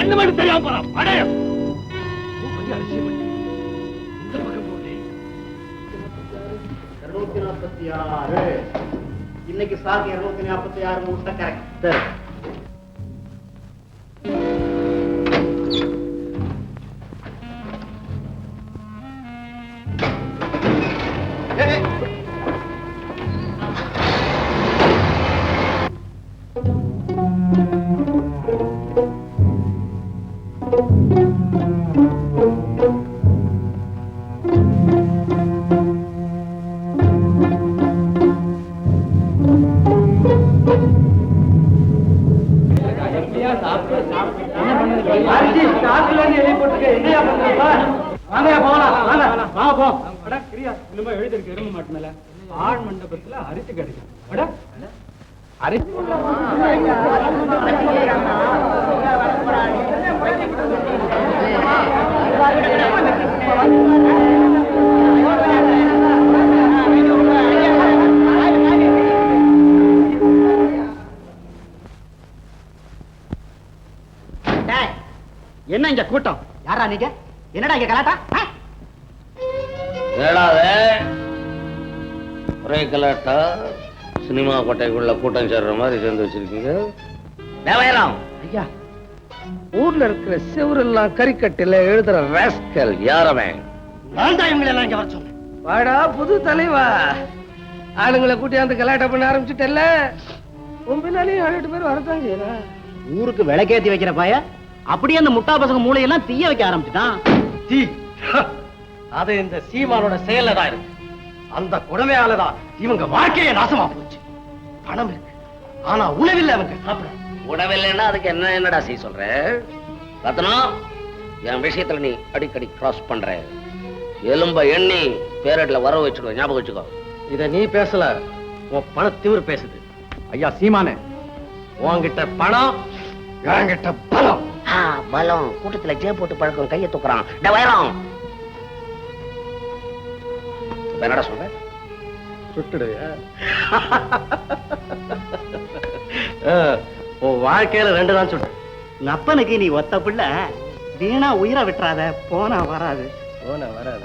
கண்ணு மணி தெரியாம போறான். அடைய அரிசியம் இந்த பக்கம் போகுது. 246 இன்னைக்கு சாக்கு 246 முட்டை கரெக்ட். எழுதிருக்கு எறும்பு மாட்டு மேல ஆண் மண்டபத்துல அரிசி கிடைக்கும். அரிசி என்ன இங்க கூட்டம்? யாரா நீங்க? என்னடா இங்க கலாட்டா? ஒரே கலாட்டா சினிமா கொட்டைக்குள்ள கூட்டம் சேர்ற மாதிரி சேர்ந்து வச்சிருக்கீங்க. ஐயா, ஊர்ல இருக்கிற செவரெல்லாம் கறிக்கட்டில எழுதுற ராஸ்கல் யாரவன்? நான் தான் இவங்களை எல்லாம் இங்க வர சொன்னேன். வாடா புது தலைவா, ஆளுங்களை கூட்டியாந்து கலாட்டா பண்ண ஆரம்பிச்சுட்டல்ல. உன் பின்னாலே 7-8 பேர் வரத்தான் செய்யறா. ஊருக்கு விளக்கேத்தி வைக்கிற பாய அப்படியே அந்த முட்டா பசங்க மூளையெல்லாம் தீய வைக்க ஆரம்பிச்சுட்டான். தீ அது இந்த சீமானோட செயல்ல தான் இருக்கு. அந்த கொடுமையாலதான் இவங்க வாழ்க்கையை நாசமா போச்சு. பணம் இருக்கு, ஆனா உணவில்லை. அவங்க சாப்பிட உணவில்லைன்னா அதுக்கு என்னடா செய்ய சொல்ற? ரத்னம், என் விஷயத்துல நீ அடிக்கடி கிராஸ் பண்ற. எலும்ப எண்ணி பேரட்ல வர வச்சுக்கோ, ஞாபகம் வச்சுக்கோ. இத நீ பேசல, உன் பண திமிரு பேசுது. ஐயா சீமானே, உன்கிட்ட பணம், என்கிட்ட பலம். பலம் கூட்டத்துல ஜே போட்டு பழக்கம் கையை தூக்குறான். வயரம் என்னடா சொல்ற? சுட்டுடுவியா? உன் வாழ்க்கையில 2 தான் சுட்டு. உங்க அப்பனுக்கு நீ ஒத்த பிள்ளை, வீணா உயிரை விட்டுறாத. போனா வராது.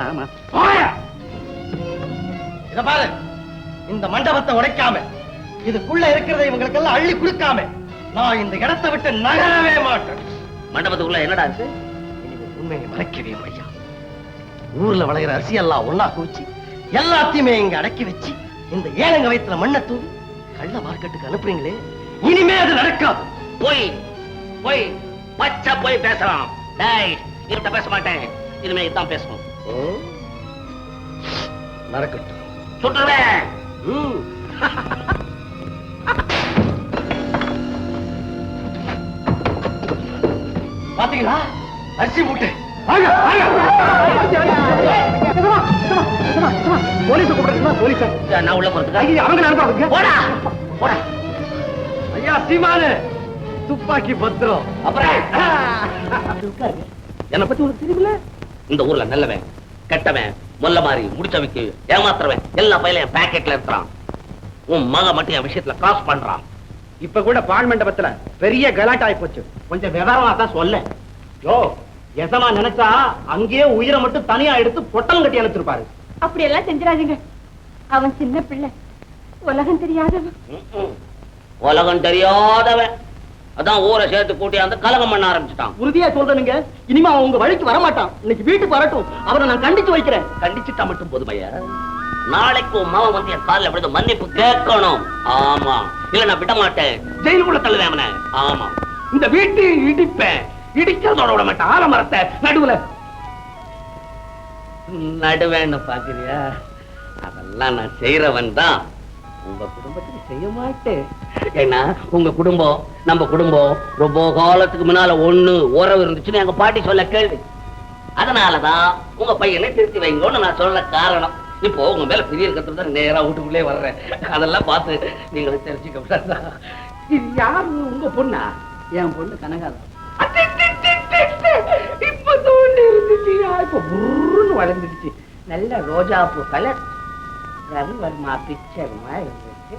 ஆமா, இத பாரு, இந்த மண்டபத்தை உடைக்காம, இதுக்குள்ள இருக்கிறத இவங்களுக்கெல்லாம் அள்ளி கொடுக்காம நான் இந்த இடத்தை விட்டு நகரவே மாட்டேன். மண்டபத்துக்குள்ள என்னடா இருக்கு? உண்மையை மறைக்கவே ஐயா. ஊர்ல வளைகிற அரிசியெல்லாம் ஒன்னா குவிச்சு எல்லாத்தையுமே இங்க அடக்கி வச்சு இந்த ஏழங்க வயிற்றுல மண்ணை தூவி கள்ள மார்க்கெட்டுக்கு அனுப்புறீங்களே, இனிமே அது நடக்காது. போய் போய் பச்சை போய் பேசலாம். டேய், இவன்கிட்ட பேச மாட்டேன். இனிமே இதான் பேசணும். நடக்கட்டும். சுட்டுருவேன். பாத்தீங்களா அரிசி மூட்டை? போலீஸ் கூப்பிடுறீங்களா? போலீஸ் நான் உள்ள போறதுக்கு அவங்க அனுப்பாங்க. போடா போடா. ஐயா சீமானு, துப்பாக்கி பத்திரம். அப்புறம் என்னை பத்தி உனக்கு தெரியுமில்ல? இந்த ஊர்ல நல்லவன், கெட்டவன், மொல்ல மாறி, முடிச்சவைக்கு ஏமாத்துறவன் எல்லா பையிலையும் பாக்கெட்ல இருக்கிறான். உன் மக மட்டும் என் விஷயத்துல கிராஸ் பண்றான். இப்ப கூட பால் மண்டபத்துல பெரிய கலாட்டா ஆகி போச்சு. கொஞ்சம் விவரமா தான் சொல்ல. யோ, எசமா நினைச்சா அங்கேயே உயிரை மட்டும் தனியா எடுத்து பொட்டலம் கட்டி அனுப்பிச்சிருப்பாரு. அப்படி எல்லாம் செஞ்சிடாதீங்க. அவன் சின்ன பிள்ளை, உலகம் தெரியாதவன். உலகம் தெரியாதவன். அதான் ஊரை சேர்த்து கூட்டி அந்த கலகம் பண்ண ஆரம்பிச்சுட்டான். உறுதியா சொல்றேனுங்க, இனிமே அவன் உங்க வழிக்கு வரமாட்டான். இன்னைக்கு வீட்டுக்கு வரட்டும், அவரை நான் கண்டிச்சு வைக்கிறேன். கண்டிச்சுட்டா மட்டும் போதும் ஐயா. நாளைக்கு உன் மாவன் வந்து என் காலில் விழுந்து மன்னிப்பு கேட்கணும். ஆமா, இல்ல நான் விட மாட்டேன். ஜெயிலுக்குள்ள தள்ளுவேன் அவனை. ஆமா, இந்த வீட்டு இடிப்பேன். இடிக்கிறதோட விட மாட்டேன். ஆலமரத்தை நடுவுல நடுவேன்னு பாக்குறியா? அதெல்லாம் நான் செய்யறவன் தான். உங்க குடும்பத்துக்கு செய்ய மாட்டேன். ஏன்னா உங்க குடும்பம் நம்ம குடும்பம் ரொம்ப காலத்துக்கு முன்னால ஒண்ணு உறவு இருந்துச்சுன்னு எங்க பாட்டி சொல்ல கேள்வி. அதனாலதான் உங்க பையனை திருத்தி வைங்கன்னு நான் சொல்ல காரணம். இப்போ உங்க மேல பெரிய இருக்கிறது தான் நேரா வீட்டுக்குள்ளே வர்றேன். அதெல்லாம் பார்த்து நீங்களும் தெரிஞ்சுக்க. இது யாரு? உங்க பொண்ணா? என் பொண்ணு கனகாதான். இப்ப தோண்டி இருந்துச்சு, இப்ப புருன்னு வளர்ந்துடுச்சு. நல்ல ரோஜா பூ கலர் ரவிவர்மா பிக்சர் மாதிரி இருந்துச்சு.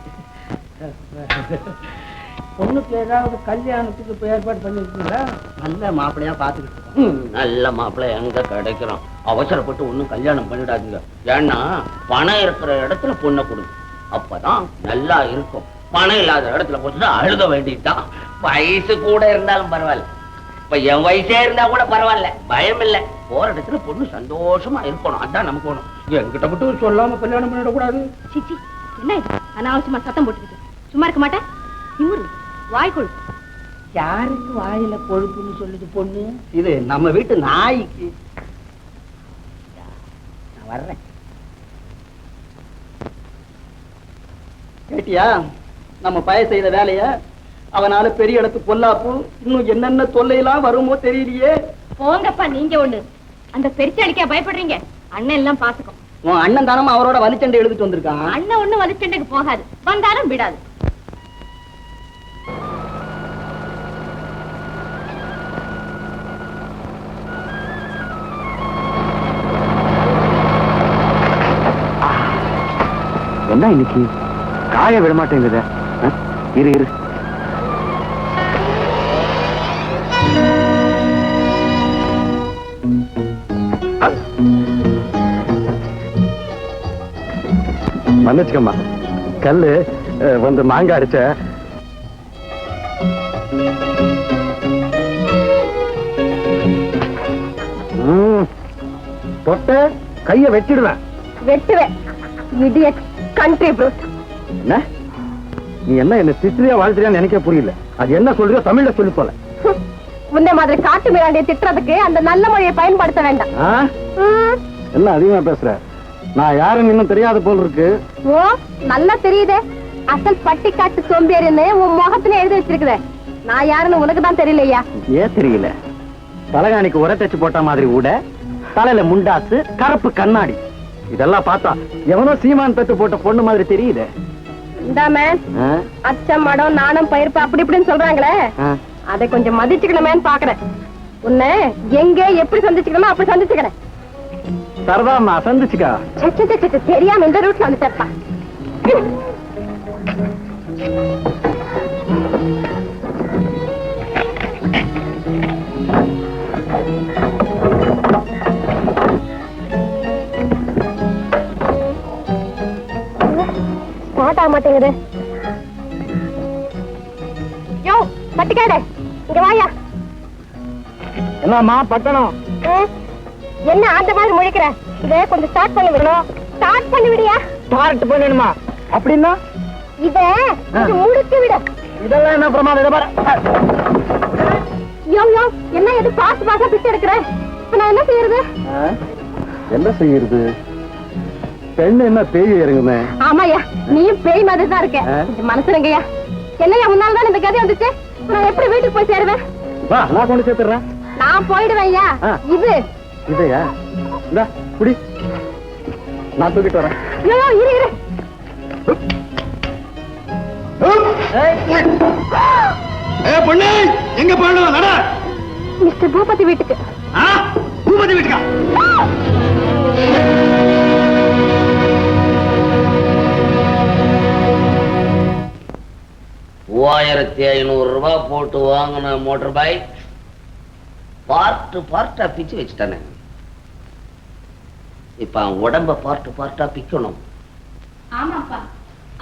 பொண்ணுக்கு ஏதாவது கல்யாணத்துக்கு இப்ப ஏற்பாடு பண்ணிருக்கீங்களா? நல்ல மாப்பிள்ளையா பாத்துக்கிட்டு நல்ல மாப்பிள்ளை எங்க கிடைக்கிறோம். அவசரப்பட்டு ஒண்ணும் கல்யாணம் பண்ணிடாதீங்க. ஏன்னா பணம் இருக்கிற இடத்துல பொண்ணை கொடுங்க, அப்பதான் நல்லா இருக்கும். பணம் இல்லாத இடத்துல போச்சுன்னா அழுத வேண்டியதுதான். வயசு கூட இருந்தாலும் பரவாயில்ல, இப்ப என் வயசே இருந்தா கூட பரவாயில்ல, பயம் இல்ல. போற இடத்துல பொண்ணு சந்தோஷமா இருக்கணும், அதான் நமக்கு வேணும். என்கிட்ட மட்டும் சொல்லாம கல்யாணம் பண்ணிடக்கூடாது. சிச்சி, என்ன இது அனாவசியமா சத்தம் போட்டுக்கிட்டு சும்மா இருக்க மாட்டேன். திமுரு, வாய்க்குள். யாருக்கு வாயில கொழுப்புன்னு சொல்லுது பொண்ணு? இது நம்ம வீட்டு நாய்க்கு. நான் வர்றேன். கேட்டியா நம்ம பய செய்த வேலைய? அவனால பெரிய இடத்து பொல்லாப்பு, இன்னும் என்னென்ன தொல்லையெல்லாம் வருமோ தெரியலையே. போங்கப்பா, நீங்க ஒண்ணு அந்த பெருச்சாளிக்கா பயப்படுறீங்க? அண்ணன் எல்லாம் பாத்துக்கும். உன் அண்ணன் தானமா அவரோட வலிச்சண்டை எழுதிட்டு வந்திருக்கான். அண்ணன் ஒண்ணு வலிச்சண்டைக்கு போகாது, வந்தாலும் விடாது. என்ன இன்னைக்கு காய விட மாட்டேங்குது? இரு இரு. மன்னிச்சுக்கம்மா, கல்லு வந்து மாங்காய் அடிச்ச. தொட்ட கைய வெட்டிடுவேன். வெட்டுவேன். Idiot country brute. என்ன நீ என்ன திட்டுறியா வாழ்த்துறியான்னு எனக்கே புரியல. அது என்ன சொல்றியோ தமிழ்ல சொல்லி போல. உன்ன மாதிரி காட்டு மிராண்டியை திட்டுறதுக்கு அந்த நல்ல மொழியை பயன்படுத்த வேண்டாம். என்ன அதிகமா பேசுற? நான் யாருன்னு இன்னும் தெரியாத போல் இருக்கு. ஓ, நல்லா தெரியுதே. அசல் பட்டிக்காட்டு சோம்பேறின்னு உன் முகத்துல எழுதி வச்சிருக்குதே. நான் யாருன்னு உனக்கு தான் தெரியலையா? ஏன் தெரியல? தலகாணிக்கு உரட்டச்சு போட்ட மாதிரி ஊட, தலையில முண்டாசு, கருப்பு கண்ணாடி, இதெல்லாம் பார்த்தா எவனோ சீமான் பெத்து போட்ட பொண்ணு மாதிரி தெரியுது. இந்தாமே அச்சம் மடம் நாணம் பயிர்ப்பு அப்படி இப்படின்னு சொல்றாங்களே, அதை கொஞ்சம் மதிச்சுக்கணுமேன்னு பாக்குறேன். உன்னை எங்க எப்படி சந்திச்சுக்கணுமோ அப்படி சந்திச்சுக்கிறேன். சரதாமா சந்திச்சுக்கா. தெரியாம இந்த ரூட்ல வந்து சேர்ப்பா. ஸ்டார்ட் ஆக மாட்டேங்குது. யோ பட்டிக்காடு, இங்க வாயா. என்னம்மா பட்டணம்? என்ன அந்த மாதிரி முழிக்கிற? இதை கொஞ்சம் ஸ்டார்ட் பண்ணி விடணும். ஸ்டார்ட் பண்ணி விடியா? ஸ்டார்ட் பண்ணணுமா? அப்படின்னா இத முடுக்கி விட. இதெல்லாம் என்ன பிரமாதம்? இத பாரு. யோ யோ, என்ன இது பாஸ் பாஸா பிச்சை எடுக்கிற? இப்ப நான் என்ன செய்யறது? என்ன செய்யறது? பெண்ணு என்ன பேய் இறங்குமே? ஆமாயா, நீயும் பேய் மாதிரி தான் இருக்க. மனசுங்கய்யா, என்னையா முன்னால தான் இந்த கதை வந்துச்சு. நான் எப்படி வீட்டுக்கு போய் சேருவேன்? வா, நான் கொண்டு சேர்த்துறேன். நான் போயிடுவேன்யா. இது இதையா? இந்தா குடி, நான் தூக்கிட்டு வரேன். யோ யோ, இரு இரு. பொண்ணு எங்க போகணும்? நட. மிஸ்டர் பூபதி வீட்டுக்கு. பூபதி வீட்டுக்கா? 3500 ரூபாய் போட்டு வாங்கின மோட்டர் பைக் பார்ட்டா பிச்சு வச்சுட்டானே. இப்ப அவன் உடம்ப பார்ட்டா பிக்கணும். ஆமாப்பா,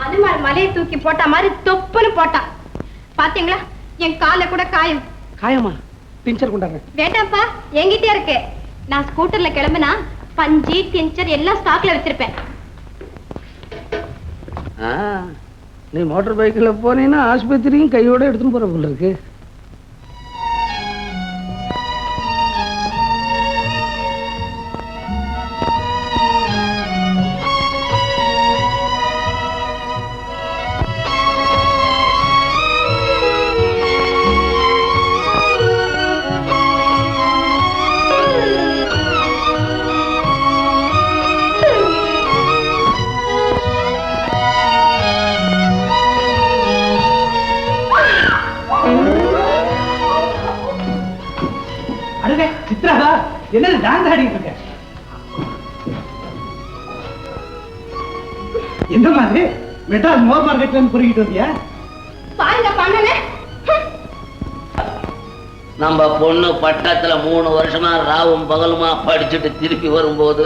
அது மாதிரி மலையை தூக்கி போட்டா மாதிரி தொப்புன்னு போட்டான். பாத்தீங்களா, என் கால கூட காயம். காயமா? டிஞ்சர் கொண்டாங்க. வேண்டாம்ப்பா, என்கிட்ட இருக்கு. நான் ஸ்கூட்டர்ல கிளம்பினா பஞ்சி டிஞ்சர் எல்லாம் ஸ்டாக்ல வச்சிருப்பேன். நீ மோட்டார் பைக்ல போனீங்கன்னா ஆஸ்பத்திரியும் கையோட எடுத்துன்னு போற போல இருக்கு. என்ன டான்ஸ் ஆடிட்டு இருக்க? என்ன மாதிரி மெட்ராஸ் மோர் மார்க்கெட்ல இருந்து புரிக்கிட்டு வந்தியா? பாருங்கப்பா, பண்ணல. நம்ம பொண்ணு பட்டத்துல 3 வருஷமா ராவும் பகலுமா படிச்சுட்டு திருப்பி வரும்போது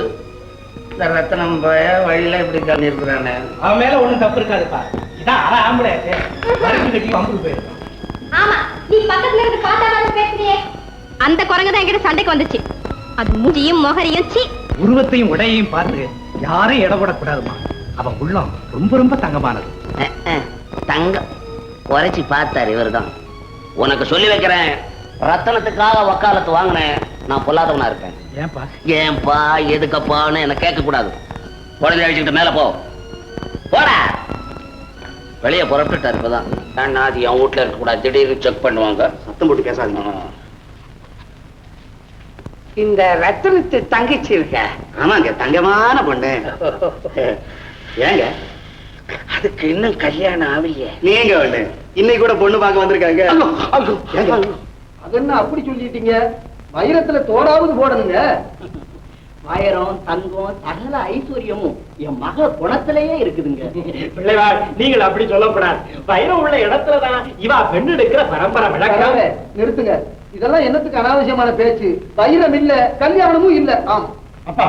இந்த ரத்தனம் போய வழியில இப்படி கண்ணிருக்கிறானே. அவன் மேல ஒண்ணும் தப்பு இருக்காதுப்பா. இதான் அரை ஆம்பளை வரிசை கட்டி வம்புக்கு போயிருக்கான். ஆமா, நீ பக்கத்துல இருந்து பார்த்தா மாதிரி பேசுறியே. அந்த குரங்கு தான் என்கிட்ட சண்டைக்கு வந்துச்சு. அது மூஞ்சியும் முகரையும் சி. உருவத்தையும் உடையையும் பார்த்து யாரும் இடப்படக்கூடாதுமா. அவன் உள்ளம் ரொம்ப ரொம்ப தங்கமானது. தங்கம் குறைச்சி பார்த்தாரு இவர்தான். உனக்கு சொல்லி வைக்கிறேன், ரத்தனத்துக்காக வக்காலத்து வாங்கினேன். நான் பொல்லாதவனா இருப்பேன். ஏன்பா ஏன்பா எதுக்கப்பான்னு என்ன கேட்க கூடாது. குழந்தை அழிச்சுக்கிட்டு மேல போ. போட வெளியே புறப்பட்டுட்டாரு. இப்பதான் நான் அது என் வீட்டுல இருக்க கூடாது, திடீர்னு செக் பண்ணுவாங்க. சத்தம் போட்டு பேசாதீங்க. இந்த ரத்தனத்து தங்கச்சி இருக்க. ஆமாங்க, தங்கமான பொண்ணு. ஏங்க அதுக்கு இன்னும் கல்யாணம் ஆகலையே. நீங்க ஒண்ணு இன்னைக்கு கூட பொண்ணு பார்க்க வந்திருக்காங்க. ஏங்க, அது என்ன அப்படி சொல்லிட்டீங்க? வைரத்துல தோடாவது போடணுங்க. வைரம், தங்கம், சகல ஐஸ்வர்யமும் என் மக குணத்திலேயே இருக்குதுங்க. பிள்ளைவாள், நீங்கள் அப்படி சொல்லக்கூடாது. வைரம் உள்ள இடத்துலதான் இவா பெண்ணு எடுக்கிற பரம்பரை விளக்கம். நிறுத்துங்க, இதெல்லாம் என்னத்துக்கு அனாவசியமான பேச்சு? வைரம் இல்ல, கல்யாணமும் இல்ல. ஆமா அப்பா,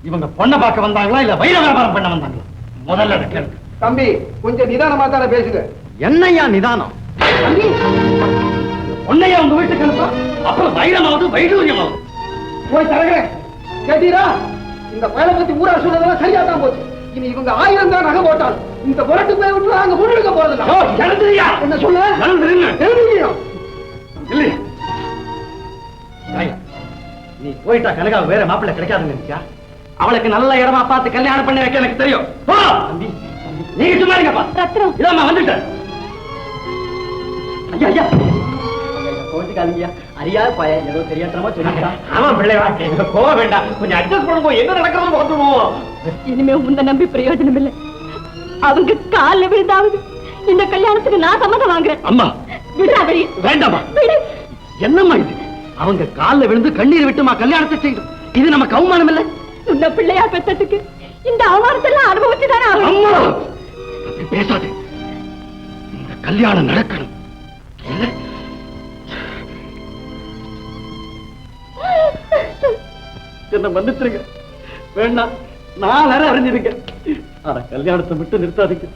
இவங்க பொண்ணை பார்க்க வந்தாங்களா இல்ல வைர வியாபாரம் பண்ண வந்தாங்களா? முதல்ல கேள்வி. தம்பி, கொஞ்சம் நிதானமா தானே பேசுங்க. என்னையா நிதானம்? உன்னையா உங்க வீட்டுக்கு அனுப்பா, அப்புறம் வைரமாவது வைடூரியமாவது போய் தரகிறேன். கேட்டீரா? இந்த பயலை பத்தி ஊரா சொன்னதெல்லாம் சரியா தான் போச்சு. இனி இவங்க 1000 தான் நகை போட்டாலும் இந்த புரட்டு போய் விட்டு அங்க முன்னெடுக்க போறதில்ல. என்ன சொல்ல? இல்லையா நீ போயிட்டா கனகா வேற மாப்பிள்ளை கிடைக்காதுன்னு நினைச்சா? அவளுக்கு நல்ல இடமா பார்த்து கல்யாணம் பண்ணி வைக்க எனக்கு தெரியும். தம்பி, நீங்க சும்மா இருங்கப்பா. இதாம்மா வந்துட்டேன். ஐயா ஐயா கோச்சுக்காதீங்க. அறியாத பையன் ஏதோ தெரியாதமா சொல்லிட்டான். ஆமா பிள்ளைவா, போக வேண்டாம். கொஞ்சம் அட்ஜஸ்ட் பண்ணுவோம். என்ன நடக்கிறது பார்த்துருவோம். இனிமே உன்னை நம்பி பிரயோஜனம் இல்லை. அவங்க கால விழுந்தாவது இந்த கல்யாணத்துக்கு நான் சம்மதம் வாங்குறேன். அம்மா விடா வெளியே. வேண்டாமா? விடு. என்னம்மா இது? அவங்க காலில் விழுந்து கண்ணீர் விட்டுமா கல்யாணத்தை செய்யும். இது நமக்கு அவமானம் இல்லை? உன்னை பிள்ளையா பெற்றதுக்கு இந்த அவமானத்தெல்லாம் அனுபவிச்சுதானே ஆகணும். அம்மா அப்படி பேசாது. இந்த கல்யாணம் நடக்கணும். இல்ல என்ன மன்னிச்சிருங்க. வேண்டாம், நான் வேற அறிஞ்சிருக்க. ஆனா கல்யாணத்தை விட்டு நிறுத்தாதீங்க.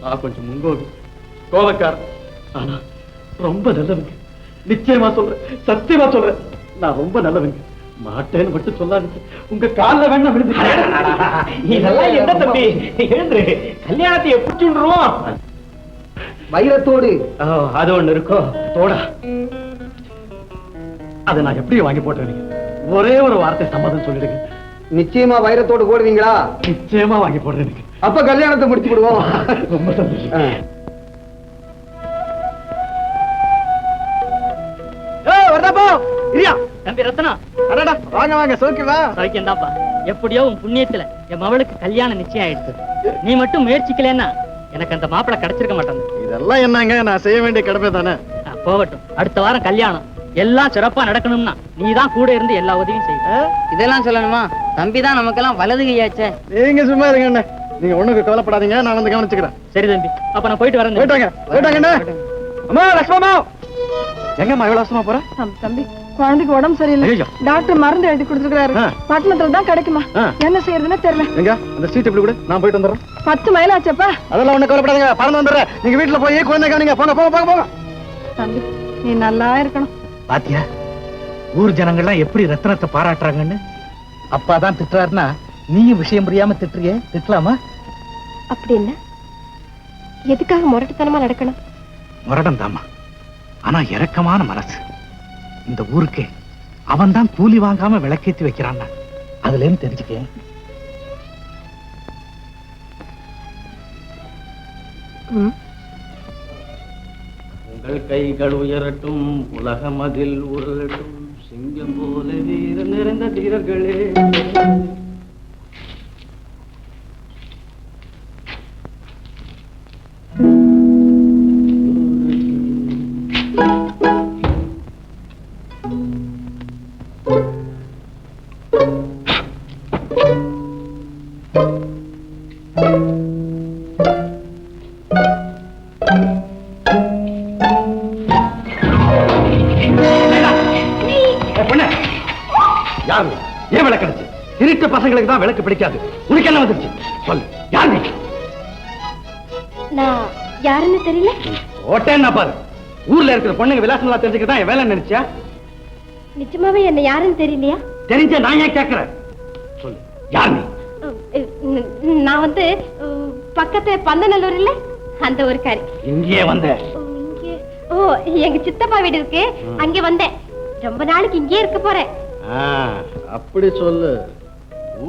நான் கொஞ்சம் முங்கோடு கோபக்காரன், ஆனா ரொம்ப நல்லவங்க. நிச்சயமா சொல்றேன், சத்தியமா சொல்றேன், நான் ரொம்ப நல்லவங்க. மாட்டேன்னு மட்டும் சொல்லாதீங்க. உங்க காலில் வேணா விழுந்து. இதெல்லாம் என்ன தம்பி? எழுந்து கல்யாணத்தை எப்படி சொல்றோம்? வைரத்தோடு அது ஒண்ணு இருக்கும் தோடா. அதை நான் எப்படி வாங்கி போட்டேன்? ஒரே ஒரு வார்த்தை சம்மதம் சொல்லிடுங்க. நிச்சயமா வைரத்தோடு போடுவீங்களா? நிச்சயமா வாங்கி போடுறேன். அப்ப கல்யாணத்தை முடிச்சு விடுவோம். ரொம்ப சந்தோஷம். தம்பி ரத்னா, வாங்க வாங்க, சௌக்கியமா? சௌக்கியம் தான்ப்பா. எப்படியோ உன் புண்ணியத்துல என் மவளுக்கு கல்யாணம் நிச்சயம் ஆயிடுச்சு. நீ மட்டும் முயற்சிக்கலன்னா எனக்கு அந்த மாப்பிளை கிடைச்சிருக்க மாட்டாங்க. இதெல்லாம் என்னங்க, நான் செய்ய வேண்டிய கடமை தானே. போகட்டும், அடுத்த வாரம் கல்யாணம். எல்லாம் சிறப்பா நடக்கணும்னா நீ தான் கூட இருந்து எல்லா உதவியும் செய்ய. இதெல்லாம் சொல்லணுமா? தம்பி தான் நமக்கெல்லாம் வலது கையாச்சே. நீங்க சும்மா இருங்க அண்ணே. நீங்க ஒண்ணுக்கு கவலைப்படாதீங்க, நான் வந்து கவனிச்சுக்கிறேன். சரி தம்பி, அப்ப நான் போயிட்டு வரேன். போயிட்டாங்க. அம்மா லட்சுமம்மா, எங்கம்மா இவ்வளவு அவசரமா போற? தம்பி, குழந்தைக்கு உடம்பு சரியில்லை. ஐயோ. டாக்டர் மருந்து எழுதி கொடுத்துருக்காரு. பட்டணத்துல தான் கிடைக்குமா? என்ன செய்யறதுன்னு தெரியல. எங்க அந்த சீட் இப்படி கூட நான் போயிட்டு வந்துடுறேன். 10 மைல் ஆச்சப்பா. அதெல்லாம் ஒண்ணு கவலைப்படாதீங்க, பறந்து வந்துடுறேன். நீங்க வீட்டுல போய் குழந்தை கவனிங்க. போங்க போங்க போங்க போங்க. தம்பி, நீ நல்லா இருக்கணும். பாத்தியா ஊர் ஜனங்கள்லாம் எப்படி ரத்னத்தை பாராட்டுறாங்கன்னு? அப்பாதான் திட்டுறாருன்னா நீயும் விஷயம் புரியாம திட்டுறியே, திட்டலாமா? அப்படி என்ன? எதுக்காக முரட்டுத்தனமா நடக்கணும்? முரடம் தாமா, ஆனா இரக்கமான மனசு. இந்த ஊருக்கு அவன் தான் கூலி வாங்காம விளக்கேத்தி வைக்கிறான். அதுல இருந்து தெரிஞ்சுக்க. உங்கள் கைகள் உயரட்டும், உலகம் அதில் உருளட்டும், சிங்கம் போல வீர நிறைந்த வீரர்களே. யார் நீ? ஏன் விளக்கு அடிச்சு? திருட்டு பசங்களுக்கு தான் விளக்கு பிடிக்காது. உனக்கு என்ன வந்துருச்சு? சொல்லு, யார் நீ? நான் யாருன்னு தெரியல. ஓட்டேன்னா பாரு. ஊர்ல இருக்கிற பொண்ணுங்க விலாசங்களா தெரிஞ்சுக்கிட்டா என் வேலை நினைச்சா? நிஜமாவே என்ன யாருன்னு தெரியலையா? தெரிஞ்ச நான் ஏன் கேட்கிறேன்? சொல்லு, யார் நீ? நான் வந்து பக்கத்து பந்தநல்லூர் இல்ல, அந்த ஒரு காரி. இங்கேயே வந்த? ஓ, எங்க சித்தப்பா வீடு இருக்கு, அங்கே வந்தேன். ரொம்ப நாளைக்கு இங்கே இருக்க போறேன். அப்படி சொல்லு.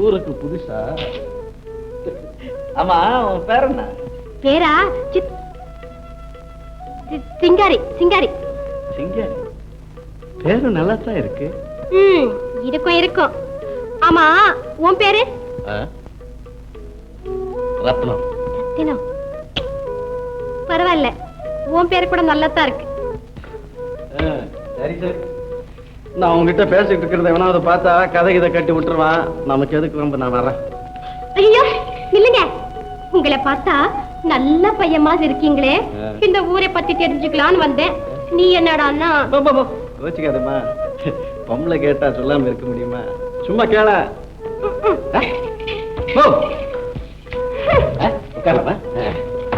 ஊருக்கு புதுசா? ஆமா, உன் பேர் என்ன? பேரா சிங்காரி. சிங்காரி சிங்காரி பேரு நல்லா தான் இருக்கு. இருக்கும். ஆமா, உன் பேரு? ரத்னம். ரத்தினம். பரவாயில்ல, உன் பேரு கூட நல்லா தான் இருக்கு. சரி சரி, நான் உங்ககிட்ட பேசிட்டு இருக்கிறத எவனாவது பார்த்தா கதை இதை கட்டி விட்டுருவான். நமக்கு எதுக்கு ரொம்ப, நான் வர்றேன். ஐயோ இல்லைங்க, உங்களை பார்த்தா நல்ல பையன் மாதிரி இருக்கீங்களே, இந்த ஊரை பத்தி தெரிஞ்சுக்கலான்னு வந்தேன். நீ என்னடான்னா? யோசிக்காதம்மா, பொம்பளை கேட்டா சொல்லாம இருக்க முடியுமா? சும்மா கேள.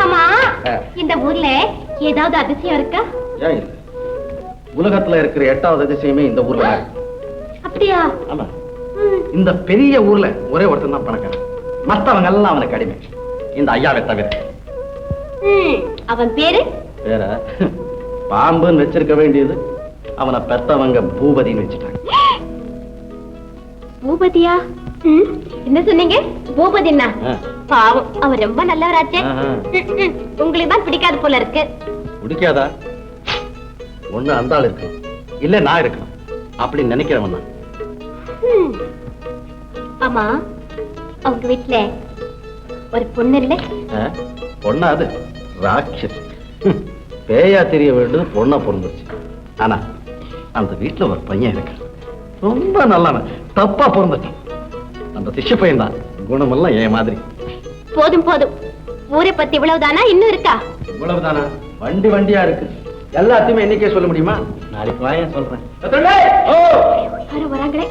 ஆமா, இந்த ஊர்ல ஏதாவது அதிசயம் இருக்கா? ஏன் இல்ல, உலகத்துல இருக்கிற 8வது அதிசயமே இந்த ஊர்ல தான் இருக்கு. அப்படியா? ஆமா, இந்த பெரிய ஊர்ல ஒரே ஒருத்தன் தான் பணக்காரன். மத்தவங்க எல்லாம் அவனுக்கு அடிமை, இந்த ஐயாவை தவிர. அவன் பேரு? வேற பாம்புன்னு வச்சிருக்க வேண்டியது அவனை பெத்தவங்க பூபதின்னு வச்சுட்டாங்க. பூபதியா? என்ன சொன்னீங்க? பூபதினா? பாவம், அவர் ரொம்ப நல்லவராச்சே. உங்களுக்கு தான் பிடிக்காது போல இருக்கு. பிடிக்காதா? ஒண்ணு அந்த ஆள் இருக்கு, இல்ல நான் இருக்கணும் அப்படின்னு நினைக்கிறவன் தான். ஆமா, அவங்க வீட்டுல ஒரு பொண்ணு இல்ல? பொண்ணா? அது ராட்சஸ். பேயா தெரிய வேண்டும், பொண்ணா பிறந்துருச்சு. ஆனா அந்த வீட்டுல ஒரு பையன் இருக்கு, ரொம்ப நல்லவன். தப்பா பிறந்துட்டான். அந்த சிஷ்ய பையன் தான், குணமெல்லாம் என் மாதிரி. போதும் போதும், ஊரை பத்தி இவ்வளவுதானா? இன்னும் இருக்கா? இவ்வளவுதானா? வண்டி வண்டியா இருக்கு. எல்லாத்தையுமே இன்னைக்கே சொல்ல முடியுமா? நாளைக்கு வாயேன் சொல்றேன். யாரும் வராங்களே.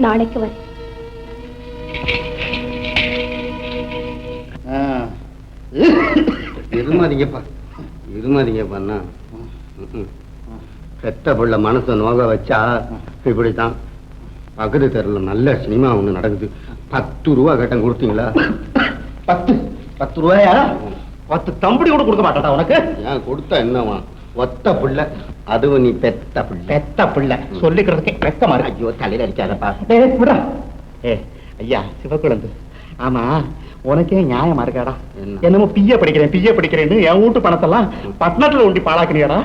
நாளைக்கு வர. இருமாதிங்கப்பா. பெத்த பிள்ள மனசை நோக வச்சா இப்படித்தான். பக்கத்து தெருல நல்ல சினிமா ஒண்ணு நடக்குது. 10 ரூபா கட்டம் கொடுத்தீங்களா? 10 ரூபாயா? 10 தம்படி கூட கொடுக்க மாட்டாடா உனக்கு. ஏன் கொடுத்தா என்னவா? ஒத்த பிள்ளை, அதுவும் நீ பெத்த பிள்ளை. பெத்த பிள்ளை சொல்லிக்கிறதுக்கு வெக்கமா இருக்கு. ஐயோ, தலையில அடிக்காதப்பா. ஐயா சிவக்குழந்து, ஆமா உனக்கே நியாயமா இருக்காடா? என்னமோ பிய படிக்கிறேன்னு என் வீட்டு பணத்தெல்லாம் பட்டணத்துல ஒண்டி பாழாக்கினியாடா?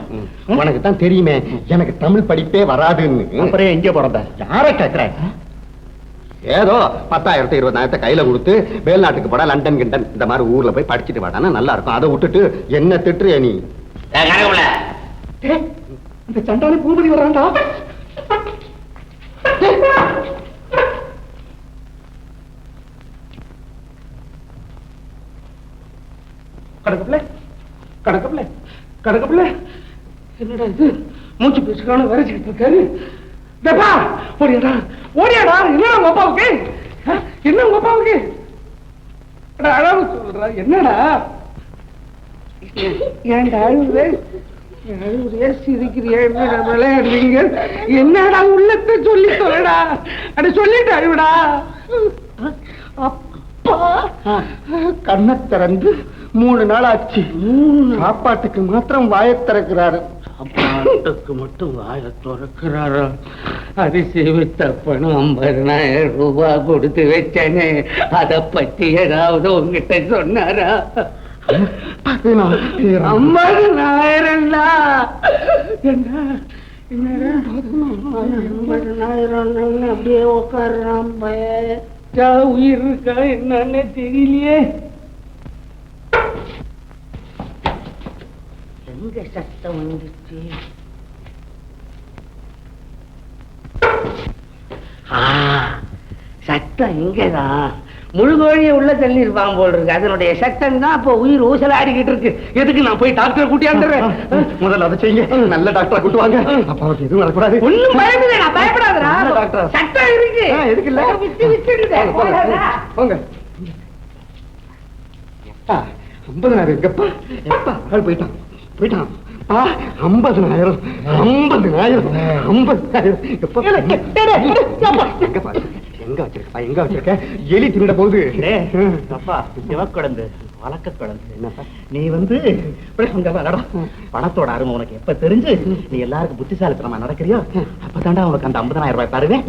உனக்கு தான் தெரியுமே எனக்கு தமிழ் படிப்பே வராதுன்னு. அப்புறம் எங்க பிறந்த? யார கேட்கிற? ஏதோ 10,000 20,000 கையில கொடுத்து வெளிநாட்டுக்கு போடா, லண்டன் கிண்டன் இந்த மாதிரி ஊர்ல போய் படிச்சுட்டு வாடானா நல்லா இருக்கும். அதை விட்டுட்டு என்ன திட்டுறிய நீ? இந்த சண்டாளி பூபதி வர்றான்டா. கடக்கப்பிள்ள என்னடா இது? மூச்சு பேசுக்கான வரைச்சுக்கிட்டு இருக்காரு. ஓடியாடா. என்ன உங்க அப்பாவுக்கு? என்ன உங்க அப்பாவுக்கு? அழகு சொல்றா. என்னடா ஏன்டா அழுவுது? அழுவுறியா சிரிக்கிறியா? என்னடா விளையாடுறீங்க? என்னடா உள்ளத்தை சொல்லி சொல்லடா. அட சொல்லிட்டு அழுவுடா. அப்பா கண்ணை திறந்து 3 நாள் ஆச்சு. சாப்பாட்டுக்கு மாத்திரம் வாயை திறக்கிறாரு. சாப்பாட்டுக்கு மட்டும் வாயை திறக்கிறாரா? அரிசி வித்த பணம் 50,000 ரூபாய் கொடுத்து வச்சேனே, அதை பத்தி ஏதாவது உங்ககிட்ட சொன்னாரா? 50,000 அப்படியே உட்கார்றான். உயிர் இருக்கா என்னன்னு தெரியலையே. எங்க சத்தம் வந்துச்சு? சத்தம் இங்கதான். முழு கோழியை உள்ள தள்ளி இருப்பான் போல் இருக்கு. அதனுடைய சத்தம் தான் இப்ப உயிர் ஊசலாடிக்கிட்டு இருக்கு. எதுக்கு நான் போய் டாக்டரை கூட்டியாந்துறேன். முதல்ல அதை செய்யுங்க. நல்ல டாக்டரா கூட்டுவாங்க. அப்பாவுக்கு எதுவும் வரக்கூடாது. ஒண்ணும் பயப்படா, பயப்படாதடா. டாக்டர் சட்டம் இருக்கு. எதுக்கு இல்ல? போங்க. 50,000 எங்கப்பா? எப்பா ஆள் போயிட்டான். 50,000 எங்க வச்சிருக்க? எலி திருட போகுது. அப்பா சிவக்குழந்து வழக்க குழந்தை. என்னப்பா நீ பணத்தோட அருமை உனக்கு எப்ப தெரிஞ்சு நீ எல்லாருக்கும் புத்திசாலித்தனமா நடக்கிறியோ அப்பதாண்டா உனக்கு அந்த 50,000 ரூபாய் தருவேன்.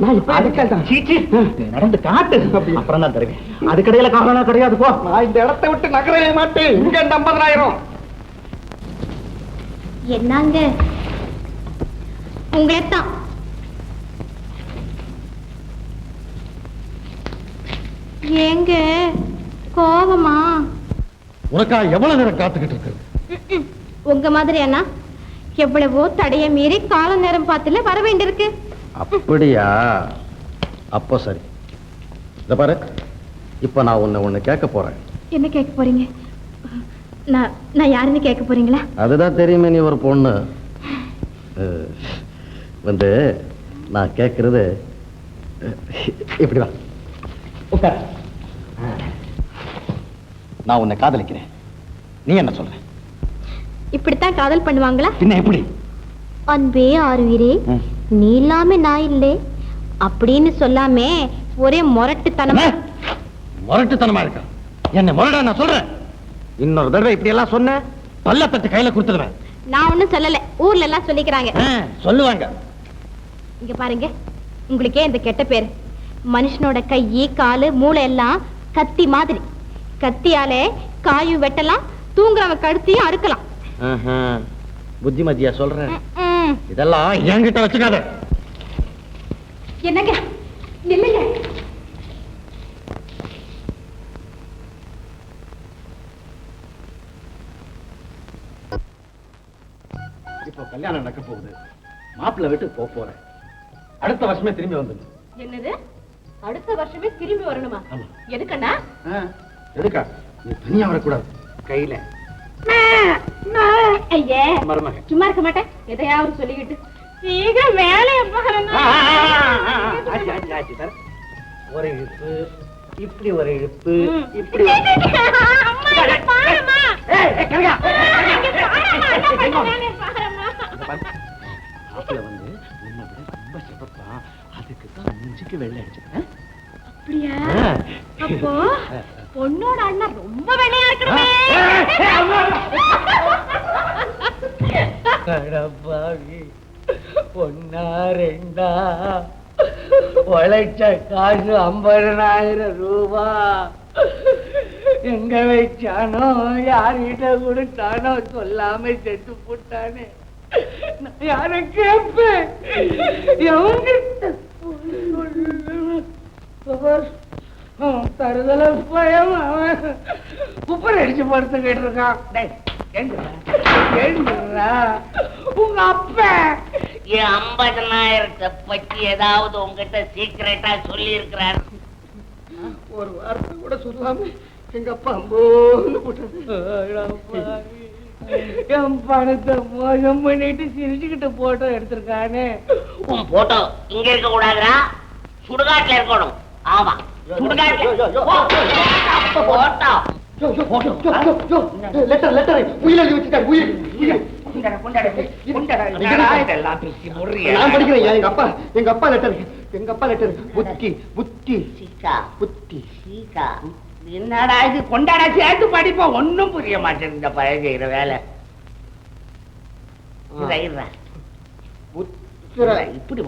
நீ நடந்து காட்டு, அப்புறம் தான் தருவேன். அதுக்கடையில காரணம் கிடையாது. போ, நான் இந்த இடத்தை விட்டு நகரவே மாட்டேன். இங்க 50,000. என்னங்க உங்களைத்தான் ஏங்க கோவமா? உனக்கா எவ்வளவு நேரம் காத்துக்கிட்டு இருக்கு? உங்க மாதிரி அண்ணா எவ்வளவோ தடைய மீறி கால நேரம் பார்த்துல வர வேண்டியிருக்கு. அப்படியா? அப்போ சரி. இத பாரு, இப்ப நான் ஒண்ணு கேட்க போறேன். என்ன கேட்க போறீங்க? நான் யாருன்னு கேட்க போறீங்களா? அதுதான் தெரியுமே, நீ ஒரு பொண்ணு. நான் கேட்கறது இப்படிதான். உட்கார். நான் உன்னை காதலிக்கிறேன். நீ என்ன சொல்ற? இப்படித்தான் காதல் பண்ணுவாங்களா? பின்ன எப்படி? அன்பே ஆறுவீரே, நீ இல்லாம நான் இல்லை அப்படின்னு சொல்லாமே ஒரே முரட்டுத்தனமா. முரட்டுத்தனமா இருக்கா? என்ன முரடா நான் சொல்றேன். இன்னொரு தடவை இப்படி எல்லாம் சொன்ன பல்ல தட்டு கையில கொடுத்துடுவேன். நான் ஒண்ணும் சொல்லல, ஊர்ல எல்லாம் சொல்லிக்கிறாங்க. சொல்லுவாங்க. இங்க பாருங்க, உங்களுக்கே இந்த கெட்ட பேரு. மனுஷனோட கை காலு மூளை எல்லாம் கத்தி மாதிரி. கத்தியாலே காயும் வெட்டலாம், தூங்குறவன் கழுத்தையும் அறுக்கலாம். புத்திமதியா சொல்றேன். இதெல்லாம் என்கிட்ட வச்சுக்காத. என்னங்க நில்லுங்க. இப்போ கல்யாணம் நடக்க போகுது. மாப்பிள்ளை விட்டு போறேன். அடுத்த வருஷமே திரும்பி வந்து. என்னது? அடுத்த வருஷமே திரும்பி வரணுமா? எதுக்கண்ணா? எதுக்கா? நீ தனியா வரக்கூடாது. கையில ஐயே சும்மா இருக்க மாட்டேன். எதையாவது சொல்லிக்கிட்டு சீக்கிரம் வேலைய ஒரு இழுப்பு, இப்படி ஒரு இழுப்பு, இப்படி மாப்பிள்ள வந்து உன்னை விட ரொம்ப சிறப்பா. அதுக்குதான் மூஞ்சிக்கு வெள்ளை அடிச்சுக்கிறேன். அப்படியா? அப்போ பொண்ணோட அண்ணா ரொம்ப வெள்ளையா இருக்கணுமே. ஒன்னா ரெண்டா உழைச்ச காசு 50,000 ரூபாய் எங்க வச்சானோ, யார்கிட்ட கொடுத்தானோ சொல்லாம செத்து போட்டானே. நான் யார கேட்பேன்? தருதல பயம். அவன் குப்பர் அடிச்சு படுத்துக்கிட்டு இருக்கான். உங்க அப்பா என் 50,000 பத்தி ஏதாவது உங்ககிட்ட சீக்கிரட்டா சொல்லி இருக்கிறார்? ஒரு வார்த்தை கூட சொல்லாம எங்க அப்பா அம்போன்னு போட்டது. என் பணத்தை மோசம் பண்ணிட்டு சிரிச்சுக்கிட்டு போட்டோ எடுத்திருக்கானே. உன் போட்டோ இங்க இருக்க கூடாதுடா, சுடுகாட்டுல இருக்கணும். ஆமா, எங்க அப்பா லெட்டர். என்னடா இது? கொண்டாடா சேர்த்து படிப்போம். ஒன்னும் புரிய மாட்டேன் இந்த பையன் செய்யற வேலை. இப்படி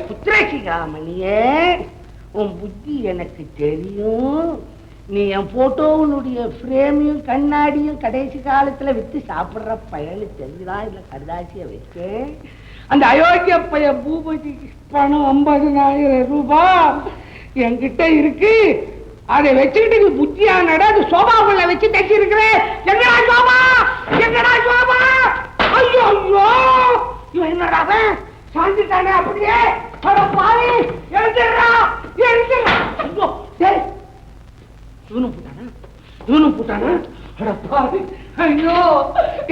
புத்திரசிகாமணியே, உன் புத்தி எனக்கு தெரியும். நீ என் போட்டோனுடைய பிரேமையும் கண்ணாடியும் கடைசி காலத்துல வித்து சாப்பிடுற பையனு தெரிஞ்சுதான் இதுல கருதாசிய வச்சேன். அந்த அயோக்கிய பையன் பூபதி பணம் 50,000 ரூபாய் என்கிட்ட இருக்கு. அதை வச்சுக்கிட்டு நீ புத்தியானடா அது சோபாவுக்குள்ள வச்சு தச்சு இருக்கிறேன். எங்கடா சோபா? ஐயோ ஐயோ, இவன் என்னடா சாஞ்சிட்டானே அப்படியே. பாவி, எழுந்துடுறா. ஐயோ, விட்டானா? அட பாவி, ஐயோ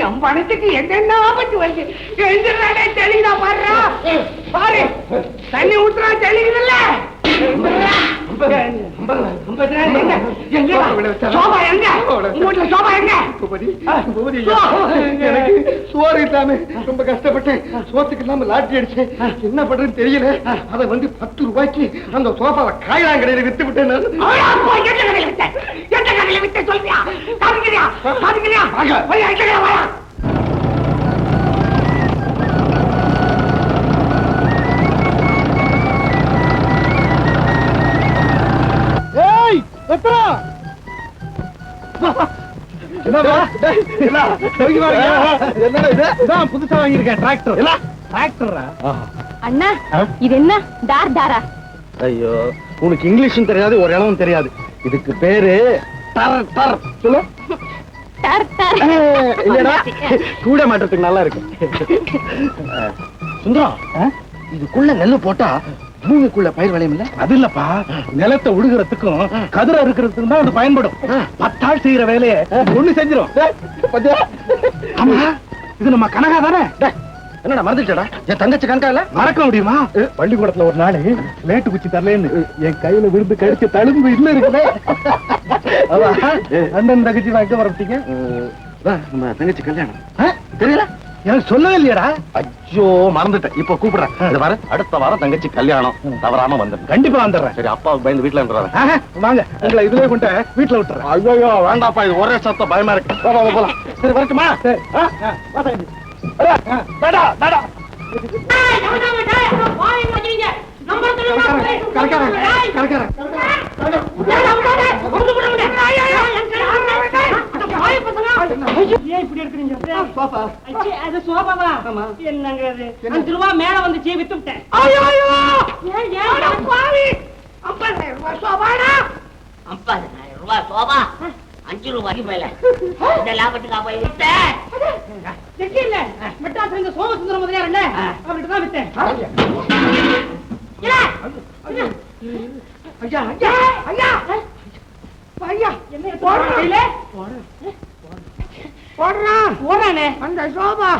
என் பணத்துக்கு என்னென்ன ஆபத்து வருது. எழுந்துறானே தெளிதா பாருடா. பாரு தண்ணி ஊத்துறா தெளிக்குதுல்ல. சோறு இல்லாம ரொம்ப கஷ்டப்பட்டேன். சோத்துக்கு இல்லாம லாட்டி அடிச்சேன். என்ன பண்றதுன்னு தெரியல. அதை வந்து 10 ரூபாய்க்கு அந்த சோபாவை காயிலாங்கடையில வித்து விட்டேன். சொல்றியா? காமிக்கிறியா? காமிக்கிறியா? புதுசா வாங்கியிருக்கேன் டிராக்டர். டிராக்டரா? அண்ணா இது என்ன தார் தாரா? ஐயோ, உனக்கு இங்கிலீஷும் தெரியாது, ஒரு இளவும் தெரியாது. இதுக்கு பேரு டர் டர். சொல்லு. டர் டர். இல்லடா, கூட மாட்டறதுக்கு நல்லா இருக்கு. சுந்தரம், இதுக்குள்ள நெல்லு போட்டா பூமிக்குள்ள பயிர் விளையும் இல்ல? அது இல்லப்பா, நிலத்தை உழுகிறதுக்கும் கதிரை இருக்கிறதுக்கும் தான் அது பயன்படும். 10 ஆள் செய்யற வேலையை ஒண்ணு செஞ்சிடும். ஆமா, இது நம்ம கனகா தானே? என்னடா மறந்துட்டடா? என் தங்கச்சி கணக்கா இல்ல? மறக்க முடியுமா? பள்ளிக்கூடத்துல ஒரு நாள் லேட்டு குச்சி தரலன்னு என் கையில விழுந்து கடிச்ச தழும்பு இல்ல இருக்குல்ல? அண்ணன் தங்கச்சி எங்க வரப்பீங்க? நம்ம தங்கச்சி கல்யாணம் தெரியல? எனக்கு சொல்லவே இல்லையடா. ஐயோ, மறந்துட்டேன். இப்ப கூப்பிடுறேன். இது பாரு, அடுத்த வாரம் தங்கச்சி கல்யாணம், தவறாம வந்துடுறேன். கண்டிப்பா வந்துடுறேன். சரி, அப்பாவுக்கு பயந்து வீட்டுல இருந்துறாரு. வாங்க, உங்களை இதுவே கொண்டு வீட்டுல விட்டுறேன். ஐயோ வேண்டாப்பா, இது ஒரே சத்தம் பயமா இருக்கு. போலாம். சரி, வரட்டுமா? என்னங்க 5 ரூபா மேல வந்துச்சு, வித்து விட்டேன். 50,000 ரூபாய் சோபா 5 ரூபாய்க்கு மேல. இந்த லாபத்துக்கு போய் விட்டேன். இல்ல, மெட்ராஸ்ல இந்த சோமசுந்தரம் முதலியார் இல்ல, அவர்கிட்ட தான் வித்தேன். ஐயா ஐயா ஐயா ஐயா, என்ன போடுறீங்க? போடுறானே அந்த சோபா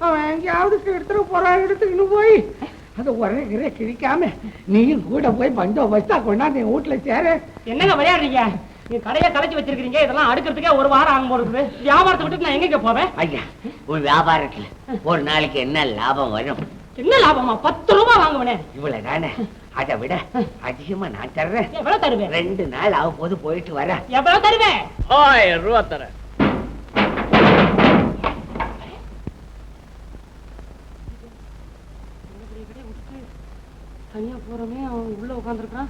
அவன் எங்கேயாவது எடுத்துட்டு போறான். எடுத்துக்கிட்டு போய் அது ஒரே கிரே கிழிக்காம நீயும் கூட போய் பந்தோபஸ்தா கொண்டாந்து என் வீட்டுல சேரு. என்னங்க விளையாடுறீங்க? நீங்க கடையை கலைச்சு வச்சிருக்கீங்க, இதெல்லாம் அடுக்கிறதுக்கே 1 வாரம் ஆகும் போடுறது. வியாபாரத்தை விட்டு நான் எங்க போவேன்? ஐயா, உன் வியாபாரத்துல ஒரு நாளைக்கு என்ன லாபம் வரும்? என்ன லாபமா? 10 ரூபாய் வாங்குவனே. இவ்வளவு தானே? அதை விட அதிகமா நான் தர்றேன். எவ்வளவு தருவேன்? 2 நாள் ஆகும் போது போயிட்டு வர. எவ்வளவு தருவேன்? 1000 ரூபா தரேன். தனியா போறோமே, அவன் உள்ள உட்காந்துருக்கான்.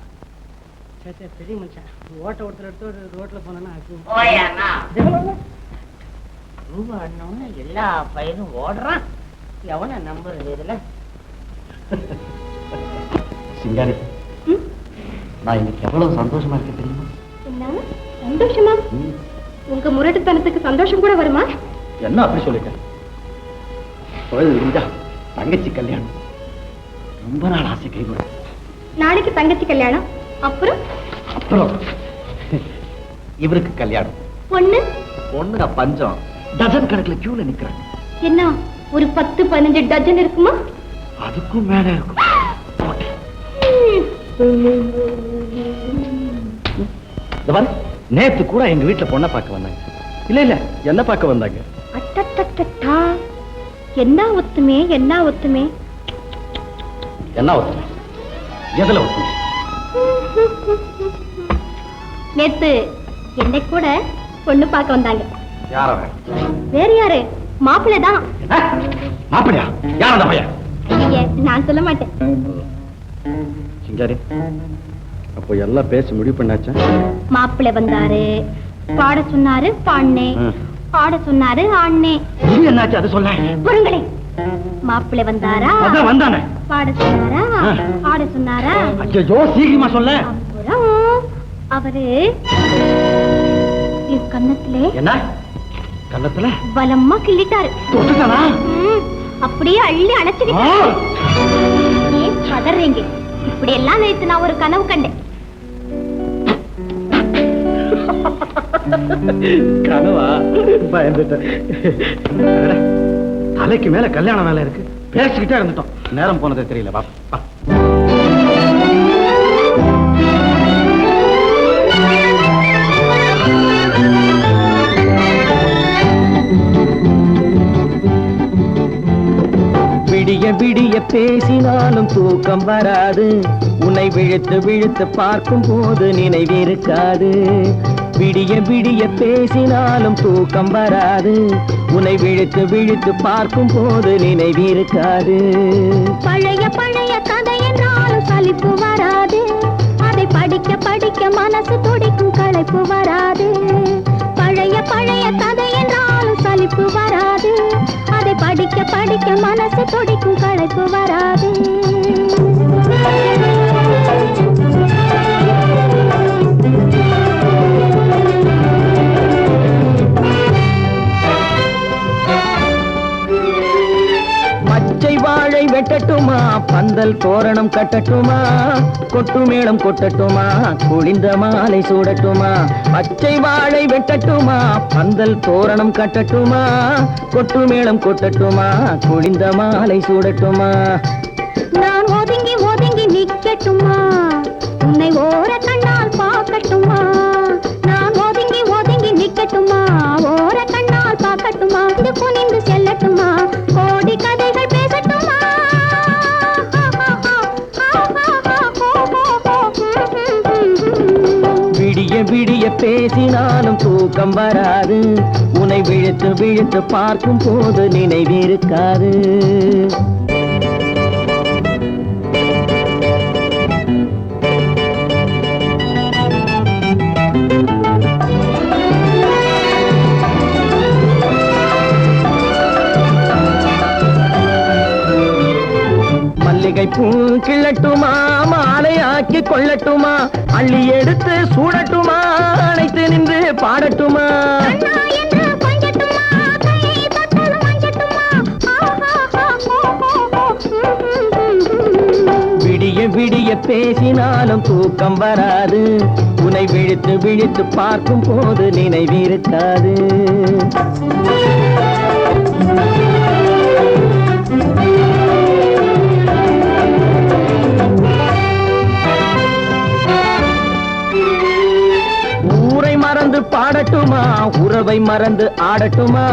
சரி, பெரிய மனுஷன். ஓட்ட ஒருத்தர் எடுத்து ரோட்ல போனா ரூபாய் எல்லா பையனும் ஓடுறான். எவனை நம்புறது இதுல? சிங்காரி, நான் இன்னைக்கு எவ்வளவு சந்தோஷமா இருக்கேன் தெரியுமா? என்ன சந்தோஷமா? உங்க முரட்டுத்தனத்துக்கு சந்தோஷம் கூட வருமா? என்ன அப்படி சொல்லிட்டேன்? தங்கச்சி கல்யாணம் ரொம்ப நாள் ஆசை கைகூட. நாளைக்கு தங்கச்சி கல்யாணம், அப்புறம் இவருக்கு கல்யாணம். பொண்ணுங்க பஞ்சம். டஜன் கணக்குல கியூல நிக்கிறாங்க. என்ன ஒரு 10-15 டஜன் இருக்குமா? அதுக்கும் மேல இருக்கும். நேத்து கூட எங்க வீட்டுல பொண்ணை பார்க்க வந்தாங்க. இல்ல என்ன பார்க்க வந்தாங்க. அட்டட்டட்டா, என்ன ஒத்துமே, என்ன ஒத்துமே. என்ன ஒத்துமை? எதுல ஒத்துமை? நேத்து என்னை கூட பொண்ணு பார்க்க வந்தாங்க. யார? வேற யாரு? மாப்பிள்ளைதான். மாப்பிள்ளையா? யார் அந்த பையன்? நான் சொல்ல மாட்டேன். சிங்காரி, அப்போ எல்லாம் பேசி முடிவு பண்ணாச்சா? மாப்பிள்ளை வந்தாரு, பாட சொன்னாரு, பாடினேன். ஆட சொன்னாரு, ஆடினேன். என்னாச்சு அது சொல்ல. பொருங்களே, மாப்பிள்ளை வந்தாரா, வந்தானே, பாட சொன்னாரா, ஆட சொன்னாரா? ஐயோ சீக்கிரமா சொல்ல. அப்புறம் அவரு என் கன்னத்திலே. என்ன கன்னத்துல? பலமா கிள்ளிட்டாரு. அப்படியே அள்ளி அணைச்சுக்கிட்டாரு. ஏன் பதறீங்க? இப்படி எல்லாம் நேத்து நான் ஒரு கனவு கண்டேன். கனவா? பயந்துட்டேன். தலைக்கு மேல கல்யாண வேலை இருக்கு, பேசிக்கிட்டே இருந்துட்டோம், நேரம் போனதே தெரியல. வா வா. விடிய விடிய பேசினாலும் தூக்கம் வராது, உன்னை விழுத்து விழுத்து பார்க்கும் போது நினைவிருக்காது. விடிய விடிய பேசினாலும் தூக்கம் வராது, உன்னை விழுத்து விழுத்து பார்க்கும் போது நினைவிருக்காது. பழைய பழைய கதை என்றாலும் சலிப்பு வராது, அதை படிக்க படிக்க மனசு துடிக்கும் களைப்பு வராது. பழைய பழைய கதை என்றாலும் சலிப்பு வராது, அதை படிக்க படிக்க மனசு துடிக்கும் களைப்பு வராது. பச்சை வாழை வெட்டட்டுமா, பந்தல் தோரணம் கட்டட்டுமா, கொட்டு மேளம் கொட்டட்டுமா, குளிந்த மாலை சூடட்டுமா. பச்சை வாழை வெட்டட்டுமா, பந்தல் தோரணம் கட்டட்டுமா, கொட்டு மேளம் கொட்டட்டுமா, குளிந்த மாலை சூடட்டுமா. நான் ஒதுங்கி ஒதுங்கி நிக்கட்டுமா, உன்னை ஓர கண்ணால் பார்க்கட்டுமா. நான் ஒதுங்கி ஒதுங்கி நிக்கட்டுமா, ஓர கண்ணால் பார்க்கட்டுமா. இது குனிந்து செல்லட்டுமா, கோடி கதைகள் பேசட்டுமா. விடிய விடிய பேசினாலும் தூக்கம் வராது, உன்னை விழுத்து விழுத்து பார்க்கும் போது நினைவிருக்காது. மல்லிகை பூ கிள்ளட்டுமா, மாலையாக்கி கொள்ளட்டுமா, அள்ளி எடுத்து சூடட்டுமா, அணைத்து நின்று பாடட்டுமா. விடிய விடிய பேசினாலும் தூக்கம் வராது, உன்னை விழித்து விழித்து பார்க்கும் போது நினைவிருக்காது. ஊரை மறந்து பாடட்டுமா, உறவை மறந்து ஆடட்டுமா,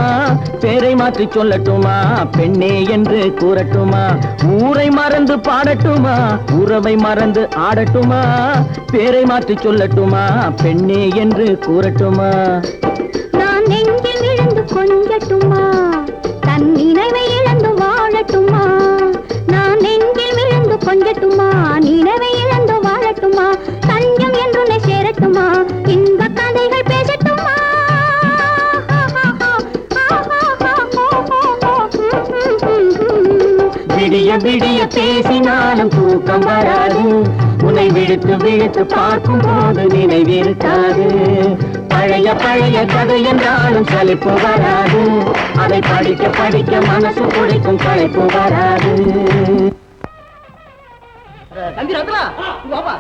பேரை மாற்றி சொல்லட்டுமா, பெண்ணே என்று கூறட்டுமா. ஊரை மறந்து பாடட்டுமா, உறவை மறந்து ஆடட்டுமா, பேரை மாற்றி சொல்லட்டுமா, பெண்ணே என்று கூறட்டுமா. நான் நெஞ்சில் விழுந்து கொஞ்சட்டுமா, தன் நினைவை இழந்து வாழட்டுமா. நான் நெஞ்சில் விழுந்து கொஞ்சட்டுமா, நினைவை இழந்து வாழட்டுமா. தஞ்சம் என்று உன்னை சேரட்டுமா, இன்ப கதைகள் பேசட்டுமா. விடிய விடிய பேசினாலும் தூக்கம் வராது, உன்னை விழுத்து விழுத்து பார்க்கும் போது நினைவிருக்காது. பழைய பழைய கதை என்றாலும் சலிப்பு வராது, அதை படிக்க படிக்க மனசு குடிக்கும் களைப்பு வராது. தம்பி ரத்னா, பாப்பா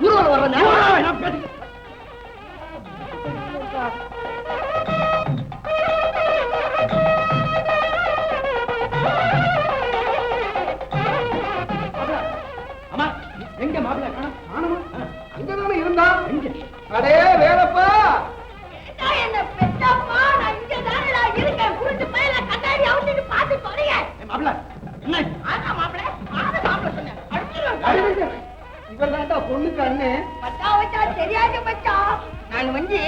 ஊர்வலம் வர்றேன். எங்க மாப்பிள்ள காணுமா? அங்கதானே இருந்தா. அடே வேலப்பா, என்ன பெத்தப்பா, நான் இங்க தானடா இருக்கேன். குருட்டு பையில கட்டாரி அவுத்துட்டு பாத்து தொலைங்க. மாப்பிள்ள என்ன? ஆனா மாப்பிள்ள, ஆனா மாப்பிள்ள சொன்னேன். அடிச்சிருவேன். இவர் தான்டா பொண்ணுக்கு அண்ணே. பத்தா வச்சா தெரியாது மச்சான். நான் வந்து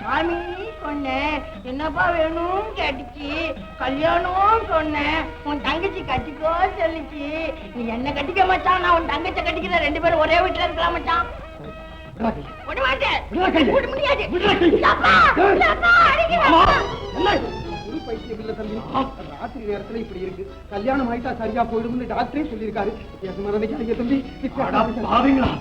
சாமி சொன்னேன், என்னப்பா வேணும் கேட்டுச்சு. கல்யாணம் சொன்னேன், உன் தங்கச்சி கட்டிக்கோ சொல்லிச்சு. நீ என்ன கட்டிக்க மச்சான், நான் உன் தங்கச்சி கட்டிக்கிறேன். ரெண்டு பேரும் ஒரே வீட்டுல இருக்கலாம் மச்சான். விட மாட்டேன். விட முடியாது. அப்பா, அப்பா, அடிக்கிறேன். ஒரு பைத்தியம் இல்ல தம்பி, ராத்திரி நேரத்துல இப்படி இருக்கு. கல்யாணம் ஆயிட்டா சரியா போயிடும்னு டாக்டரே சொல்லியிருக்காரு. மறந்துக்காதீங்க தம்பி. பாவீங்களா,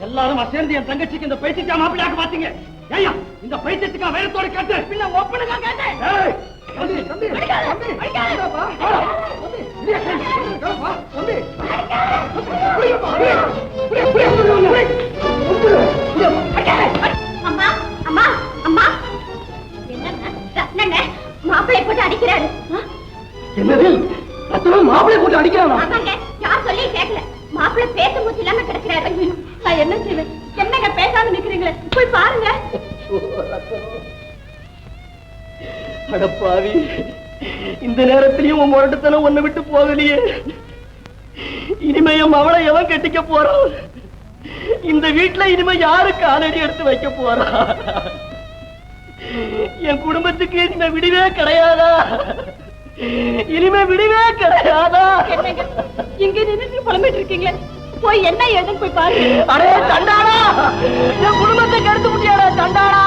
எல்லாரும் சேர்ந்து என் தங்கச்சிக்கு இந்த பைத்தியத்தை மாப்பிள்ளையாக்க பாத்தீங்க. ஏய்யா, இந்த பைத்தியத்துக்கா வேறத்தோட கேட்டு பின்ன ஒப்பனுக்கா கேட்டேன். ஏய், தம்பி தம்பி தம்பி இந்தாப்பா. தம்பி இந்தாப்பா. தம்பி அம்மா, அம்மா, என்னங்க பேசாம நிக்கிறீங்களே, போய் பாருங்க. அடப்பாவி, இந்த நேரத்திலயும் உன் முரட்டுத்தனம் ஒண்ணு விட்டு போகலையே. இனிமே அவளை எவன் கட்டிக்க போறான்? இந்த வீட்டுல இனிமே யாரு காலடி எடுத்து வைக்க போறா? என் குடும்பத்துக்கு இனிமே விடுவே கிடையாதா? இனிமே விடுவே கிடையாதா? இங்க நின்று புலம்பிட்டு இருக்கீங்களே, போய் என்ன ஏதுன்னு போய் பாருங்க. அடே தண்டாளா, என் குடும்பத்தை கெடுத்து முடியாதா தண்டாளா?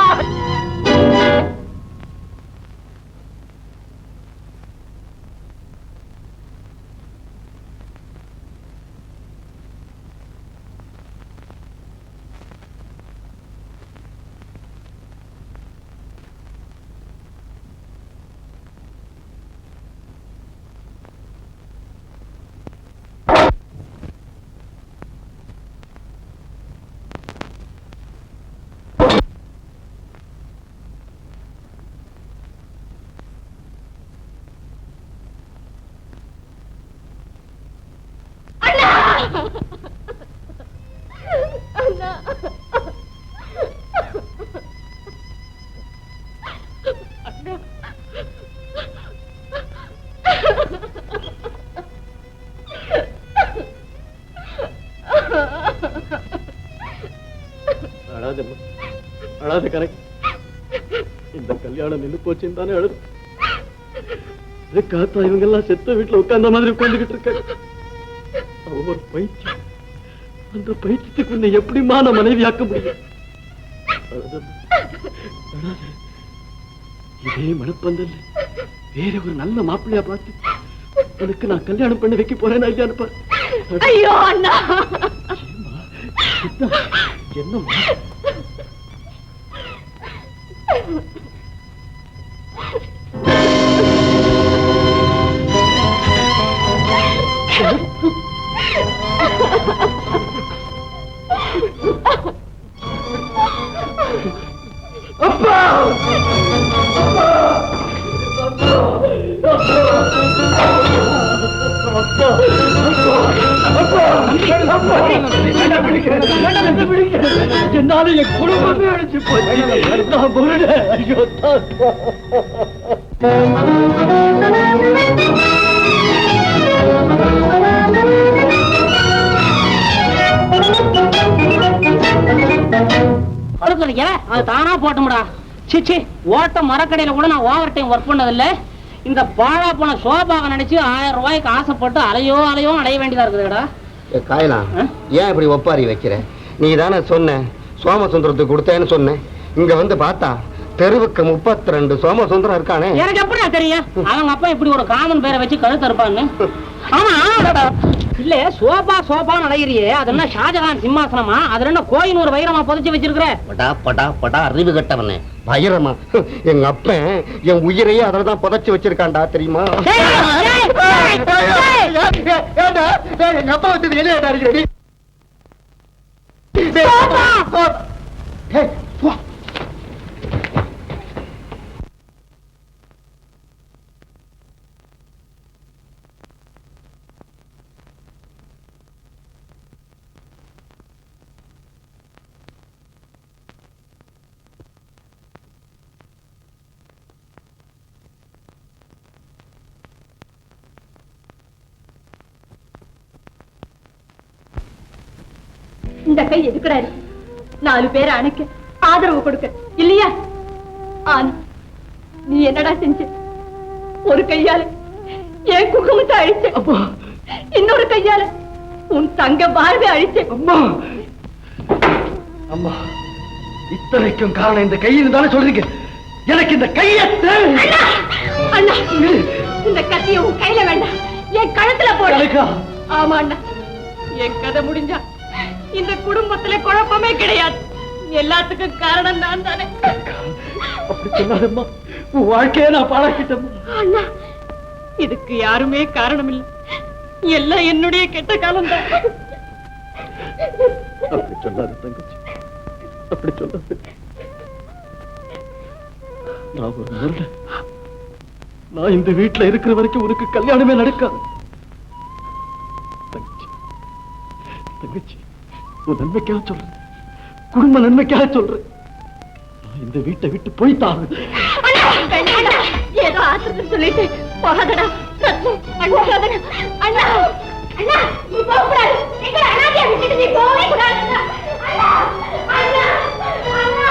அழாத கரெக்ட். இந்த கல்யாணம் நின்று போச்சுன்னு தானே அழுது. காத்தா இவங்க எல்லாம் செத்த வீட்டுல உட்கார்ந்த மாதிரி உட்கார்ந்துகிட்டு இருக்காங்க. ஒரு பைத்தியம். அந்த பைத்தியத்துக்கு உன்னை எப்படிமா நான் மனைவி ஆக்க முடியும்? இதே மனப்பந்தல் வேற ஒரு நல்ல மாப்பிள்ளையா பார்த்து உனக்கு நான் கல்யாணம் பண்ணி வைக்க போறேன். ஐயான்னு பாரு. ஐயோ அண்ணா, என்னம்மா? அப்பா, என்னால என் குடும்பமே அழிச்சு போச்சு. நான் போறேன். ஐயோ அது தானா போட்டும்டா. சிச்சி, ஓட்ட மரக்கடையில கூட நான் ஓவர் டைம் ஒர்க் பண்ணதில்ல. இந்த பாழா போன சோபாவை நினைச்சு 1000 ரூபாய்க்கு ஆசைப்பட்டு அலையோ அலைய வேண்டியதா இருக்குதுடா. காயலாம், ஏன் இப்படி ஒப்பாரி வைக்கிற? நீ தானே சொன்ன சோமசுந்தரத்துக்கு கொடுத்தேன்னு சொன்ன. இங்க வந்து பார்த்தா தெருவுக்கு 32 சோமசுந்தரம் இருக்கானே. எனக்கு எப்படி தெரியும் அவங்க அப்பா இப்படி ஒரு காமன் பேரை வச்சு கழுத்து இருப்பான்னு? ஆமா இல்ல, சோபா நடையிறியே, அது என்ன ஷாஜகான் சிம்மாசனமா? அதுல என்ன கோயினூர் வைரமா புதைச்சு வச்சிருக்கிற? படா படா படா அறிவு கட்டவனே. வைரமா? எங்க அப்பன் என் உயிரையே அதுலதான் புதைச்சு வச்சிருக்கான்டா, தெரியுமா? எங்க அப்பா வந்து வெளியே இந்த கை எதுக்குறாரு? 4 பேரை அணைக்க ஆதரவு கொடுக்க இல்லையா? ஆனா நீ என்னடா செஞ்ச? ஒரு கையால என் குங்குமத்தை அழிச்ச, இன்னொரு கையால உன் தங்க பார்வை அழிச்ச. அம்மா அம்மா, இத்தனைக்கும் காரணம் இந்த கையில் தானே சொல்றீங்க? எனக்கு இந்த கையை அண்ணா, இந்த கத்திய உன் கையில வேண்டாம், என் கழுத்துல போடு. ஆமா அண்ணா, என் கதை முடிஞ்சா இந்த குடும்பத்துல குழப்பமே கிடையாது. எல்லாத்துக்கும் காரணம் நான் தானே. அப்படி சொல்லாதம்மா, உன் வாழ்க்கையை நான் பாழாக்கிட்டேன். அண்ணா, இதுக்கு யாருமே காரணம் இல்லை, எல்லாம் என்னுடைய கெட்ட காலம் தான். அப்படி சொல்லாத தங்கச்சி, அப்படி சொல்லாத. நான் ஒரு முறை நான் இந்த வீட்டுல இருக்கிற வரைக்கும் உனக்கு கல்யாணமே நடக்காது. தங்கச்சி, உன் நன்மைக்காக சொல்றேன். குடும்ப நன்மைக்காக சொல்றேன். நான் இந்த வீட்டை விட்டு போய்த்தான். ஏதோ ஆத்திரத்தில் சொல்லிட்டு போகாதடா. அண்ணா அண்ணா அண்ணா, நீ போகக்கூடாது. எங்களை அனாதையா விட்டுட்டு நீ போகவே கூடாது. அண்ணா அண்ணா அண்ணா அண்ணா அண்ணா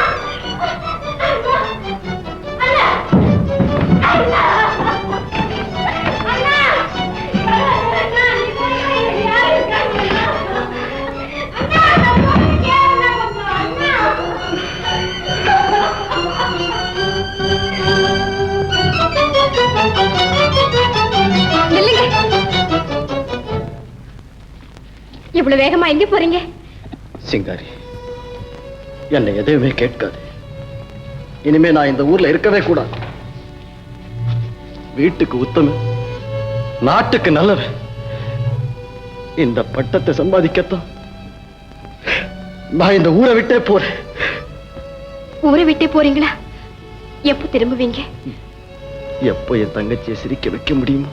இவ்வளவு வேகமா எங்க போறீங்க? சிங்காரி, என்னை எதையுமே கேட்காது. இனிமே நான் இந்த ஊர்ல இருக்கவே கூடாது. வீட்டுக்கு உத்தம, நாட்டுக்கு நல்லவன். இந்த பட்டத்தை சம்பாதிக்கத்தான் நான் இந்த ஊரை விட்டே போறேன். ஊரை விட்டே போறீங்களா? எப்ப திரும்புவீங்க? எப்போ என் தங்கச்சியை சிரிக்க வைக்க முடியுமோ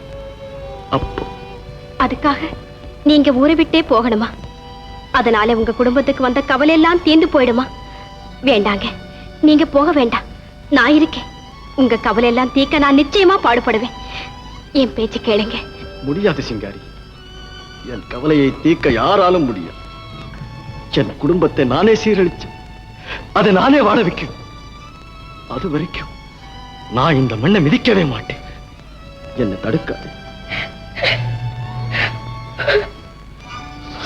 அப்போ. அதுக்காக நீங்க ஊரை விட்டே போகணுமா? அதனால உங்க குடும்பத்துக்கு வந்த கவலை எல்லாம் தீர்ந்து போயிடுமா? வேண்டாங்க, நீங்க போக வேண்டாம். நான் இருக்கேன். உங்க கவலை எல்லாம் தீர்க்க நான் நிச்சயமா பாடுபடுவேன். என் பேச்சு கேளுங்க. முடியாது சிங்காரி, என் கவலையை தீர்க்க யாராலும் முடியாது. என் குடும்பத்தை நானே சீரழிச்சு அதை நானே வாழ வைக்கணும். அது வரைக்கும் நான் இந்த மண்ணை மிதிக்கவே மாட்டேன். என்னை தடுக்காது.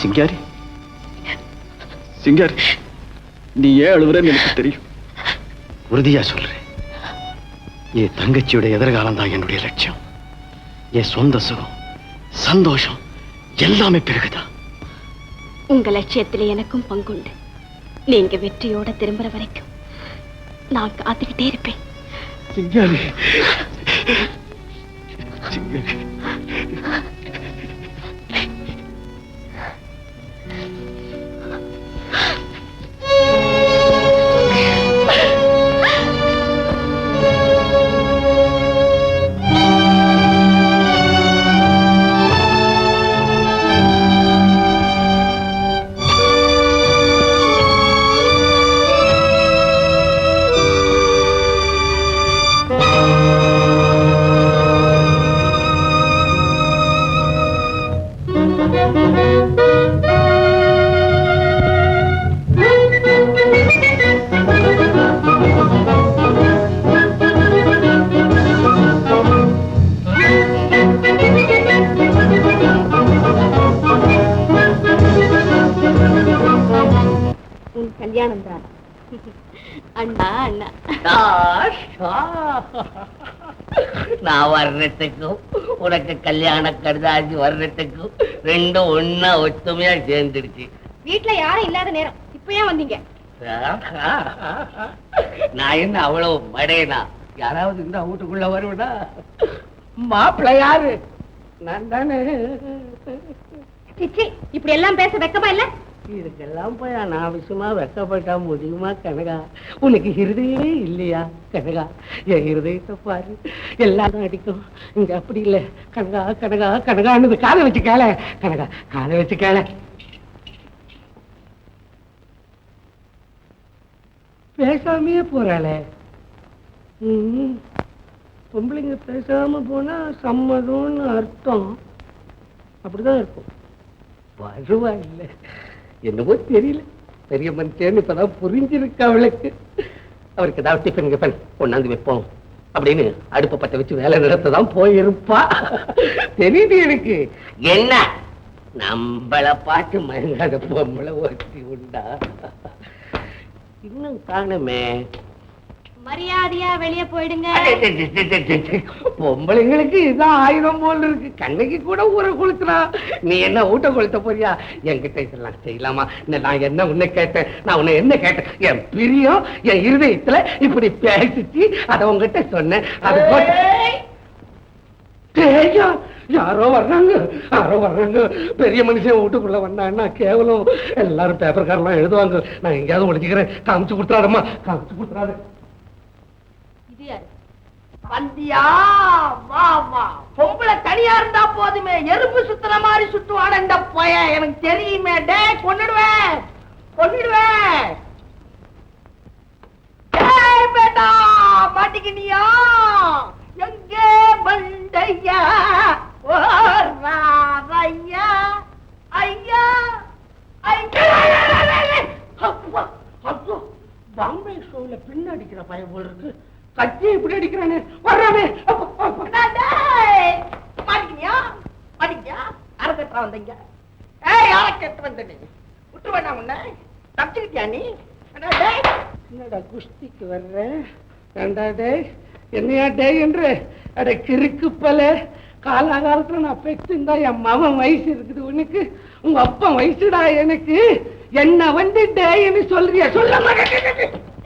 சிங்காரி, சிங்காரி, நீ ஏன் அழுவுறன்னு எனக்கு தெரியும். உறுதியா சொல்றேன், என் தங்கச்சியோட எதிர்காலம் தான் என்னுடைய லட்சியம். என் சொந்த சுகம், சந்தோஷம் எல்லாமே பிறகுதான். உங்க லட்சியத்துல எனக்கும் பங்குண்டு. நீங்க வெற்றியோட திரும்புற வரைக்கும் நான் காத்துக்கிட்டே இருப்பேன். சிங்காரி, சிங்காரி. கல்யாணம் தான். அண்ணா அண்ணா, நான் வர்றதுக்கும் உனக்கு கல்யாண கடுதாசி வர்றதுக்கும் ரெண்டும் ஒன்னா ஒத்துமையா சேர்ந்துடுச்சு. வீட்டுல யாரும் இல்லாத நேரம் இப்ப ஏன் வந்தீங்க? நான் என்ன அவ்வளவு மடையனா? யாராவது இந்த வீட்டுக்குள்ள வருவனா? மாப்பிள்ளை யாரு? நான் தானே. சிச்சி, இப்படி எல்லாம் பேச வெக்கமா இல்ல? இதுக்கெல்லாம் போய் அனாவசியமா வெக்கப்பட்டா முடியுமா கனகா? உனக்கு ஹிருதயமே இல்லையா கனகா? என் ஹிருதயத்தை பாரு, எல்லாரும் அடிக்கும். இங்க அப்படி இல்ல கனகா. கனகா கனகான்னு காலை வச்சு கேள. கனகா காலை வச்சு கேள. பேசாமையே போறாளே. பொம்பளைங்க பேசாம போனா சம்மதம்னு அர்த்தம். அப்படிதான் இருக்கும். வருவா இல்ல, என்னவோ தெரியல. பெரிய மனுஷன் இப்பதான் புரிஞ்சிருக்கு அவளுக்கு. அவருக்கு ஏதாவது டிஃபன் கிஃபன் கொண்டாந்து வைப்போம் அப்படின்னு அடுப்ப பத்த வச்சு வேலை நடத்ததான் போயிருப்பா. தெரியுது எனக்கு. என்ன நம்மள பாட்டு மயங்காத பொம்பளை ஒருத்தி உண்டா? இன்னும் காணுமே. மரியாதையா வெளியே போயிடுங்க. பொம்பளைங்களுக்கு இதான் ஆயுதம் போல இருக்கு. கண்ணைக்கு கூட ஊரை கொளுத்துறா. நீ என்ன ஊட்ட கொளுத்த போறியா? என்கிட்ட இதெல்லாம் செய்யலாமா? நான் என்ன உன்னை கேட்டேன்? நான் உன்னை என்ன கேட்டேன்? என் பிரியம் என் இருதயத்துல இப்படி பேசிச்சு, அதை உங்ககிட்ட சொன்னேன். அது யாரோ வர்றாங்க, யாரோ வர்றாங்க. பெரிய மனுஷன் வீட்டுக்குள்ள வந்தான்னா கேவலம். எல்லாரும் பேப்பர்காரெல்லாம் எழுதுவாங்க. நான் எங்கேயாவது ஒழிச்சுக்கிறேன். காமிச்சு கொடுத்துறாதம்மா, காமிச்சு கொடுத்துறாது. வந்தியா? வா வா. பொம்பளை தனியா இருந்தா போதுமே, எறும்பு சுத்துற மாதிரி சுத்துவான இந்த பைய. எனக்கு தெரியுமே. டே கொன்னுடுவேன், கொன்னுடுவேன். பாம்பே ஷோல பின் அடிக்கிற பையன் போல இருக்கு. கத்தி இப்படி அடிக்கிறானே வர்றானே. மாட்டிக்கியா மாட்டிக்கியா அரக்கட்டா வந்தீங்க. ஏய் அரக்கட்டு வந்த நீ விட்டு வேணா உன்ன தப்பிச்சுக்கிட்டியா நீ? என்னடா குஸ்திக்கு வர்ற? ஏண்டா டேய் என்னையா டேய் என்று அட கிறுக்கு பல காலாகாலத்துல நான் பெற்றிருந்தா என் மகன் வயசு இருக்குது உனக்கு, உங்க அப்பா வயசுடா எனக்கு. என்ன வந்து டேன்னு சொல்றியா? சொல்ல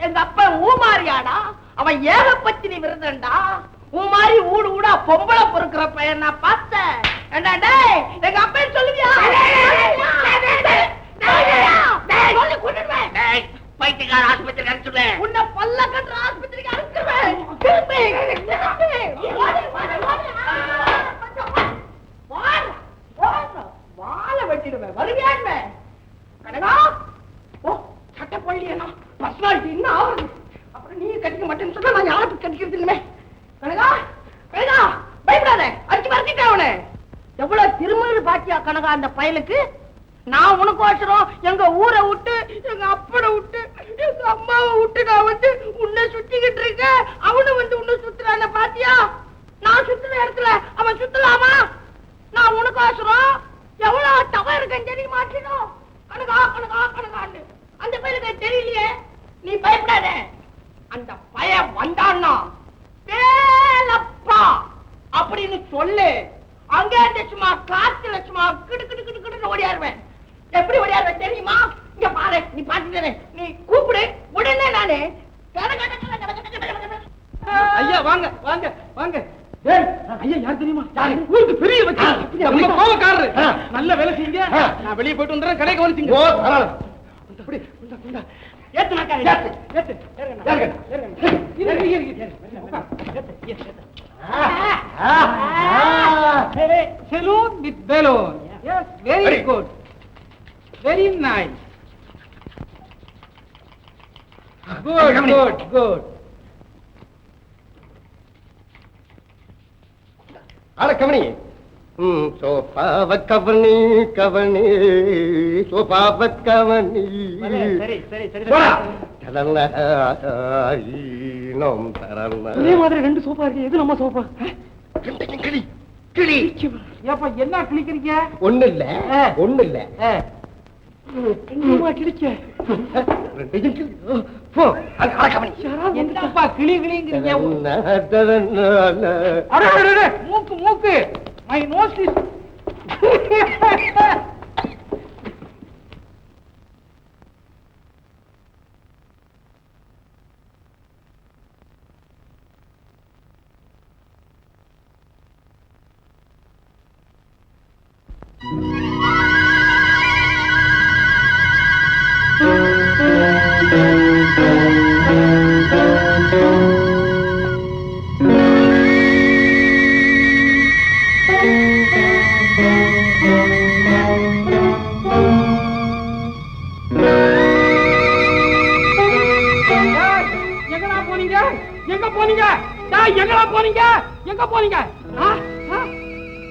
எங்க அப்பா ஊமாரியாடா, அவன் ஏகப்பத்தினி விருதண்டா. மாதிரி ஊடு ஊடா பொம்பளை பொறுக்கிற பையன் நான் பார்த்தேன். என்ன டேய் எங்க அப்பா சொல்லுவியா? பைத்தியக்கார ஆஸ்பத்திரிக்கு அனுப்பிச்சுடுவேன். உன்னை பல்ல கட்டுற ஆஸ்பத்திரிக்கு அனுப்பிச்சுடுவேன். வாழ வெட்டிடுவேன். வருவியான்னு கனகா சட்டை போயிடுனா பர்சனாலிட்டி என்ன ஆகுது? அப்புறம் நீ கட்டிக்க மாட்டேன்னு சொன்னா நான் யாருக்கு கட்டிக்கிறது இல்லைமே. கனகா கனகா பயப்படாத, அடிச்சு மறைச்சிட்டேன் அவனை. எவ்வளவு திருமணி பாத்தியா கனகா அந்த பயலுக்கு? நான் உனக்கு வச்சுறோம் எங்க ஊரை விட்டு எங்க அப்பனை விட்டு எங்க அம்மாவை விட்டு நான் வந்து உன்னை சுத்திக்கிட்டு இருக்கேன். அவனு வந்து உன்னை சுத்துறான பாத்தியா? நான் சுத்துற இடத்துல அவன் சுத்தலாமா? நான் உனக்கு வச்சுறோம் எவ்வளவு தவறு இருக்கேன் தெரிய மாட்டேனும். கனகா கனகா கனகான்னு அந்த பையனுக்கு தெரியலையே. நீ பயப்படாத, அந்த பையன் வந்தான்னா வேலப்பா அப்படின்னு சொல்லு. அங்கே சும்மா காத்துல சும்மா கிடு கிடு கிடு கிடு ஓடியாருவேன். எப்படி ஓடியாருவேன் தெரியுமா? இங்க பாரு, நீ பாத்துட்டே நீ கூப்பிடு உடனே நானு ஐயா வாங்க வாங்க வாங்க. ஐயா யார் தெரியுமா? ஊருக்கு பெரிய வச்சு கோவக்காரரு. நல்ல வேலை செய்யுங்க, நான் வெளியே போயிட்டு வந்துடுறேன். கடைக்கு கவனிச்சுங்க. Saloon with balloon. Yes, very good. Very nice. Good, good, good. ஆள கவனி. சோபாவ கவனி கவனி சோபாவ கவனி. சரி சரி சரி. இதே மாதிரி ரெண்டு சோபா இருக்கு. எது நம்ம சோபா? கிளி கிளி. ஏப்பா என்ன கிளிக்கிறீங்க? ஒண்ணு இல்ல ஒண்ணு இல்ல. என்னப்பா கிளி கிளிங்கிறீங்க? மூக்கு மூக்கு. மை நோஸ் இஸ்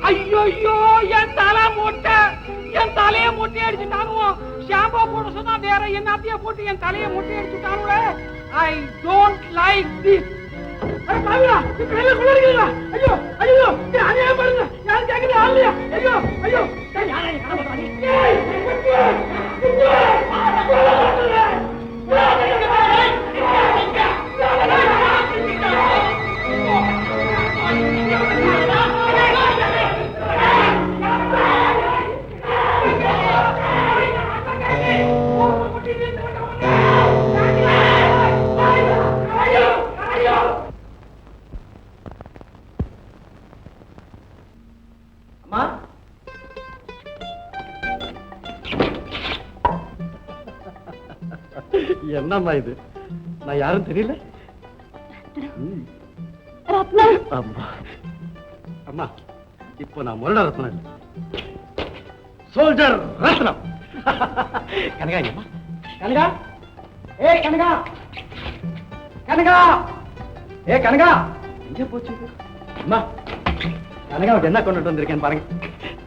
ஐயோ என் தலை மூட்டை, என் தலைய மூட்டை அடிச்சுட்டானுவோ. ஷாம்பா போட சொன்னா வேற என்னத்தைய போட்டு என் தலைய மூட்டை அடிச்சுட்டானுங்களே. I don't like this. ஐயோ ஐயோ ஐயோ அநியா பாருங்க. யாரும் கேட்கறது ஆள்லையா? ஐயோ ஐயோ என்னம்மா இது? நான் யாரும் தெரியல. அம்மா அம்மா இப்போ நான் முரட ரத்னம் இல்லை, சோல்ஜர் ரத்னம். கனகா அம்மா. கனகா ஏ கனகா கனகா ஏ கனகா எங்க போச்சு அம்மா? கனகாவுக்கு என்ன கொண்டுட்டு வந்திருக்கேன்னு பாருங்க.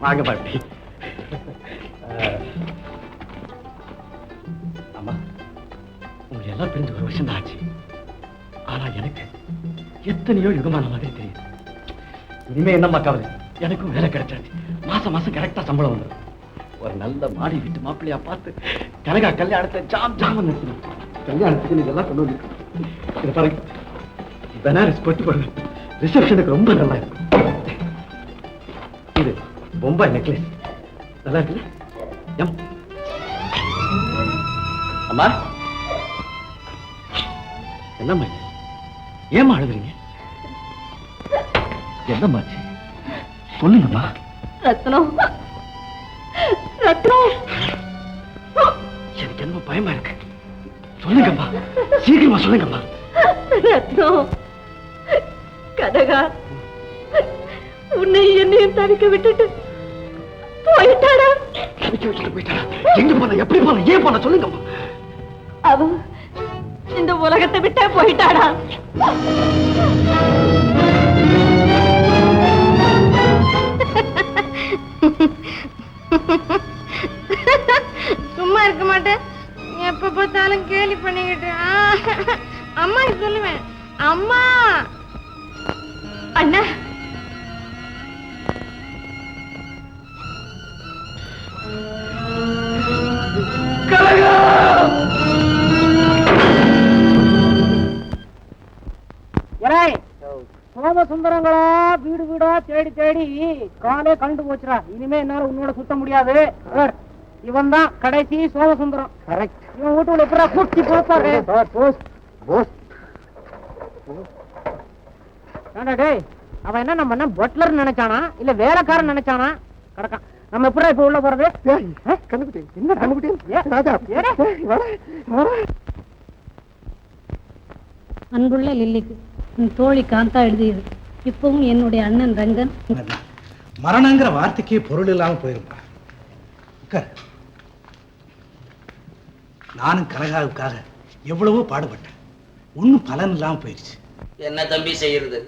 வாங்க பாட்டி. அம்மா உங்களை எல்லாம் தெரிஞ்ச ஒரு வருஷம் தான் ஆச்சு. ஆனா எனக்கு எத்தனையோ யுகமான மாதிரி தெரியுது. இனிமே என்னம்மா கவலை, எனக்கும் வேலை கிடைச்சாச்சு. மாசம் மாசம் கரெக்டா சம்பளம் வந்துடும். ஒரு நல்ல மாடி வீட்டு மாப்பிள்ளையா பார்த்து கனகா கல்யாணத்தை ஜாம் ஜாம நடத்தணும். கல்யாணத்துக்கு நீங்க எல்லாம் கொண்டு வந்து இதை பாருங்க, பனாரஸ் போட்டு போடுவேன். ரிசப்ஷனுக்கு ரொம்ப நல்லா இருக்கும். இது பொம்பாய் நெக்லஸ் நல்லா இருக்குல்ல? அம்மா என்னம்மா ஏமா அழுதுறீங்க? என்னம்மாச்சு சொல்லுங்கம்மா. ரத்னம் ரத்னம், எனக்கு என்ன பயமா இருக்கு. சொல்லுங்கம்மா, சீக்கிரமா சொல்லுங்கம்மா. ரத்னம், கனகா உன்னை என்னையும் தவிக்க விட்டுட்டு போயிட்டாடா. போயிட்டாரா? எங்க போன, எப்படி போன, ஏன் போன சொல்லுங்கம்மா. அவ இந்த உலகத்தை விட்டே போயிட்டாடா. சும்மா இருக்க மாட்டேன், எப்ப பார்த்தாலும் கேலி பண்ணிக்கிட்டு. அம்மா சொல்லுவேன், அம்மா. அண்ணா சோமசுந்தரங்களா வீடு வீடா தேடி தேடி காலே கண்டு போச்சுடா. இனிமே என்னால உன்னோட சுத்த முடியாது. இவன் தான் கடைசி சோமசுந்தரம். கரெக்ட். இவன் வீட்டுல எப்படா கூட்டி போப்பாரு. டேய், அவன் என்ன நம்ம என்ன பட்லர் நினைச்சானா இல்ல வேலைக்காரன் நினைச்சானா? கிடக்கான். நம்ம எப்படா இப்ப உள்ள போறது? அன்புள்ள லில்லிக்கு உன் தோழி காந்தா எழுதியது. இப்பவும் என்னுடைய அண்ணன் ரங்கன். மரணங்கிற வார்த்தைக்கு பொருள் இல்லாம போயிருப்பா. நானும் கனகாவுக்காக எவ்வளவோ பாடுபட்டேன், ஒன்னும் பலன் இல்லாம போயிருச்சு. என்ன தம்பி செய்யறது?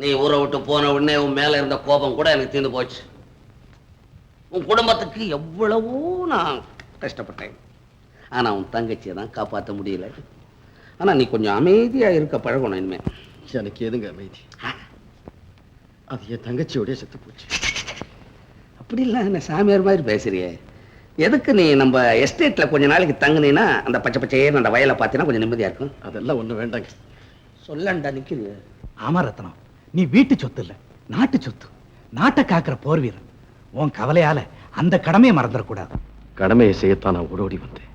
நீ ஊரை விட்டு போன உடனே உன் மேல இருந்த கோபம் கூட எனக்கு தீர்ந்து போச்சு. உன் குடும்பத்துக்கு எவ்வளவோ நான் கஷ்டப்பட்டேன். ஆனா உன் தங்கச்சியை தான் காப்பாற்ற முடியல. ஆனா நீ கொஞ்சம் அமைதியா இருக்க பழகணும். இனிமே எனக்கு எதுங்க அமைதி? அது என் தங்கச்சியோடைய செத்து போச்சு. அப்படி இல்லை, என்ன சாமியார் மாதிரி பேசுறியே. எதுக்கு நீ நம்ம எஸ்டேட்ல கொஞ்ச நாளைக்கு தங்குனீன்னா அந்த பச்சை பச்சையே அந்த வயலை பார்த்தீங்கன்னா கொஞ்சம் நிம்மதியா இருக்கும். அதெல்லாம் ஒண்ணு வேண்டாங்க. சொல்லண்டா நிக்கிறிய. ஆமா ரத்னம், நீ வீட்டு சொத்து இல்ல, நாட்டு சொத்து. நாட்டை காக்கிற போர் வீரன். உன் கவலையால அந்த கடமையை மறந்துடக்கூடாது. கடமையை செய்யத்தான் நான் ஓடோடி வந்தேன்.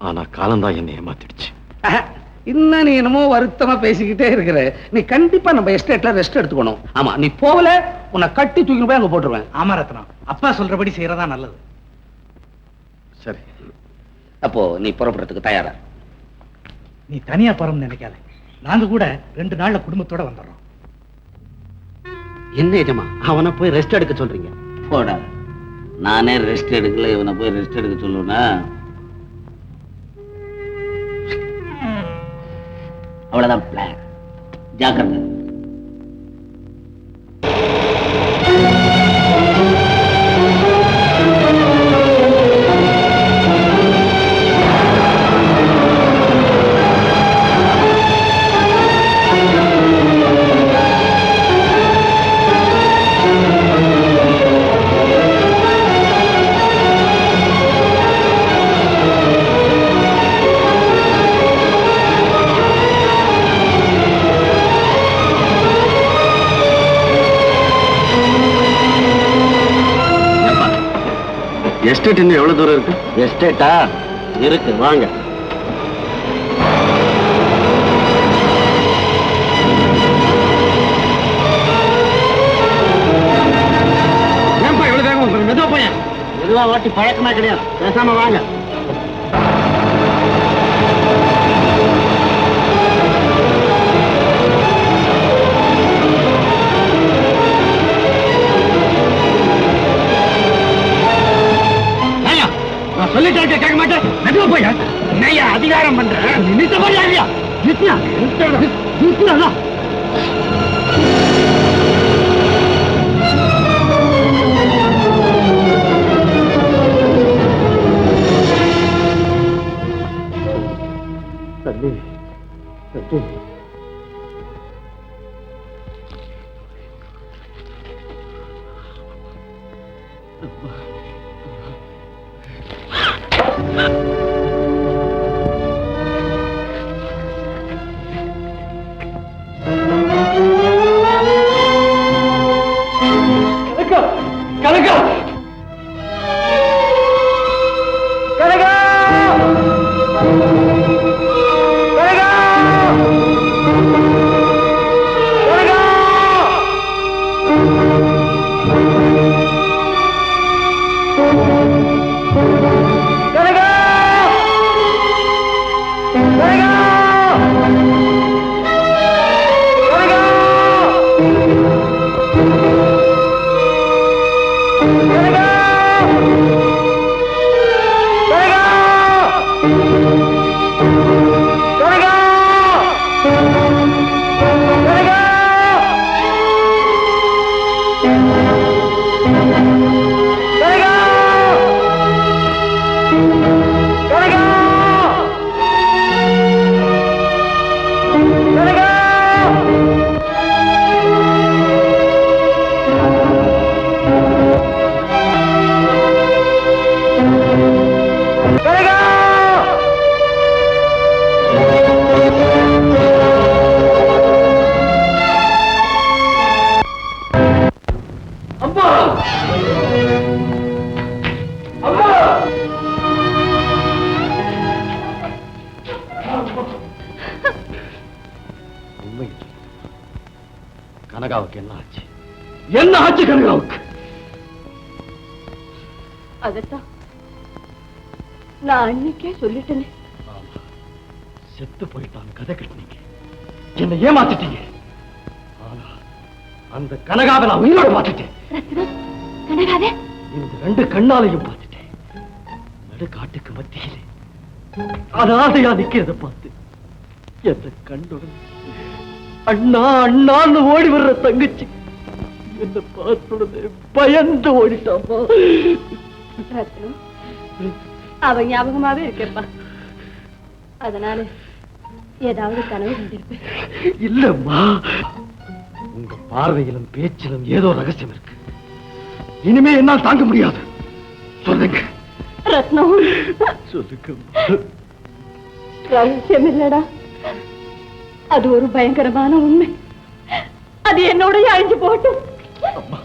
ஆனா காலம்தான் என்னை ஏமாத்திடுச்சு. இன்னும் நீ என்னமோ வருத்தமா பேசிக்கிட்டே இருக்கிற. நீ கண்டிப்பா நம்ம எஸ்டேட்ல ரெஸ்ட் எடுத்துக்கணும். ஆமா, நீ போகல உன்னை கட்டி தூக்கி போய் அங்க போட்டுருவேன். ஆமா ரத்னம், அப்பா சொல்றபடி செய்யறதா நல்லது. சரி, அப்போ நீ புறப்படுறதுக்கு தயாரா? நீ தனியா போறோம்னு நினைக்காத, நாங்க கூட 2 நாள்ல குடும்பத்தோட வந்துடுறோம். என்ன ஏஜமா அவனை போய் ரெஸ்ட் எடுக்க சொல்றீங்க? போடா, நானே ரெஸ்ட் எடுக்கல, இவனை போய் ரெஸ்ட் எடுக்க சொல்லுவேனா? அவ்வளவுதான் பிளான். ஜாக்கிரதை. எஸ்டேட் இன்னும் எவ்வளவு தூரம் இருக்கு? எஸ்டேட்டா இருக்கு, வாங்க. ஏன்பா எவ்வளவு வேகம்? மெதுவா போயேன். மெதுவா ஓட்டி பழக்கமா கிடையாது, பேசாம வாங்க. நான் சொல்லிட்டே கேட்க மாட்டேன். மெதுவா போயா. என்னையா அதிகாரம் பண்ற? நினைத்த மாதிரி ஆகியா? தள்ளி தள்ளி கனகா கனகா கனகா கனகாவுக்கு என்ன ஆச்சு? என்ன ஆச்சு கனகாவுக்கு? அதத்தான் நான் அன்னைக்கே சொல்லிட்டேனே. செத்து போயிட்டான் கதை கட்டினீங்க, என்னை ஏமாத்திட்டீங்க. ஆனா அந்த கனகாவை நான் உயிரோட மாத்திட்டேன். கனகாவே இந்த ரெண்டு கண்ணாலையும் பார்த்துட்டேன். நடு காட்டுக்கு மத்தியிலே அனாதையா நிக்கிறத பார்த்து எந்த கண்ணுடன் அண்ணா அண்ணான்னு ஓடி வர்ற தங்கச்சி என்ன பார்த்துடனே பயந்து ஓடிட்டாமா. அவ ஞாபகமாவே இருக்கேப்பா. அதனால ஏதாவது கனவு கண்டிருப்பேன். இல்லம்மா, உங்க பார்வையிலும் பேச்சிலும் ஏதோ ரகசியம் இருக்கு. இனிமே என்னால் தாங்க முடியாது. சொல்லுங்க ரத்னம். சொல்லுங்க. ரகசியம் இல்லடா, அது ஒரு பயங்கரமான உண்மை. அது என்னோட அழிஞ்சு போட்டும். அம்மா,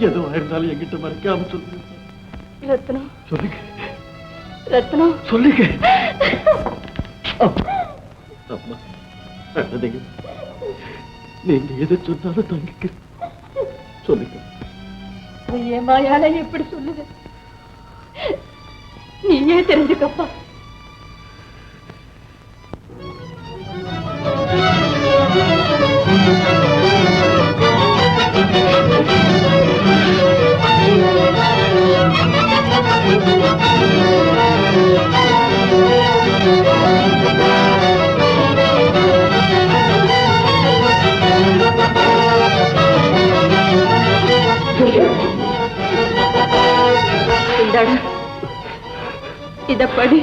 எதுவா இருந்தாலும் என்கிட்ட மறைக்காம சொல்லுங்க. ரத்னம் சொல்லுங்க. ரத்னம் சொல்லுங்க. அம்மா, அழாதீங்க. நீங்க எது சொன்னாலும் தாங்கிக்கிறேன். சொல்லுங்க. ஏமாயால எப்படி சொல்லுது? நீயே தெரிஞ்சுக்கப்பா. இத படி.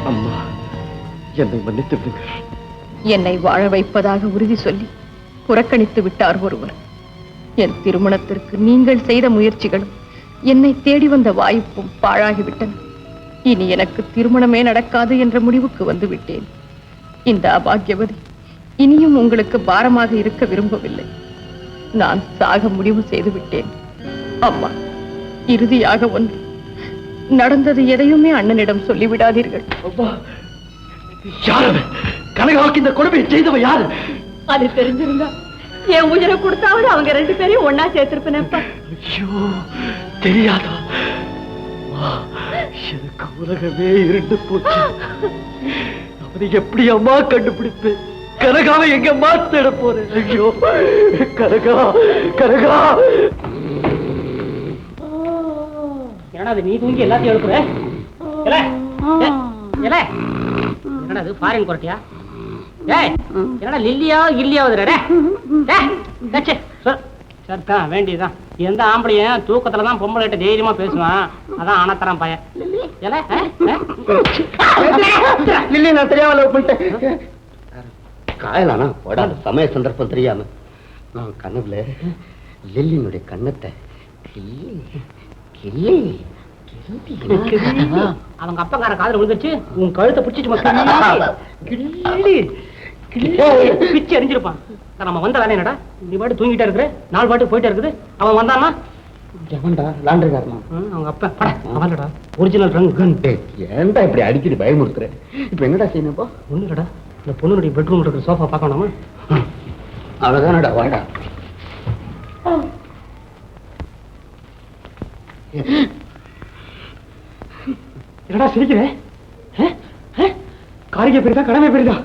அம்மா, என்னை மன்னித்து விடுங்க. என்னை வாழ வைப்பதாக உறுதி சொல்லி புறக்கணித்து விட்டார் ஒருவர். என் திருமணத்திற்கு நீங்கள் செய்த முயற்சிகளும் என்னை தேடி வந்த வாய்ப்பும் பாழாகிவிட்டன. இனி எனக்கு திருமணமே நடக்காது என்ற முடிவுக்கு வந்து விட்டேன். இந்த அபாகியவதி இனியும் உங்களுக்கு பாரமாக இருக்க விரும்பவில்லை. நான் சாக முடிவு செய்து விட்டேன். அம்மா, இறுதியாக ஒன்று, நடந்தது எதையுமே அண்ணனிடம் சொல்லிவிடாதீர்கள். கனகாவுக்கு இந்த கொடுமையை செய்தவ யாரு? அது தெரிஞ்சிருந்தா என் உயிரை கொடுத்தாவது அவங்க ரெண்டு பேரையும் ஒன்னா சேர்த்திருப்பேனப்பா. ஐயோ, தெரியாதா? எனக்கு உலகமே இருண்டு போச்சு. அவனை எப்படி அம்மா கண்டுபிடிப்பேன்? கனகாவை எங்க மாத்திட போறேன். ஐயோ, கனகா கனகா. என்னடா நீ தூங்கி எல்லாத்தையும் எழுப்புற? என்னடா அது ஃபாரின் கொரட்டியா? ஏய், என்னடா லில்லியா இல்லியா வந்துடுற? சரிதான் வேண்டியதுதான். எந்த ஆம்பளையும் தூக்கத்துலதான் பொம்பளை கிட்ட தைரியமா பேசுவான். அதான் ஆனத்தரம் பையன். நான் தெரியாம பண்ணிட்டேன். காயலானா போடாத சமய சந்தர்ப்பம் தெரியாம நான் கனவுல லில்லினுடைய கண்ணத்தை அவங்க அப்பங்கார காதல விழுந்துச்சு. உன் கழுத்தை பிடிச்சிட்டு பிச்சு எரிஞ்சிருப்பான். நம்ம வந்த வேலை என்னடா, நீ பாட்டு தூங்கிட்டே இருக்கிற, நாலு பாட்டு போயிட்டே இருக்குது. அவன் வந்தானா அவங்க அப்பா அவன்டா ஒரிஜினல் ரங்கன். ஏன்டா இப்படி அடிக்கடி பயமுறுத்துற? இப்ப என்னடா செய்யணும்? ஒண்ணு இல்லடா, இந்த பொண்ணுடைய பெட்ரூம் இருக்கிற சோஃபா பார்க்கணுமா? அவ்வளவுதானடா, வாடா. என்னடா சிரிக்கிறேன்? காரிகை பெரிதா கடமை பெரிதா?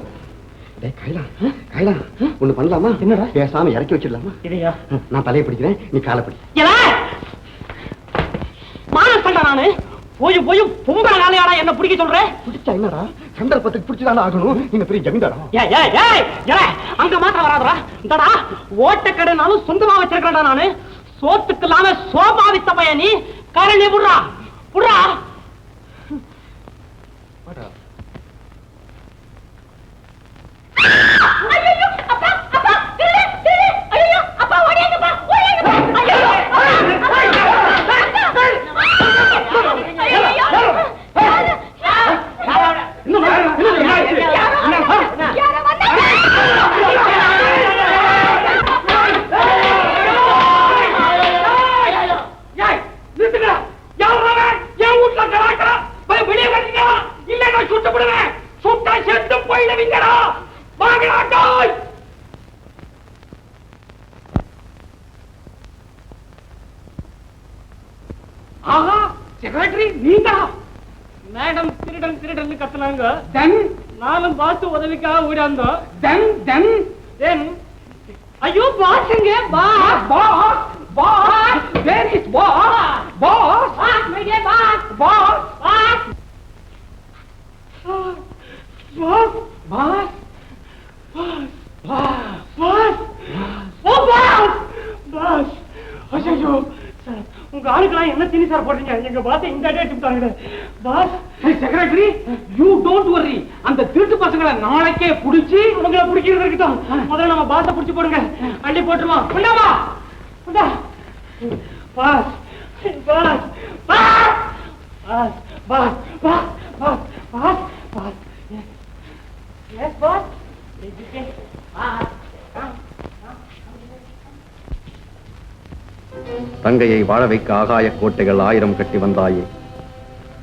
ஒண்ணு பண்ணலாமா? என்னடா பேசாம இறக்கி வச்சிடலாமா? இல்லையா, நான் தலையை பிடிக்கிறேன், நீ காலை பிடி. மானஸ்தண்டா நானு போய் போய் பொம்பளை காலையாடா என்ன பிடிக்க சொல்றேன்? பிடிச்சா என்னடா, சந்தர்ப்பத்துக்கு பிடிச்சுதானே ஆகணும். நீங்க பெரிய ஜமீன்தாரா? அங்க மாத்திரம் வராதரா. இந்தடா ஓட்டக்கடைனாலும் சொந்தமா வச்சிருக்கா நானு. சோத்துக்கு இல்லாம சோபா வித்த பையன் நீ. காரணி புடுறா புடுறா. செக்ரட்டரி நீங்க மேடம் திருடன் திருடன் கத்துனாங்க. தென் நானும் பார்த்து உதவிக்காக ஓடியாந்தோம். தென் தென் தென் ஐயோ பாஸுங்க, boss boss boss where is boss boss boss my dear boss boss boss boss boss boss boss oh boss boss. ஐயோ சார், உங்க ஆளுக்கெல்லாம் என்ன திணி சார் போட்டீங்க? எங்க பாஸ் இந்த அடியா டிப்டாங்க. Boss secretary you don't worry. அந்த திருட்டு பசங்களை நாளைக்கே புடிச்சு உங்களை பிடிக்கிறது இருக்கட்டும். முதல்ல நம்ம பாஸை புடிச்சு போடுங்க. அள்ளி போட்டுருவோம். புண்டாவா புண்டா boss boss boss boss boss boss boss boss boss yes boss boss. தங்கையை வாழ வைக்க ஆகாய கோட்டைகள் 1000 கட்டி வந்தாயே,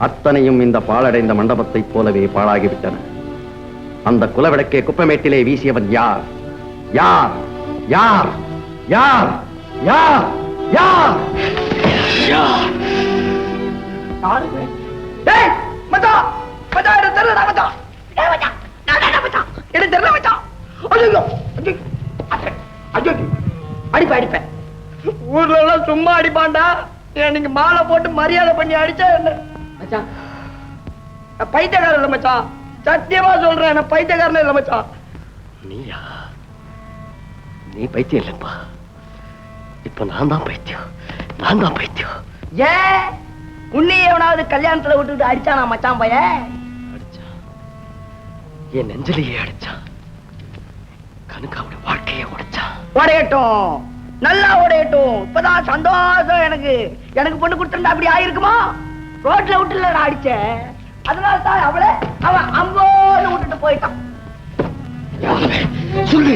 அத்தனையும் இந்த பாழடைந்த மண்டபத்தைப் போலவே பாழாகிவிட்டன. அந்த குலவிளக்கே குப்பமேட்டிலே வீசியவன் யார்? யார் யார் யார் யார் யார் யார்? டேய் மச்சான் மச்சான் என்ன தெரியலடா மச்சான். டேய் மச்சான் நான் மச்சான் என்ன தெரியல மச்சான். ஐயோ ஐயோ அடிப்ப அடிப்ப. ஊர்ல எல்லாம் சும்மா அடிப்பான்டா. நீங்க மாலை போட்டு மரியாதை பண்ணி அடிச்சா என்ன மச்சான்? பைத்தியக்காரன் இல்ல மச்சான், சத்தியமா சொல்றேன், நான் பைத்தியக்காரன் இல்ல மச்சான். நீயா? நீ பைத்தியம் இல்லப்பா, இப்ப நான் தான் பைத்தியம், நான் தான் பைத்தியம். ஏன் உன்னையே எவனாவது கல்யாணத்துல விட்டுட்டு அடிச்சானா மச்சான் பையன்? அடிச்சான், என் நெஞ்சிலேயே அடிச்சான். கனுக்காவுடைய வாழ்க்கையை உடைச்சான். உடையட்டும், நல்லா உடையட்டும். இப்பதான் சந்தோஷம் எனக்கு. எனக்கு பொண்ணு கொடுத்திருந்தா அப்படி ஆயிருக்குமா? ரோட்ல விட்டுல நான் அடிச்சேன், அதனால தான் அவளை அவன் அம்போன்னு விட்டுட்டு போயிட்டான். சொல்லு.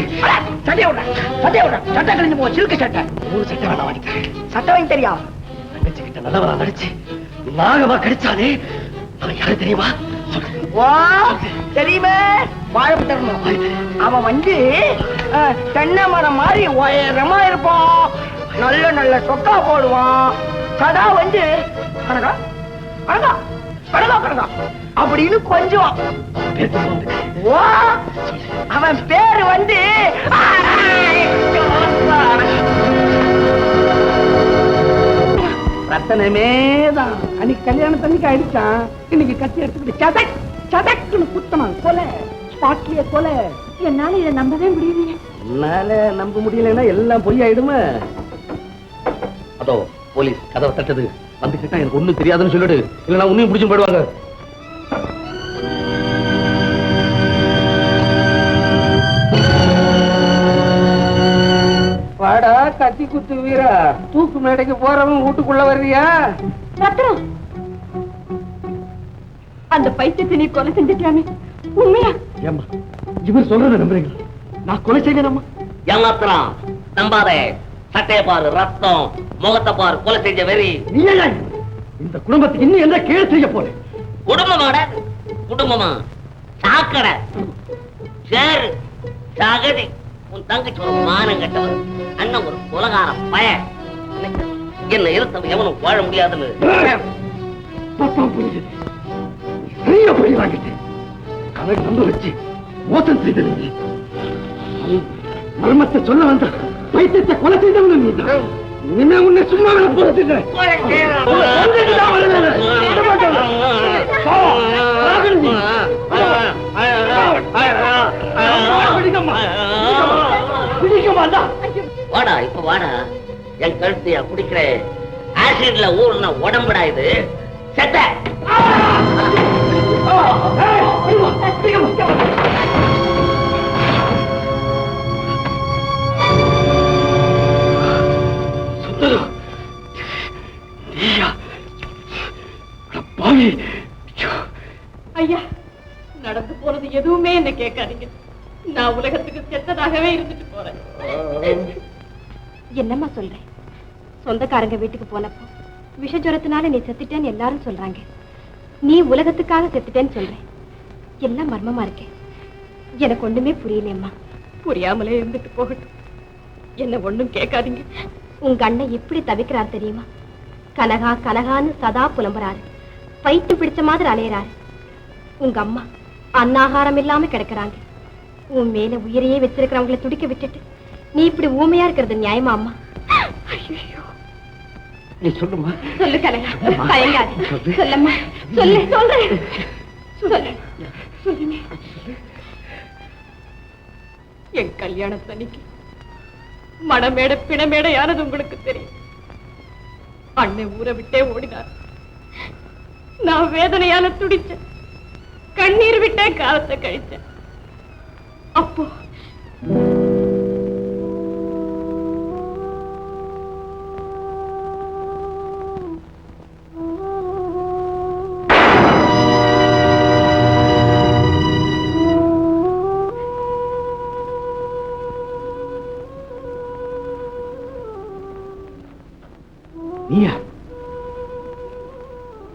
சட்டையை விட சட்டையை விட சட்டை கிழிஞ்சு போ. சில்கு சட்டை. ஒரு சட்டை வேணா வாங்கிட்டேன். சட்டை வாங்கி தெரியா? தங்கச்சி கிட்ட நல்லவரா நடிச்சு நாகமா கடிச்சானே, அவன் யாரு தெரியுமா? வா தெரியுமே, வாழப்பட்டணும். அவன் வந்து தென்னை மரம் மாதிரி உயரமா இருப்பான், நல்ல நல்ல சொக்கா போடுவான். சதா வந்து கணக்கா கணக்கா கணக்கா கணக்கா அப்படின்னு கொஞ்சம். அவன் பேரு வந்து ரத்தனமேதான். அன்னைக்கு கல்யாணத்தன்னைக்கு அடிச்சான், இன்னைக்கு கத்தி எடுத்துக்கிட்டு சதக் சதக்குன்னு குத்தனான். கொலை, ஸ்பாட்லயே கொலை. என்னால இதை நம்பவே முடியலையே. என்னால நம்ப முடியலன்னா எல்லாம் பொய் ஆயிடுமே. அதோ போலீஸ் கதவை தட்டது. வந்து கேட்டா எனக்கு ஒண்ணும் தெரியாதுன்னு சொல்லிடு, இல்லைன்னா உன்னையும் பிடிச்சு போயிடுவாங்க. வாடா கத்தி குத்து வீரா, தூக்கு மேடைக்கு போறவன் வீட்டுக்குள்ள வர்றியா? ரத்னம், அந்த பைத்தியத்தை நீ கொலை செஞ்சிட்டியாமே, உண்மையா? ஏம்மா இவர் சொல்றத நம்புறீங்க? நான் கொலை செய்யணுமா? ஏமாத்திரம் நம்பாதே. சட்டையை பாரு, ரத்தம், முகத்தை பாரு, கொலை செஞ்ச வெறி. நீ இந்த குடும்பத்துக்கு இன்னும் என்ன கேள் செய்ய போறேன்? குடும்பமாட குடும்பமா? சாக்கடை, சேரு, சகதி. உன் தங்கச்சி ஒரு மானம் கட்டவர், அண்ணன் ஒரு உலகாரம் பய. என்ன இருத்தவன் எவனும் வாழ முடியாதுன்னு சரியா போய் வாங்கிட்டேன். கணக்கு நம்ப வச்சு மோசம் செய்தது. மர்மத்தை சொல்ல வந்த பைத்தியத்தை கொலை செய்தவனும் நீதான். இனிமே உன்னை சும்மா விட போறதில்லை. வாடா, இப்ப வாடா. என் கழுத்தையா குடிக்கிறேன். ஆசிட்ல ஊர்ன உடம்புடா இது. செத்த ஐயா, நடந்து போறது எதுவுமே என்ன கேட்காதீங்க. நான் உலகத்துக்கு செத்ததாகவே இருந்துட்டு போறேன். என்னம்மா சொல்றேன்? சொந்தக்காரங்க வீட்டுக்கு போனப்போ விஷஜரத்தினால நீ செத்துட்டேன்னு எல்லாரும் சொல்றாங்க. நீ உலகத்துக்காக செத்துட்டேன்னு சொல்றேன். எல்லாம் மர்மமா இருக்கேன். எனக்கு ஒண்ணுமே புரியலையம்மா. புரியாமலே இருந்துட்டு போகட்டும். என்ன ஒண்ணும் கேட்காதீங்க. உங்க அண்ணன் எப்படி தவிக்கிறார் தெரியுமா? கனகா கனகான்னு சதா புலம்புறாரு. பைத்து பிடிச்ச மாதிரி அலையறாரு. உங்க அம்மா அன்னாகாரம் இல்லாம கிடக்குறாங்க. உன் மேல உயிரையே வச்சிருக்கிறவங்களை துடிக்க விட்டுட்டு நீ இப்படி ஊமையா இருக்கிறது நியாயமா அம்மா? நீ சொல்லுமா? சொல்லு கனகா, பயங்காது. சொல்லம்மா, சொல்லு. சொல்றேன், சொல்லு. சொல்லுங்க. என் கல்யாணத்தன்னைக்கு மணமேட பிணமேட யானது உங்களுக்கு தெரியும். அண்ணன் ஊரை விட்டே ஓடினார். நான் வேதனையால துடிச்சேன். கண்ணீர் விட்டே காலத்தை கழிச்சேன். அப்போ நீயா?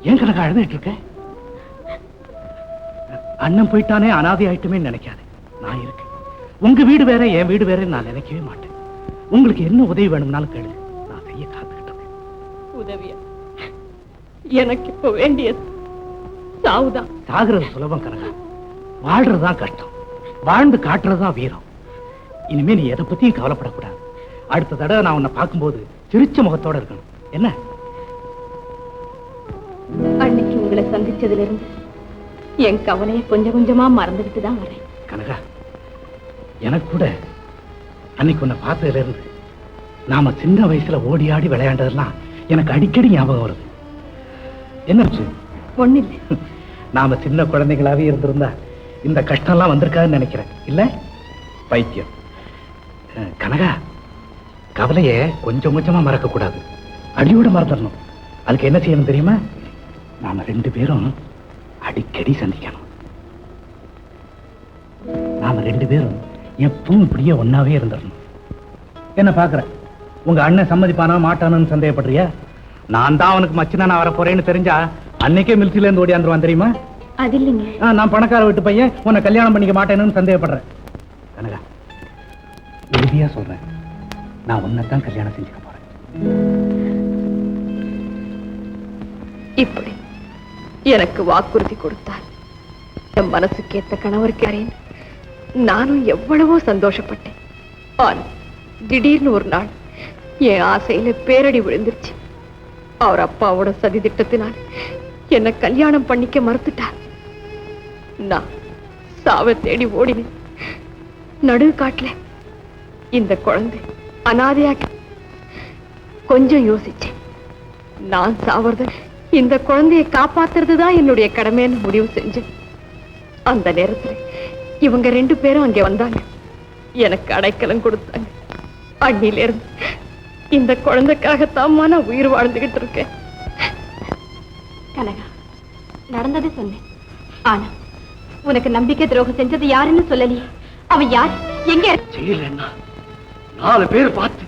ஏன் கணக்கா அழுதுட்டு இருக்க? அண்ணன் போயிட்டானே, அனாதை ஆயிட்டுமே நினைக்காது. நான் இருக்கேன். உங்க வீடு வேற, என் வீடு வேற நான் நினைக்கவே மாட்டேன். உங்களுக்கு என்ன உதவி வேணும்னாலும் கேளு, நான் செய்ய காத்துக்கிட்டு இருக்கேன். உதவியா? எனக்கு இப்ப வேண்டியது சாவுதான். சாகுறது சுலபம் கனகா, வாழ்றதுதான் கஷ்டம். வாழ்ந்து காட்டுறதுதான் வீரம். இனிமே நீ எதை பத்தியும் கவலைப்படக்கூடாது. அடுத்த தடவை நான் உன்னை பார்க்கும்போது சிரிச்ச முகத்தோட இருக்கணும். என்ன? அன்னைக்கு உங்களை சந்திச்சதுல இருந்து என் கவலையை கொஞ்சம் கொஞ்சமா மறந்துகிட்டு தான் வரேன். கனகா, எனக்கு கூட அன்னைக்கு உன்னை பார்த்ததுல இருந்து நாம சின்ன வயசுல ஓடி ஆடி விளையாண்டதெல்லாம் எனக்கு அடிக்கடி ஞாபகம் வருது. என்ன ஒண்ணு இல்லை. நாம சின்ன குழந்தைகளாவே இருந்திருந்தா இந்த கஷ்டம்லாம் வந்திருக்காதுன்னு நினைக்கிறேன். இல்ல பைத்தியம். கனகா, கவலைய கொஞ்சம் கொஞ்சமா மறக்க கூடாது, அடியோட மறந்துடணும். அதுக்கு என்ன செய்யணும் தெரியுமா? நாம ரெண்டு பேரும் அடிக்கடி சந்திக்கணும். நாம ரெண்டு பேரும் எப்பவும் இப்படியே ஒன்னாவே இருந்துடணும். என்ன பாக்குற? உங்க அண்ணன் சம்மதிப்பானா மாட்டானு சந்தேகப்படுறியா? நான் தான் அவனுக்கு மச்சினா நான் வர போறேன்னு தெரிஞ்சா அன்னைக்கே மிலிட்டரியில இருந்து ஓடியாந்துருவான் தெரியுமா? அது இல்லைங்க. நான் பணக்கார வீட்டு பையன், உன்னை கல்யாணம் பண்ணிக்க மாட்டேன்னு சந்தேகப்படுறேன். கனகா, உறுதியா சொல்றேன், நான் உன்னைத்தான் கல்யாணம் செஞ்சுக்க போறேன். இப்படி எனக்கு வாக்குறுதி கொடுத்தார். என் மனசுக்கு ஏத்த கணவருக்கு நானும் எவ்வளவோ சந்தோஷப்பட்டேன். ஆனா திடீர்னு ஒரு நாள் என் ஆசையில பேரடி விழுந்துருச்சு. அவர் அப்பாவோட சதி திட்டத்தினால் என்ன கல்யாணம் பண்ணிக்க மறுத்துட்டார். நான் சாவை தேடி ஓடினேன். நடு காட்டுல இந்த குழந்தை அனாதையாக்கி கொஞ்சம் யோசிச்சேன். நான் சாவறது இந்த குழந்தையை காப்பாத்துறதுதான் என்னுடைய கடமைன்னு முடிவு செஞ்சேன். அந்த நேரத்துல இவங்க 2 பேரும் அங்கே வந்தாங்க, எனக்கு அடைக்கலம் கொடுத்தாங்க. அண்ணில இருந்து இந்த குழந்தைக்காகத்தாம்மா நான் உயிர் வாழ்ந்துகிட்டு இருக்கேன். கனகா, நடந்ததை சொன்னேன். ஆனா உனக்கு நம்பிக்கை துரோகம் செஞ்சது யாருன்னு சொல்லலையே. அவன் யார், எங்க செய்யலன்னா 4 பேர் பார்த்து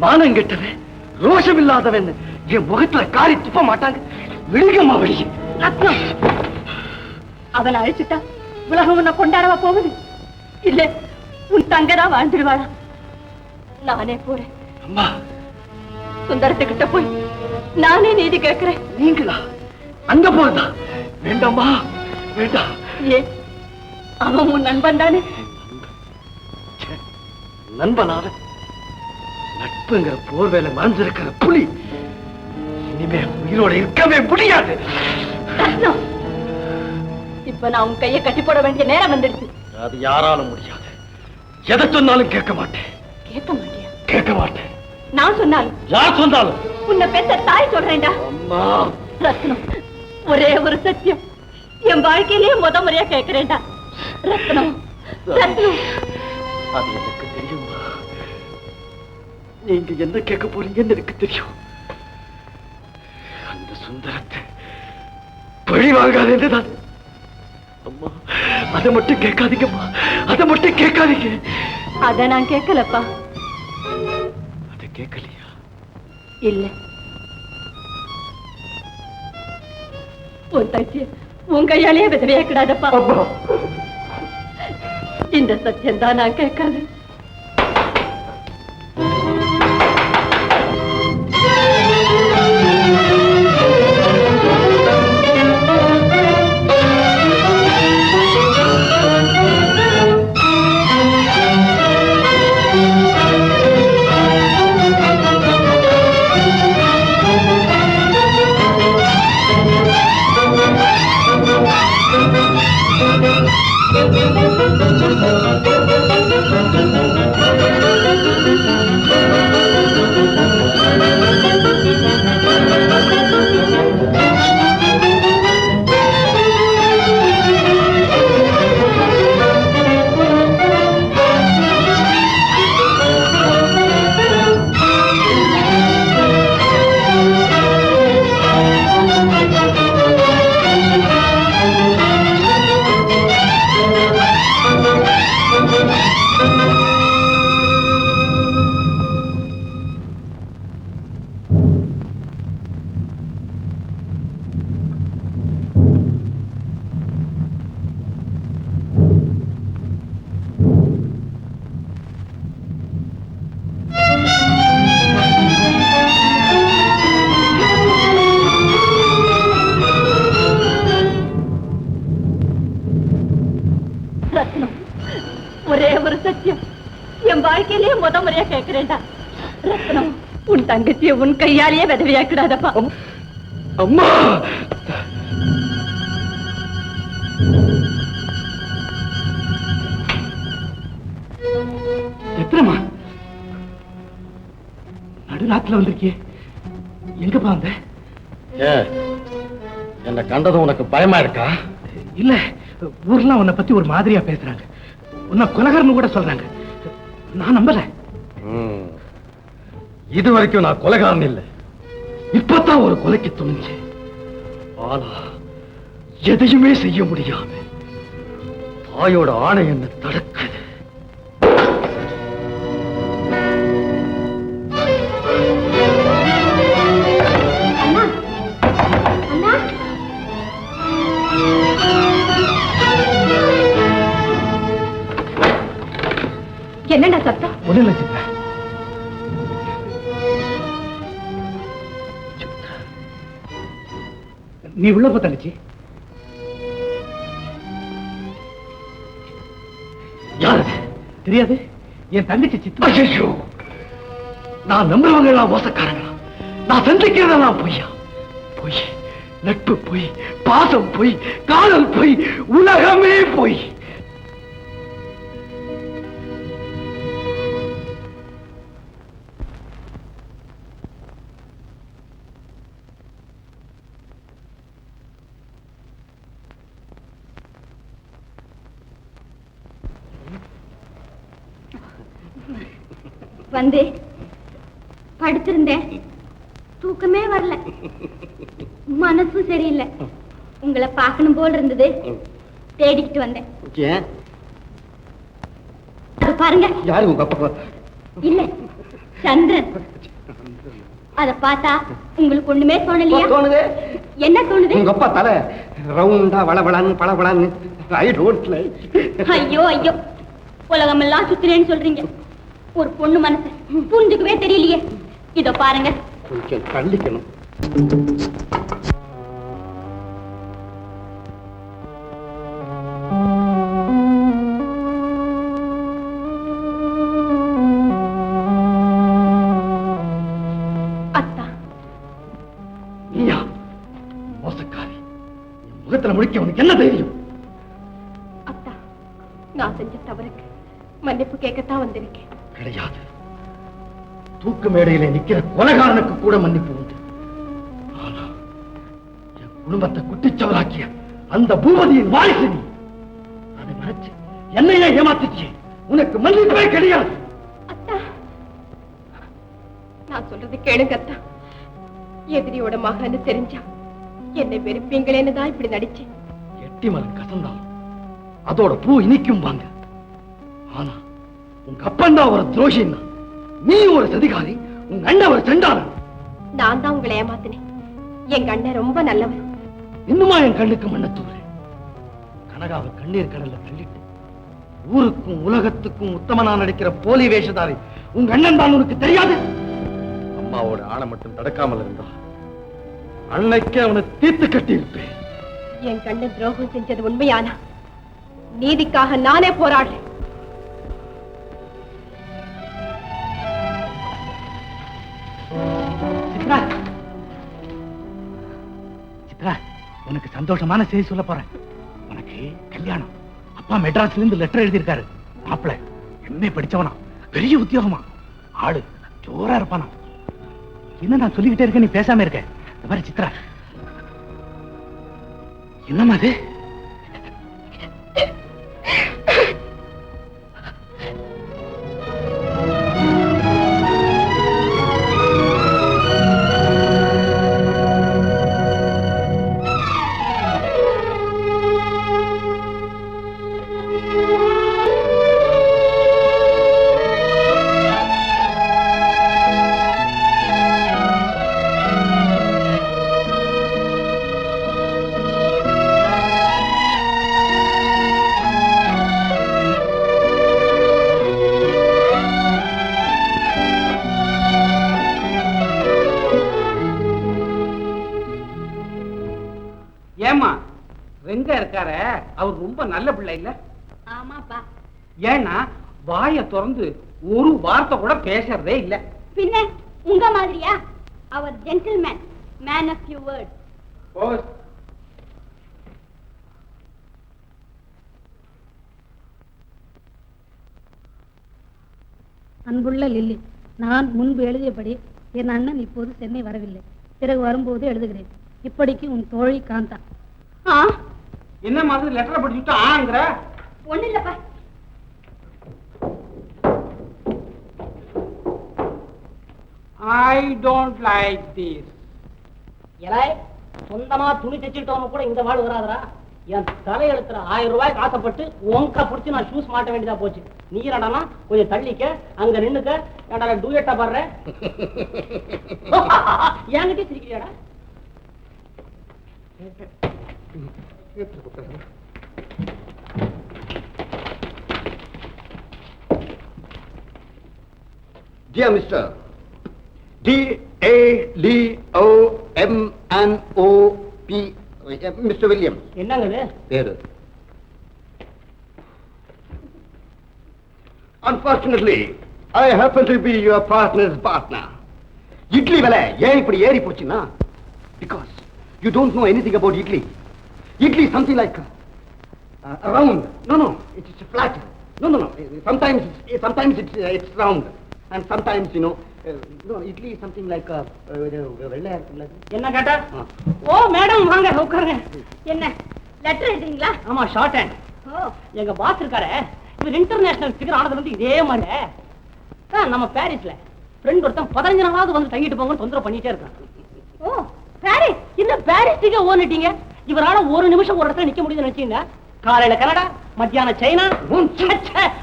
மானம் கெட்டவன், ரோஷம் இல்லாதவன் என் முகத்துல காரி துப்ப மாட்டாங்க. விடுங்கம்மா வெளியே. ரத்னம், அவனை அழிச்சுட்டா உலகம் உன்னை கொண்டாடவா போகுது? இல்ல உன் தங்கதான் வாழ்ந்துடுவாளா? நானே போறேன். அம்மா, சுந்தரத்துக்கிட்ட போய் நானே நீதி கேட்கிறேன். நீங்களா? அங்க போறதா? வேண்டாம்மா, வேண்டாம். ஏன், அவன் உன் நண்பன் தானே? நண்பனால நட்புங்கிற போர்வேல மறைஞ்சிருக்கிற புலி இனிமே உயிரோட இருக்கவே முடியாது. இப்ப நான் உன் கையை கட்டி போட வேண்டிய நேரம் வந்துடுச்சு. அது யாராலும் முடியாது. எதை சொன்னாலும் கேட்க மாட்டேன். கேட்க மாட்டியா? கேட்க மாட்டேன். நான் சொன்னாலும்? யார் சொன்னாலும்? உன்னை பெத்த தாய் சொல்றேன்டா. அம்மா, ரத்னம், ஒரே ஒரு சத்தியம் என் வாழ்க்கையிலேயே முறையா கேட்கிறேன்டா. ரத்னம், ரத்னம். அது எனக்கு தெரியுமா? நீங்க என்ன கேட்க போறீங்கன்னு எனக்கு தெரியும். அந்த சுந்தரத்தை பழி வாங்காதேன்னு. அம்மா, அதை மட்டும் கேட்காதீங்கம்மா, அதை மட்டும் கேட்காதீங்க. அத நான் கேட்கலப்பா. அதை கேட்கலையா? இல்ல, உன் தட்டிய உன் கையாலேயே விதவையாக்கிடாதப்பா. இந்த சத்தியம் தான் நான் கேட்காது. ஒரே ஒரு சத்தியம் என் வாழ்க்கையிலேயே முறையா கேட்கிறேன்டா. ரத்னம், உன் தங்கச்சியை உன் கையாலேயே விதவையாக்கிடாதப்பா. அம்மா, எத்தனைமா நடுராத்துல வந்திருக்கியே? எங்கப்பா வந்த? என்ன கண்டதும் உனக்கு பயமா இருக்கா? இல்ல, ஊர்லாம் உன்னை பத்தி ஒரு மாதிரியா பேசுறாங்க. உன்னை கொலைகாரன்னு கூட சொல்றாங்க. நான் நம்பல. இது வரைக்கும் நான் கொலைகாரன் இல்லை. இப்பதான் ஒரு கொலைக்கு துணிஞ்சேன். ஆனா எதையுமே செய்ய முடியாம தாயோட ஆணை என்ன தடுக்குது. என்னடா சத்தம்? ஒண்ணுல சித்ரா, நீ உள்ள போ தங்கச்சி. யாரு தெரியாது? என் தங்கச்சி சித்ரா. ஐயோ, நான் நம்புறவங்க எல்லாம் மோசக்காரங்களா? நான் சந்திக்கிறதெல்லாம் பொய்யா? பொய், நட்பு பொய், பாசம் பொய், காதல் பொய், உலகமே பொய். வந்து படுத்திருந்தேன், தூக்கமே வரல, மனசு சரியில்லை. உங்களை பார்க்கணும் போல் இருந்தது, தேடிக்கிட்டு வந்தேன். அது பாருங்க. யாரு உங்க அப்பா? இல்ல, சந்திரன். அத பார்த்தா உங்களுக்கு ஒண்ணுமே தோணலையா? தோணுது. என்ன தோணுது? உங்க அப்பா தலை ரவுண்டா வளவளான்னு பளபளான்னு. ஐ டோன்ட் லைக். ஐயோ ஐயோ, உலகமெல்லாம் சுத்தினேன்னு சொல்றீங்க, ஒரு பொண்ணு மனசு புரிஞ்சுக்கவே தெரியலையே. இதோ பாருங்க. கொஞ்சம் கண்டிக்கணும். மோசக்காரி, முகத்துல முடிக்க உனக்கு என்ன தைரியம்? அத்தா, நான் செஞ்ச தவறுக்கு மன்னிப்பு கேட்கத்தான் வந்திருக்கேன். கிடையாது, தூக்கு மேடையில நிக்கிற கொலைகாரனுக்கு கூட மன்னிப்பு உண்டு. ஆனா என் குடும்பத்தை குட்டிச்சவராக்கிய அந்த பூபதியின் வாரிசு நீ. அதை நினைச்சு என்னையே ஏமாத்திட்டியே, உனக்கு மன்னிப்பே கிடையாது. அத்தா, நான் சொல்றது கேளுங்க அத்தா. எதிரியோட மகன்னு தெரிஞ்சா என்னை வெறுப்பீங்களேன்னு தான் இப்படி நடிச்சேன். எட்டி மரம் கசந்தாலும் அதோட பூ இனிக்கும் வாங்க. ஆனா உங்க அப்பன் தான் ஒரு துரோகின்னா, நீ ஒரு சதிகாரி, உங்க அண்ணன் ஒரு செண்டாளன். நான் தான் உங்களை ஏமாத்தினேன். எங்க அண்ணன் ரொம்ப நல்லவர். இன்னுமா என் கண்ணுக்கு மண்ண தூரு. கனகாவை கண்ணீர் கடல்ல தள்ளிட்டு ஊருக்கும் உலகத்துக்கும் உத்தமனா நடிக்கிற போலி வேஷதாரி உங்க அண்ணன் தான் உனக்கு தெரியாது. அம்மாவோட ஆணை மட்டும் தடுக்காமல் இருந்தா அன்னைக்கு அவனை தீர்த்து கட்டி இருப்பேன். என் கண்ணன் துரோகம் செஞ்சது உண்மையானா நீதிக்காக நானே போராடுறேன். சித்ரா, சித்ரா, உனக்கு சந்தோஷமான செய்தி சொல்ல போறேன். உனக்கு கல்யாணம். அப்பா மெட்ராஸ்ல இருந்து லெட்டர் எழுதியிருக்காரு. மாப்பிள்ளை எம்ஏ படிச்சவனா, பெரிய உத்தியோகமா, ஆளு ஜோரா இருப்பானா. என்ன நான் சொல்லிக்கிட்டே இருக்கேன், நீ பேசாம இருக்க. இந்த மாதிரி சித்ரா, என்னம்மா அது? ஏமா ரெங்க இருக்காரு, அவர் ரொம்ப நல்ல பிள்ளை இல்ல? ஆமாப்பா. ஏன்னா வாயை திறந்து ஒரு வார்த்தை கூட பேசுறதே இல்ல. பின்ன உங்க மாதிரியா? அவர் gentleman, man of few words. அன்புள்ள லில்லி, நான் முன்பு எழுதியபடி என் அண்ணன் இப்போது சென்னை வரவில்லை. பிறகு வரும்போது எழுதுகிறேன். இப்படிக்கு உன் தோழி காந்தா. என்ன மாதிரி லெட்டரை படிச்சுட்டு ஆங்கிற? ஒண்ணு இல்லப்பா. I don't like this. இலாய், சொந்தமா துணி தைச்சுட்டவங்க கூட இந்த வாழ் வராதரா? என் தலையெழுத்துற 1000 ரூபாய்க்கு ஆசைப்பட்டு உங்கா பிடிச்சி நான் ஷூஸ் மாட்ட வேண்டியதா போச்சு. நீ என்னடா கொஞ்சம் தள்ளிக்க, அங்க நின்னுக்க. ஏன்டா டூயட்டா பாடுற? என்கிட்ட சிரிக்கிறியாடா? Dear Mr. D-A-L-O-M-N-O-P, Mr. Williams. என்னங்க இது? பேரு. Unfortunately, I happen to be your partner's partner. Idli விலை ஏன் இப்படி ஏறி போச்சுன்னா, because you don't know anything about idli. Idli is something like round. No, it is flat. No. Sometimes it's round, and sometimes no. Idli is something like வெள்ளையா இருக்குல்ல. என்ன கேட்டா? ஓ madam, வாங்க உட்காருங்க. என்ன லெட்டர் எழுதுறீங்களா? ஆமா, ஷார்ட் ஹேண்ட். எங்க pass இருக்காரு, இவர் இன்டர்நேஷனல் ஃபிகர் ஆனது வந்து இதே மாதிரி. நம்ம பாரிஸ்ல ஃப்ரெண்ட் ஒருத்தன் 15 நாளாவது வந்து தங்கிட்டு போங்க தொந்தரவு பண்ணிட்டே இருக்கான். ஓ பாரிஸ். இந்த பாரிஸ்க்கு ஓனிட்டீங்க. இவரால ஒரு நிமிஷம் ஒரு இடத்துல நிக்க முடியுதுன்னு நினைச்சீங்க. காலையில கனடா, மத்தியானம் சைனா,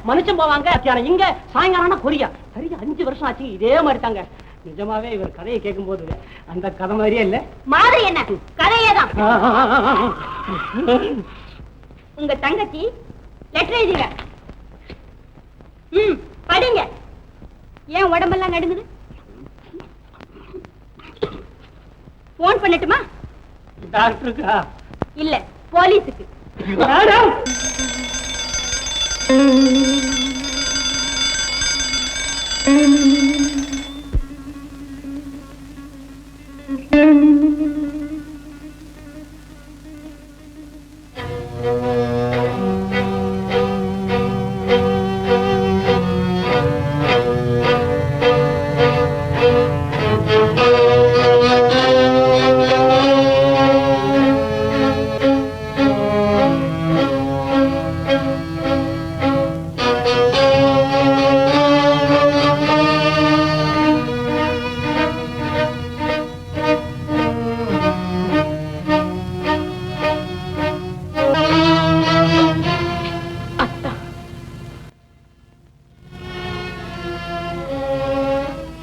மனுஷன் போவாங்க. மத்தியானம் இங்க, சாயங்காலம் கொரியா. சரியா 5 வருஷம் ஆச்சு இதே மாதிரி தாங்க. நிஜமாவே இவர் கதையை கேட்கும் போது அந்த கதை மாதிரியே இல்ல. மாதிரி என்ன கதையேதான். உங்க தங்கச்சி லெட்டர் எழுதிங்க. படிங்க. ஏன் உடம்பெல்லாம் நடுங்குது? போன் பண்ணட்டுமா? டாக்டருக்கா? இல்ல போலீஸுக்கு.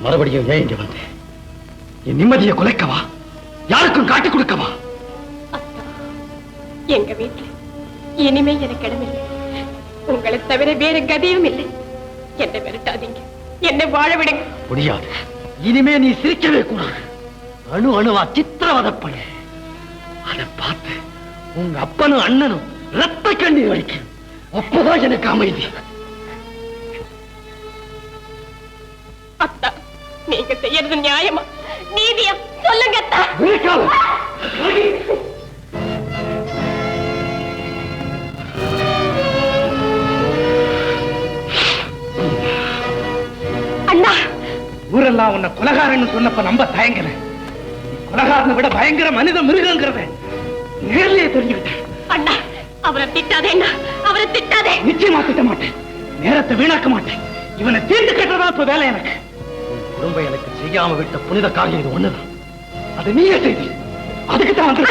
மறுபடியும் ஏன் இங்க வந்தேன்? என் நிம்மதியை குலைக்கவா? யாருக்கும் காட்டி கொடுக்கவா? எங்க வீட்டுல இனிமே எனக்கு இடமில்லை. உங்களை தவிர வேற கதியும் இல்லை. என்னை விரட்டாதீங்க, என்னை வாழ விடுங்க. முடியாது. இனிமே நீ சிரிக்கவே கூடாது. அணு அணுவா சித்திரவதை பண்ண அதை பார்த்து உங்க அப்பனும் அண்ணனும் ரத்த கண்ணீர் வடிக்கும். அப்பதான் எனக்கு அமைதி. அத்தா, நீங்க செய்யறது நியாயமா நீதியா சொல்லுங்க அத்தா. அண்ணா, ஊரெல்லாம் உன்னை கொலகாரன்னு சொன்னப்ப நம்ப தயங்கல. கொலகாரனை விட பயங்கர மனித மிருகங்கிறத நேர்லயே தெரிஞ்சுக்கிட்டேன். அண்ணா, அவரை திட்டாதே அண்ணா, அவரை திட்டாதே. நிச்சயமா திட்ட மாட்டேன். நேரத்தை வீணாக்க மாட்டேன். இவனை தீர்த்து கட்டுறதா இப்ப வேலை எனக்கு. குடும்பம் எனக்கு செய்யாம விட்ட புனித காரியம் இது ஒண்ணுதான். அதை நீயே செய்தி. அதுக்குத்தான் வந்து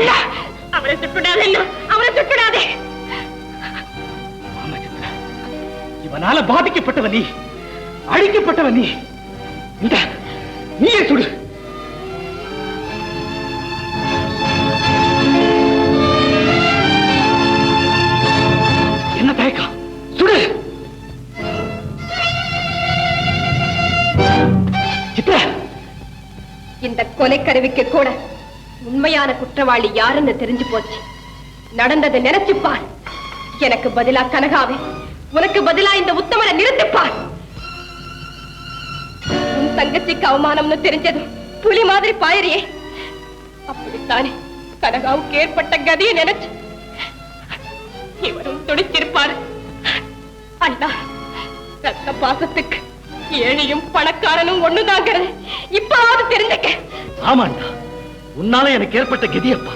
அவரை சுட்டுடாதே அண்ணா, அவரை சுட்டுடாதே. இவனால பாதிக்கப்பட்டவன் நீ, அழிக்கப்பட்டவன் நீ. நீயே சுடு. என்ன தயக்கம்? சுடு. சித்ரா, இந்த கொலைக்கருவிக்கு கூட உண்மையான குற்றவாளி யாருன்னு தெரிஞ்சு போச்சு. நடந்ததை நினைச்சுப்பார். எனக்கு பதிலா கனகாவே, உனக்கு பதிலா இந்த உத்தமரை நிறுத்திப்பார். உன் தங்கச்சிக்கு அவமானம்னு தெரிஞ்சது புலி மாதிரி பாயறியே. அப்படித்தானே கனகாவுக்கு ஏற்பட்ட கதியை நினைச்சு இவரும் துடிச்சிருப்பார். அண்ணா, ரத்த பாசத்துக்கு ஏழையும் பணக்காரனும் ஒண்ணுதாங்கிறது இப்பவாவது தெரிஞ்சுக்க. ஆமாண்டா, உன்னால எனக்கு ஏற்பட்ட கதியப்பா.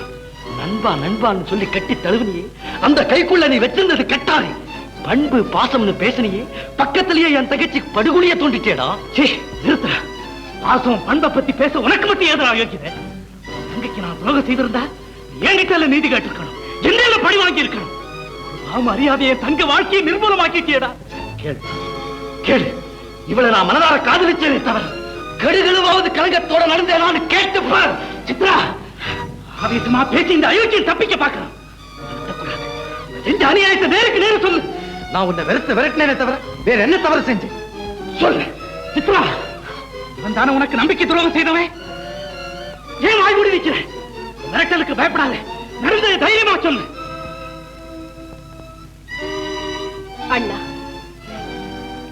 நண்பா நண்பான்னு சொல்லி கட்டி தழுவினியே, அந்த கைக்குள்ள நீ வச்சிருந்தது கட்டாரி. பண்பு பாசம்னு பேசினியே, பக்கத்திலேயே என் தகச்சி படுகொலிய தோண்டிச்சேடா. நிறுத்த. பாசம் பண்பை பத்தி பேச உனக்கு மட்டும் ஏதா யோசிக்கிறேன். தங்கைக்கு நான் துரோகம் செய்திருந்தா என்கிட்ட நீதி கேட்டிருக்கணும், என்ன பழி வாங்கி இருக்கணும். மரியாதையை தங்க வாழ்க்கையை நிர்மூலமாக்கிட்டியடா. கேளு கேளு, இவளை நான் மனதார காதலிச்சேனே தவிர கடுகளுவாவது கலங்கத்தோட நடந்தேனான்னு கேட்டு பார். சித்ரா, ஆவேசமா பேசி இந்த அயோக்கியம் தப்பிக்க பார்க்கலாம். செஞ்ச அநியாயத்தை நேருக்கு நேரம் சொல்லு. நான் உன்னை வெறுத்து விரட்டினேனே தவிர வேற என்ன தவறு செஞ்சேன் சொல்லு. சித்ரா, இவன் தானே உனக்கு நம்பிக்கை துரோகம் செய்தவன். ஏன் வாய் மூடி வைக்கிற? மிரட்டலுக்கு பயப்படாத, நடந்ததை தைரியமா சொல்லு. அண்ணா,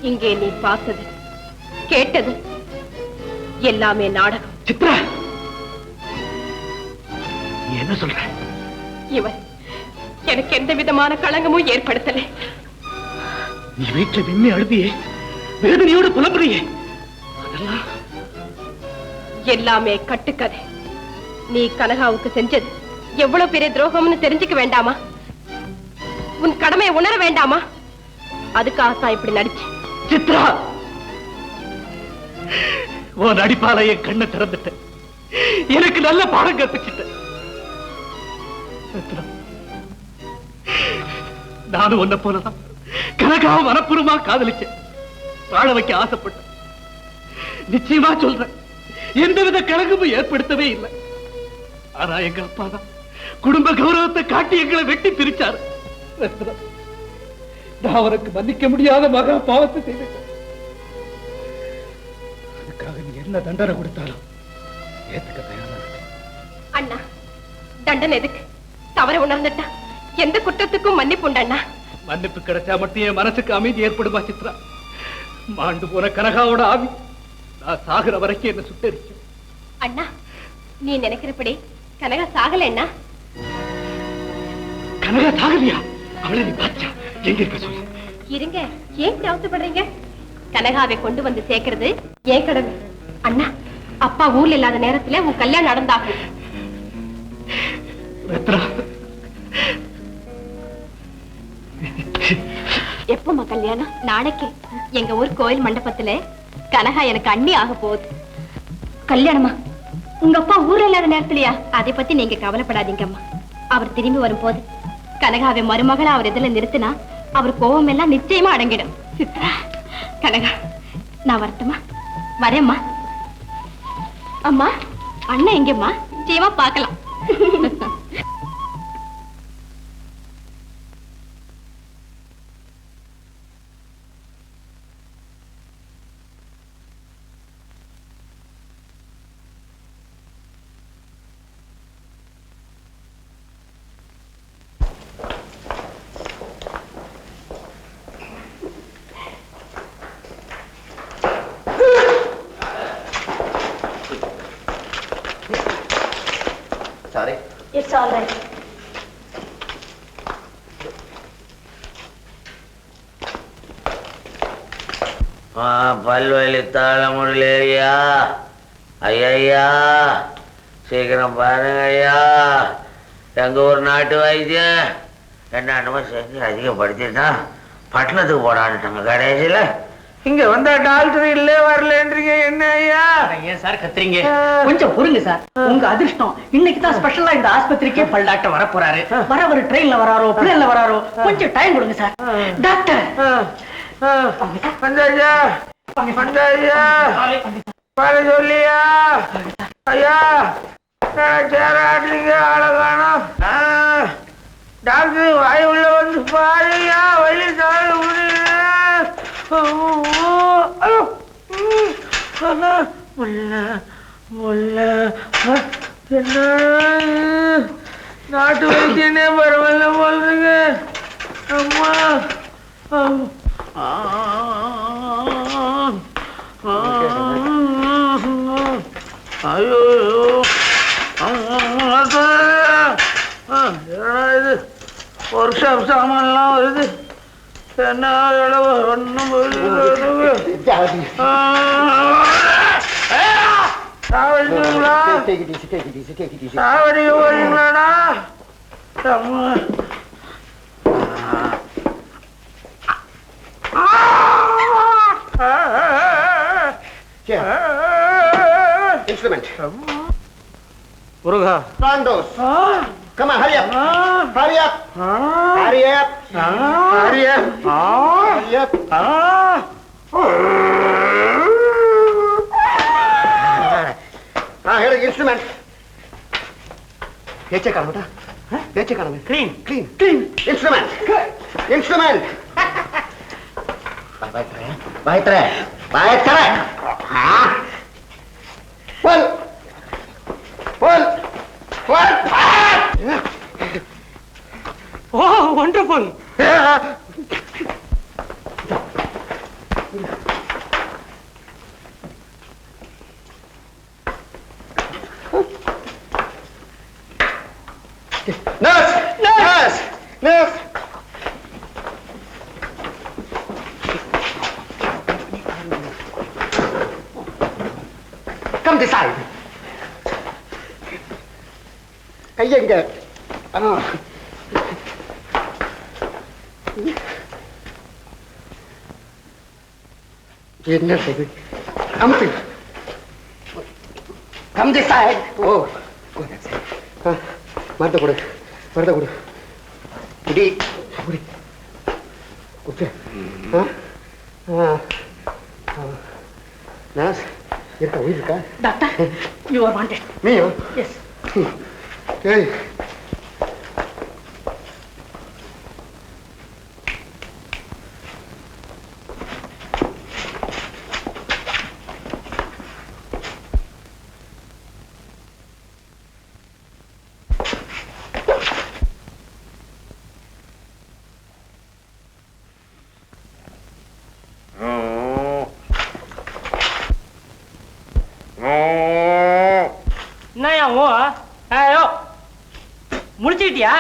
இங்கே நீ பார்த்தது கேட்டது எல்லாமே நாடகம். சித்ரா, நீ என்ன சொல்ற? இவன் எனக்கு எந்த விதமான களங்கமும் ஏற்படுத்தலை. நீ வீட்டுல நின்று அழுதியே, வேதனையோடு புலம்புறியே, அதெல்லாம் எல்லாமே கட்டுக்கதை. நீ கனகாவுக்கு செஞ்சது எவ்வளவு பெரிய துரோகம்னு தெரிஞ்சுக்க வேண்டாமா? உன் கடமையை உணர வேண்டாமா? அதுக்காகத்தான் இப்படி நடிச்சு. சித்ரா, உன் அடிப்பால என் கண்ணை திறந்துட்டேன். எனக்கு நல்ல பாடம் கற்பிச்சுட்டேன். நானும் ஒன்ன போலதான் கனகாவை மனப்பூர்வமா காதலிச்சேன், வாழ வைக்க ஆசைப்பட்டேன். நிச்சயமா சொல்றேன், எந்தவித கலகமும் ஏற்படுத்தவே இல்லை. ஆனா எங்க அப்பா தான் குடும்ப கௌரவத்தை காட்டி எங்களை வெட்டி பிரிச்சாரு. நான் அவருக்கு மன்னிக்க முடியாத மகா பாவத்தை செய்தேன். அதுக்காக நீ என்ன தண்டனை கொடுத்தாலும் ஏத்துக்க தயாரா இருக்கு. அண்ணா, தண்டனை எதுக்கு? தவற உணர்ந்துட்டா எந்த குற்றத்துக்கும் மன்னிப்பு உண்டண்ணா. மன்னிப்பு கிடைச்சா மட்டும் என் மனசுக்கு அமைதி ஏற்படுமா சித்ரா? மாண்டு போன கனகாவோட ஆவி நான் சாகுற வரைக்கும் என்ன சுட்டரிக்கும். அண்ணா, நீ நினைக்கிறபடி கனகா சாகல அண்ணா. கனகா சாகலையா? அவளை நீ பாச்சா எங்க இருக்க சொல்லு. இருங்க, ஏன் அவசரப்படுறீங்க? கனகாவை கொண்டு வந்து சேர்க்கிறது ஏன் கடமை. அண்ணா, அப்பா ஊர்ல இல்லாத நேரத்துல உன் கல்யாணம் நடந்தாகும். எப்பமா கல்யாணம்? நாளைக்கு எங்க ஊர் கோயில் மண்டபத்துல கனகா எனக்கு அண்ணி ஆக போகுது. கல்யாணமா? உங்க அப்பா ஊர்ல இல்லாத நேரத்திலயா? அதை பத்தி நீங்க கவலைப்படாதீங்க அம்மா. அவர் திரும்பி வரும்போது கனகாவை மருமகளை அவர் இதுல நிறுத்தினா அவர் கோபம் எல்லாம் நிச்சயமா அடங்கிடும். சித்ரா, கனகா, நான் வரட்டுமா? வரேம்மா. அம்மா, அண்ணன் எங்கம்மா? நிச்சயமா பார்க்கலாம். Sorry. It's all right. பல்வலி தாழ முடியலையா? ஐயா, சீக்கிரம் பாருங்க ஐயா. எங்க ஒரு நாட்டு வைத்தியம் என்ன அனுமதி செஞ்சு அதிகப்படுத்திட்டா பட்டணத்துக்கு போடான்ட்டாங்க. கடைசியில இங்க வந்தா டாக்டர் இல்ல வரலன்றீங்க. என்ன ஐயா? ஏன் சார் கத்துறீங்க? கொஞ்சம் பொறுங்க சார். உங்க அதிர்ஷ்டம் இன்னைக்கு தான் ஸ்பெஷலா இந்த ஆஸ்பத்திரிக்கே பல் டாக்டர் வர போறாரு. வரவர் ட்ரெயின்ல வராரோ பிளேன்ல வராரோ, கொஞ்சம் டைம் கொடுங்க சார். டாக்டர் வந்தாயா? வந்தாயா? வர சொல்லியா? ஐயா, சேராட்லீங்க ஆளகானம். டாக்டர் வாய் உள்ள வந்து பாருயா, வழி தாழ முடியல. என்ன நாட்டு வைத்தியனே பரவாயில்ல போல்றீங்க. அம்மா, ஐயோ, இது ஒர்க் ஷாப் சாமான்லாம் வருது. என்ன ஒன்னும் சாவடிங்களா? சாவடிக்க போறீங்களாடா? Instrument. Muruga. Randos. Come on, hurry up. Hurry up. Hurry up. Hurry up. Hurry up. Here is instrument. Peche kanamata. Peche kaname. Clean. Clean. Clean. Instrument. Instrument. Bye, try. Bye, try. One. One. One. Oh, wonderful. Nurse! Nurse! Nurse! Come this side. கையங்க. என்ன செய்து? அமுத்து. Come this side. ஓ மரத்தை கொடு, மரத்தை கொடு. குடி குடி குடி. நர்ஸ் இருக்கா? உயிர் இருக்கா? Doctor, you are wanted. மீயா? எஸ். ஏய், முடிச்சுக்கிட்டியா?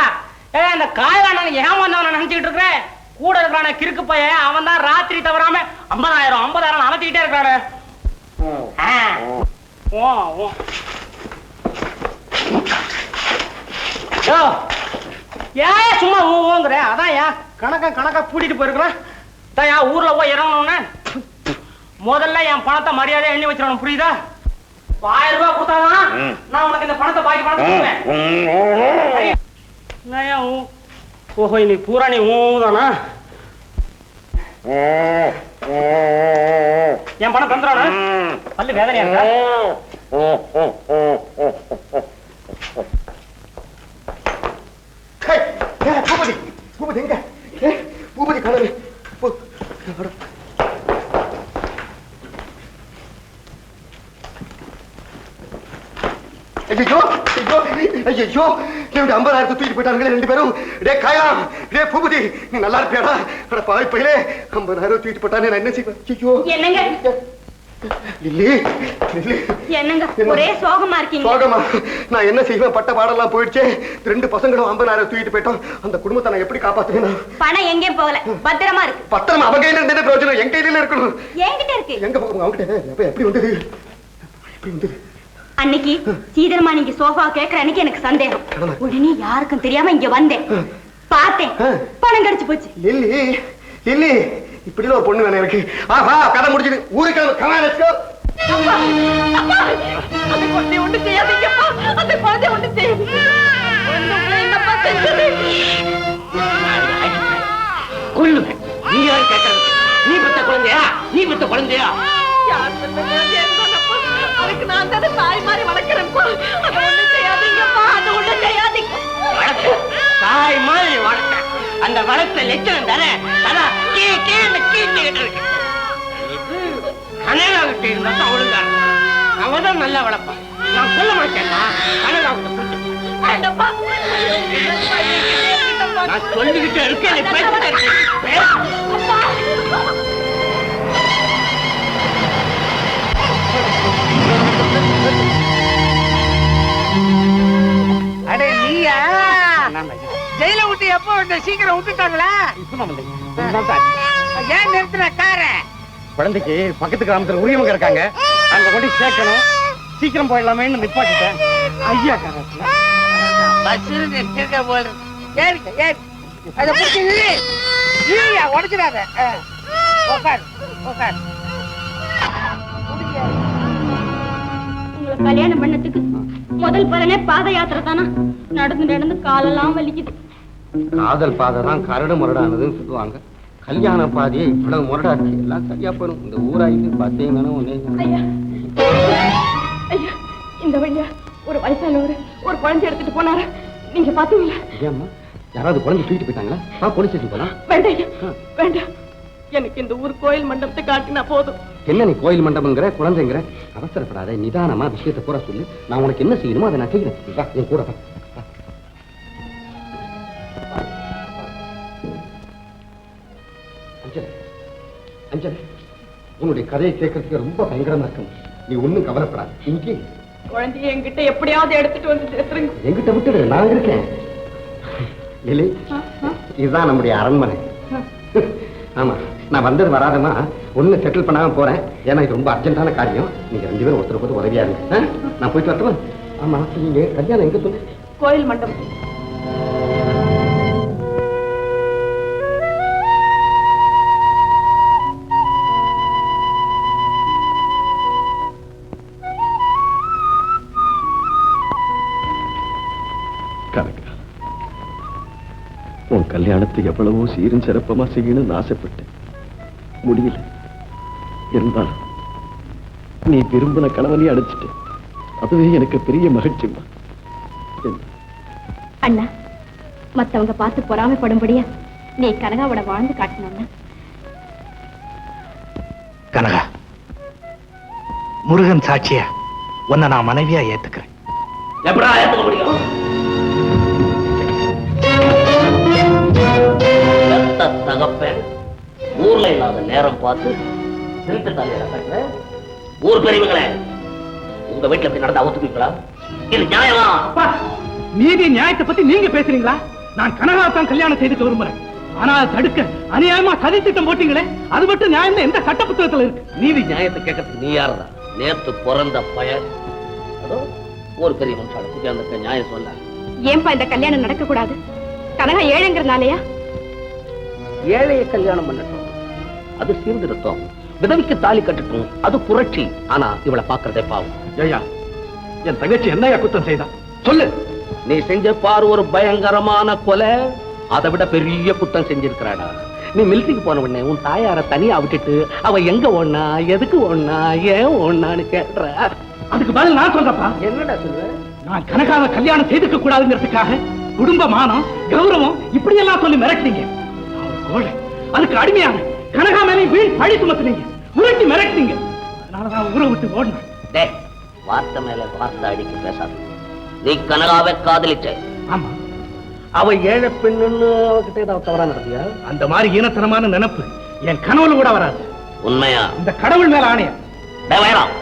அந்த காயான ஏமாந்தவன நினைச்சுக்கிட்டு இருக்கிறேன். கூட இருக்கிறான கிறுக்கு பையன், அவன் தான் ராத்திரி தவறாம 50,000 அழைச்சிக்கிட்டே இருக்காரு. ஏன் சும்மா ஊங்குற? அதான் ஏன் கணக்கா பூட்டிட்டு போயிருக்கிறேன். ஏன் ஊர்ல போய் இறங்கணும்னு முதல்ல என் பணத்தை மரியாதையா எண்ணி வச்சிடணும், புரியுதா? 1000 ரூபாய் கொடுத்தாதான் நான் உனக்கு இந்த பணத்தை பாக்கி பணத்தை கொடுப்பேன். ஓஹோ, இன்னைக்கு பூரா நீ ஊதானா? என் பணம் தந்துடானா? பல்லு வேதனையா இருக்கா? பூபதி பூபதி எங்க? பூபதி கடவுள். ஐயோ ஐயோ, 50,000 தூக்கிட்டு போயிட்டாங்களே 2 பேரும். டே காயலாம், டே பூபதி, நீ நல்லா இருப்பியாடா? அட பாய் பையலே, 50,000 தூக்கிட்டு போட்டானே, நான் என்ன செய்வேன்? ஐயோ என்னங்க லில்லி, லில்லி என்னங்க ஒரே சோகமா இருக்கீங்க? சோகமா? நான் என்ன செய்வேன்? பட்ட பாடெல்லாம் போயிடுச்சே. 2 பசங்களும் 50,000 தூக்கிட்டு போயிட்டோம். அந்த குடும்பத்தை நான் எப்படி காப்பாத்துவேன்? பணம் எங்கேயும் போகல, பத்திரமா இருக்கு. பத்திரமா அவங்க கையில இருந்தே பிரயோஜனம், என் கையில இருக்கணும். என்கிட்ட இருக்கு. எங்க போகும்? அவங்கிட்ட எப்படி வந்தது? எப்படி வந்தது? அன்னைக்கு சீதனமா நீங்க சோஃபா கேட்கற அன்னைக்கு எனக்கு சந்தேகம். உடனே யாருக்கும் தெரியாம இங்க வந்தேன், பார்த்தேன், பணம் கிடைச்சு போச்சு. லில்லி லில்லி, இப்படில ஒரு பொண்ணு வேணும் எனக்கு. ஆஹா, கதை முடிஞ்சது. ஊருக்கு கமான், லெட்ஸ் கோ. அந்த குழந்தை ஒண்ணு செய்யாதீங்கப்பா, அந்த குழந்தை ஒண்ணு செய்யாதீங்க. என்னப்பா செஞ்சது? கொல்லுங்க. நீ யாரும் கேட்கறதுக்கு? நீ பெத்த குழந்தையா? நீ பெத்த குழந்தையா? யார் பெத்த குழந்தையா இருந்தானப்பா? அதுக்கு நான் தானே தாய் மாதிரி வளர்க்கிறேன்ப்பா. அதை ஒண்ணு செய்யாதீங்கப்பா, அதை ஒண்ணு செய்யாதீங்க. தாய் மாதிரி வளர்த்த அந்த வளர்த்த லட்சணம் தானே இருக்கு. கனகாவிட்ட இருந்தா ஒழுங்கா அவதான் நல்லா வளர்ப்பான். நான் சொல்ல மாட்டேன்னா கனகாவிட்ட நான் சொல்லிக்கிட்டே இருக்கேன். அடே நீயா? ஜெயில விட்டு எப்போ வந்த? சீக்கிரம் விட்டுட்டாங்களா? ஏன் நிறுத்தின கார? குழந்தைக்கு பக்கத்து கிராமத்துல உரியவங்க இருக்காங்க, அங்க கொண்டு சேர்க்கணும். சீக்கிரம் போயிடலாமேன்னு நிப்பாட்டிட்டேன். ஐயா காரத்துல பஸ் நிறுத்திருக்க போல. ஏறிக்க ஏறி அதை பிடிச்சி இல்லையா உடச்சிடாத. உட்கார் உட்கார். உங்களை கல்யாணம் பண்ணதுக்கு முதல் பலனே பாத யாத்திரை தானா? நடந்து நடந்து காலெல்லாம் வலிக்குது. காதல் பாதை தான் கரடு முரடானதுன்னு சொல்லுவாங்க. கல்யாண பாதையை இவ்வளவு முரடாச்சு. எல்லாம் சரியா போயிடும். இந்த ஊராய்க்கு பார்த்தீங்கன்னா ஐயா ஐயா, இந்த வழியா ஒரு வயசானவர் ஒரு குழந்தை எடுத்துட்டு போனாரு, நீங்க பாத்தீங்களா? ஏம்மா, யாராவது குழந்தை தூக்கிட்டு போயிட்டாங்களா? போலீஸ் ஸ்டேஷன் போலாம். வேண்டாம் ஐயா, வேண்டாம். எனக்கு இந்த ஊர் கோயில் மண்டபத்தை காட்டினா போதும். என்ன நீ கோயில் மண்டபங்கிற, குழந்தைங்கிற? அவசரப்படாத, நிதானமா விஷயத்தை பூரா சொல்லு. நான் உனக்கு என்ன செய்யணுமோ அதை நான் செய்கிறேன். என் கூட அஞ்சலி, உன்னுடைய கதையை கேட்கறதுக்கு ரொம்ப பயங்கரமா இருக்கும். நீ ஒண்ணும் கவலைப்படாது. இங்கே குழந்தைய என்கிட்ட எப்படியாவது எடுத்துட்டு வந்து சேர்த்துருங்க. என்கிட்ட விட்டுடு, நான் இருக்கேன். லிலி, இதுதான் நம்முடைய அரண்மனை. ஆமா, நான் வந்தது வராதமா ஒண்ணு செட்டில் பண்ணாம போறேன். ஏன்னா இது ரொம்ப அர்ஜென்டான காரியம். நீங்க 2 பேரும் ஒருத்தருக்கு உதவியா இருங்க. நான் போயிட்டு வரட்டுமா? ஆமா, நீங்க கல்யாணம் எங்க சொல்லு? கோயில் மண்டபம். உன் கல்யாணத்தை எவ்வளவோ சீரும் சிறப்பமா செய்யணும்னு ஆசைப்பட்டேன், முடியல. இருந்தாலும் நீ விரும்பின கணவனையும் அடைச்சிட்ட, அதுவே எனக்கு பெரிய மகிழ்ச்சிமா. அண்ணா, மத்தவங்க பார்த்து பொறாமைப்படும்படியா நீ கனகாவோட வாழ்ந்து காட்டணும்னா. கனகா, முருகன் சாட்சியா உன்னை நான் மனைவியா ஏத்துக்கிறேன். எப்படா ஏத்துக்க முடியும்? தகப்பேன் ஊர்ல இல்லாத நேரம் பார்த்து திருட்டு தலையில கட்டுற ஊர் பெரியவங்களே, உங்க வீட்டுல எப்படி நடந்தா ஒத்துக்குவீங்களா? இது நியாயமா? நீதி நியாயத்தை பத்தி நீங்க பேசுறீங்களா? நான் கனகா தான் கல்யாணம் செய்துக்க விரும்புறேன். ஆனா தடுக்க அநியாயமா சதி திட்டம் போட்டீங்களே, அது மட்டும் நியாயம் எந்த சட்ட புத்தகத்துல இருக்கு? நீதி நியாயத்தை கேட்கறதுக்கு நீ யாருடா? நேத்து பிறந்த பயன் அதோ ஒரு பெரிய மனுஷால புதிய அந்த நியாயம் சொன்ன. ஏன்பா இந்த கல்யாணம் நடக்க கூடாது? கனகா ஏழைங்கிறனாலயா? ஏழையை கல்யாணம் பண்ணட்டும், அது சீர்திருத்தம். விதவிக்கு தாலி கட்டட்டும், அது புரட்சி. ஆனா இவளை பாக்குறதே பாவம். ஐயா, என் தங்கச்சி என்னையா குத்தம் செய்தா சொல்லு. நீ செஞ்ச பாரு ஒரு பயங்கரமான கொலை, அதை விட பெரிய குத்தம் செஞ்சிருக்கிறாடா. நீ மிலிட்டரிக்கு போன உடனே உன் தாயார தனியா விட்டுட்டு அவ எங்க ஓடனா, எதுக்கு ஓடனா, ஏன் ஓடனான்னு கேட்ற. அதுக்கு பதில் நான் சொல்றப்பா. என்னடா சொல்ற? நான் கனகாவை கல்யாணம் செய்துக்க கூடாதுங்கிறதுக்காக குடும்ப மானம், கௌரவம் இப்படி எல்லாம் சொல்லி மிரட்டினீங்க. அதுக்கு அடிமையான கனகா மேலே வீண் பழி சுமத்துனீங்க, உருட்டி மிரட்டினீங்க. அதனாலதான் ஊரை விட்டு ஓடினேன். வார்த்தை மேல வார்த்தை அடிக்க பேசாது. நீ கனகாவை காதலிச்ச. ஆமா, அவ ஏழை பெண்ணுன்னு அவகிட்ட ஏதாவது தவறா நடத்தியா? அந்த மாதிரி ஈனத்தனமான நினைப்பு என் கனவுல கூட வராது. உண்மையா? இந்த கடவுள் மேல ஆணையா. வேணாம்.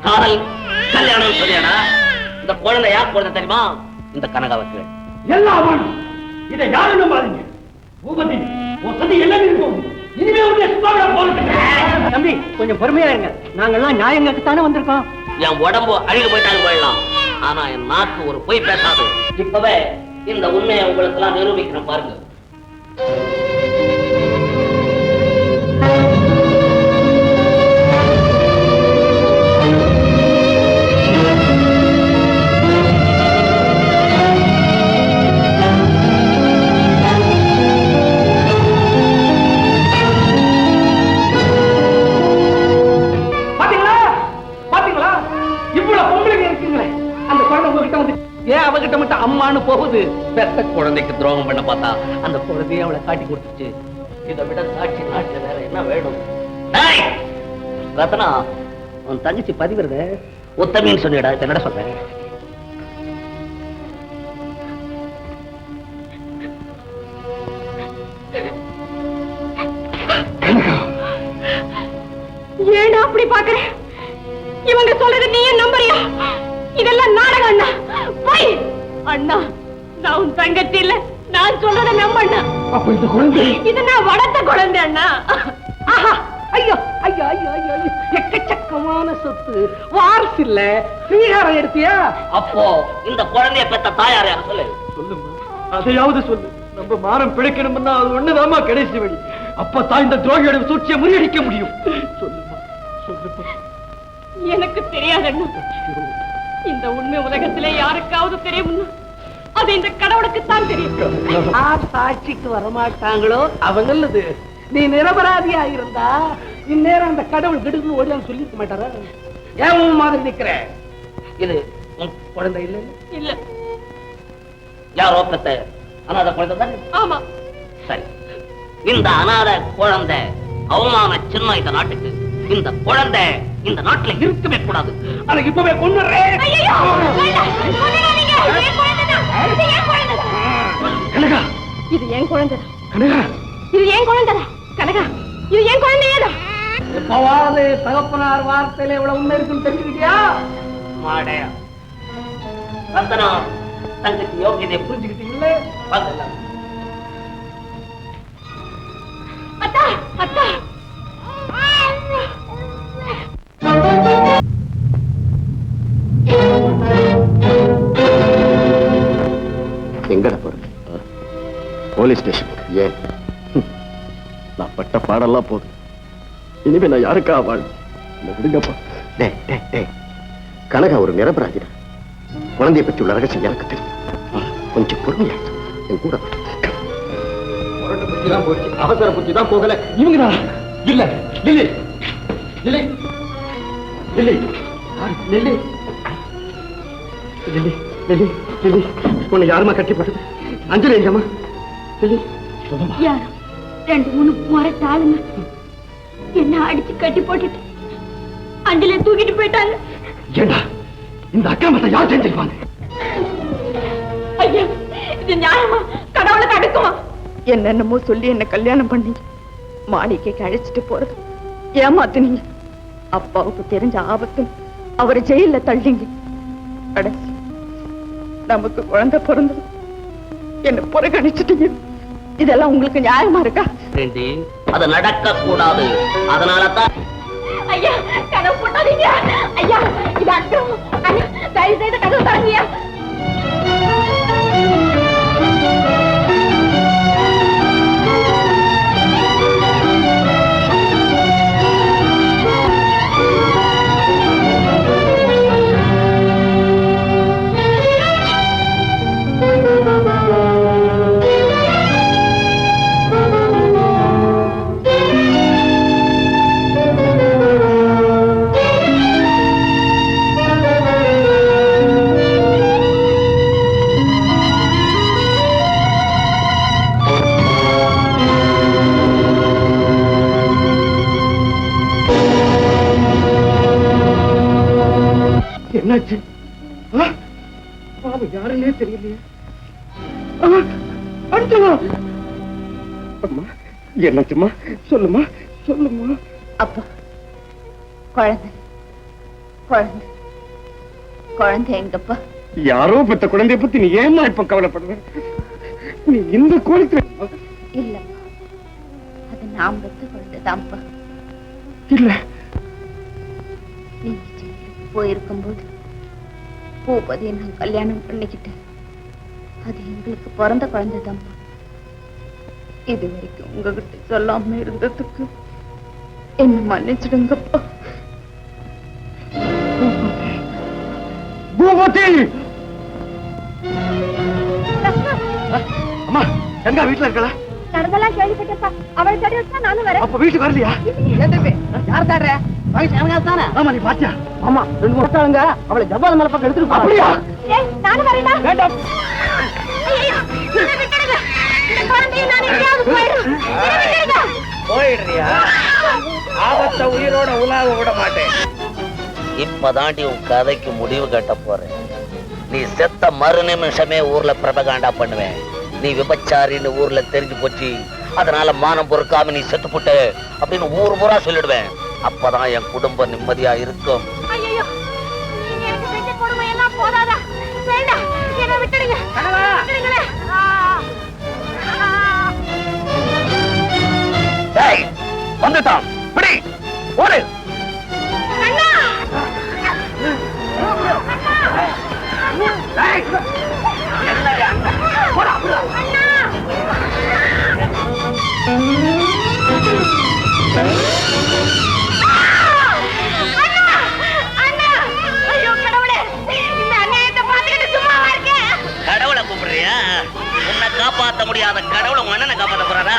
காதல் கல்யாணம் சொல்லியாடா. இந்த குழந்தை யார் குழந்தை தெரியுமா? இந்த கனகாவுக்கு. எல்லாம் இதை யாரும் நம்பாதீங்க. பூபதி, உன் சதி எல்லாம் இருக்கும். இனிமே உன்னை சுத்தாவிட போறேன். தம்பி, கொஞ்சம் பொறுமையா இருங்க. நாங்கெல்லாம் நியாயங்கத்தானே வந்திருக்கோம். என் உடம்பு அழுகு போயிட்டாலும் போயிடலாம், ஆனா என் நாக்கு ஒரு பொய் பேசாது. இப்பவே இந்த உண்மையை உங்களுக்கு எல்லாம் நிரூபிக்கிறேன் பாருங்க. ஏன் அவகிட்ட மட்டும் அம்மானு போகுது? பெத்த குழந்தைக்கு துரோகம் பண்ண பார்த்தா அந்த குழந்தைய அவளை காட்டி கொடுத்துச்சு. இதை விட சாட்சி நாட்டுல வேற என்ன வேணும்? ரத்னா, உன் தங்கச்சி பதிவிரத உத்தமின்னு சொன்னிடா. என்னடா சொல்றேன்? ஏன் அப்படி பாக்குறேன்? இவங்க சொல்றது நீ நம்புறியா? இதெல்லாம் நாடகம் அண்ணா. போய் அண்ணா, நான் உன் தங்கச்சி இல்ல. நான் சொல்றத நம்பண்ணா. அப்ப இந்த குழந்தை இது நான் வளர்த்த குழந்தை அண்ணா. ஐயோ ஐயோ ஐயோ ஐயோ, எக்கச்சக்கமான சொத்து, வாரிசு இல்ல, ஸ்ரீகாரம் எடுத்தியா? அப்போ இந்த குழந்தைய பெத்த தாயார் யார் சொல்லு? சொல்லுமா, அதையாவது சொல்லு. நம்ம மானம் பிழைக்கணும்னா அது ஒண்ணுதாமா கடைசி வழி. அப்பதான் இந்த துரோகியோட சூழ்ச்சியை முறியடிக்க முடியும். சொல்லுமா, சொல்லுமா. எனக்கு தெரியாது அண்ணா. இந்த உண்மை உலகத்திலே யாருக்காவது தெரியும்னா அது இந்த கடவுளுக்கு தான் தெரியும். யார் சாட்சிக்கு வரமாட்டாங்களோ அவங்களது. நீ நிரபராதியா இருந்தா இந்நேரம் அந்த கடவுள் கிடுக்கு ஓடியான்னு சொல்லிருக்க மாட்டாரா? ஏன் உன் மாதிரி நிக்கிற? இது உன் குழந்தை இல்ல? இல்ல. யாரோ பெத்த அனாதை குழந்தை தானே? ஆமா. சரி, இந்த அனாதை குழந்தை அவமான சின்ன இந்த நாட்டுக்கு. இந்த குழந்தை இந்த நாட்டுல இருக்கவே கூடாது. அதை இப்பவே கொன்னுறேன். கனகா, இது என் குழந்தைதான். கனகா, இது என் குழந்தைதான். கனகா, இது என் குழந்தையேதான். எப்பவாவது தகப்பனார் வார்த்தையில எவ்வளவு உண்மை இருக்குன்னு தெரிஞ்சுக்கிட்டியா? மாடையா ரத்தனா, தங்கச்சி யோகியதை புரிஞ்சுக்கிட்டீங்களே? பார்க்கலாம். அத்தா, அத்தா. எங்கட போறது? Police station. ஏன்? நான் பட்ட பாடெல்லாம் போதும். இனிமே நான் யாருக்கா வாழ் விடுங்கப்பா. கனகா ஒரு நிரபராதிடா. குழந்தையை பற்றி உள்ள ரகசியம் எனக்கு தெரியும். கொஞ்சம் பொறுமையா என் கூட முரட்டு புத்தி தான் போச்சு, அவசர புத்தி தான் போகல. இவங்கதான் இல்ல Lily Lily Lily Lily Lily Lily Lily உன்னை யாருமா கட்டி போட்டது? அஞ்சலி எங்கம்மா? லில்லி யாரும் 2-3 முறைட்டாளுங்க என்ன அடிச்சு கட்டி போட்டுட்டு அஞ்சலிய தூக்கிட்டு போயிட்டாங்க. ஏண்டா இந்த அக்கிரமத்தை யார் செஞ்சிருப்பாங்க? ஐயா இது நியாயமா? கடவுளுக்கு அடுக்குமா? என்னென்னமோ சொல்லி என்ன கல்யாணம் பண்ணீங்க, மாளிகைக்கு அழைச்சிட்டு போறது ஏமாத்துனீங்க, அப்பாவுக்கு தெரிஞ்ச ஆபத்து அவரை ஜெயில தள்ளிங்க, கடைசி நமக்கு குழந்தை பிறந்தது என்ன புறக்கணிச்சிட்டீங்க. இதெல்லாம் உங்களுக்கு நியாயமா இருக்கா? அது நடக்க கூடாது. அதனாலதான் ஐயா கதவு போட்டாதீங்க. ஐயா இது அக்கிரமம். ஐயா தயவு செய்து கதவு தரங்கய்யா. என்னாச்சு? பாவம் யாருன்னே தெரியலையே. அம்மா என்னாச்சுமா? சொல்லுமா சொல்லுமா. அப்பா குழந்தை குழந்தை குழந்தை எங்கப்பா? யாரோ பெத்த குழந்தைய பத்தி நீ ஏமா இப்ப கவலைப்படுற? நீ இந்த கோலத்துல இல்லப்பா, அது நாம் பெத்த குழந்தைதான்ப்பா. இல்ல நீங்க ஜெயிலுக்கு போயிருக்கும்போது பூபதியை நான் கல்யாணம் பண்ணிக்கிட்டேன். அது எங்களுக்கு பிறந்த குழந்தைதான்ப்பா. இது வரைக்கும் உங்ககிட்ட சொல்லாம இருந்ததுக்கு என்ன மன்னிச்சிடுங்கப்பா. பூபதி! அம்மா எங்க வீட்டுல இருக்கல? நடந்தெல்லாம் கேள்விப்பட்டப்பா. அவளை தேடி வச்சா நானும் வரேன். அப்ப வீட்டுக்கு வரலையா? யார் தாடுற? தானே? ஆமா நீ பாத்தியா? ஆமா 2 முட்டாளுங்க அவளை ஜவ்வாது மலை பக்கம் எடுத்துட்டு அப்படியா? நானும் வரேன்டா. வேண்டாம். போயிடுறியா? ஆபத்த உயிரோட உலாவ விட மாட்டேன். இப்பதாண்டி உன் கதைக்கு முடிவு கட்ட போறேன். நீ செத்த மறு நிமிஷமே ஊர்ல பிரபகாண்டா பண்ணுவேன். நீ விபச்சாரின்னு ஊர்ல தெரிஞ்சு போச்சு, அதனால மானம் பொறுக்காம நீ செத்து போட்ட அப்படின்னு ஊர் பூரா சொல்லிடுவேன். அப்பதான் என் குடும்பம் நிம்மதியா இருக்கும். ஐயோ நீங்க எனக்கு செஞ்ச கொடுமை எல்லாம் போதாதா? வேண்டாம், என்ன விட்டுடுங்க. விட்டுடுங்களே. டேய் வந்துட்டான், பிடி ஓடு. அண்ணா டேய் என்னடா போடா அண்ணா கடவுளை கூப்பிடுறியா? உன்னை காப்பாற்ற முடியாத கடவுளை உன் அண்ணனை காப்பாற்ற போறாரா?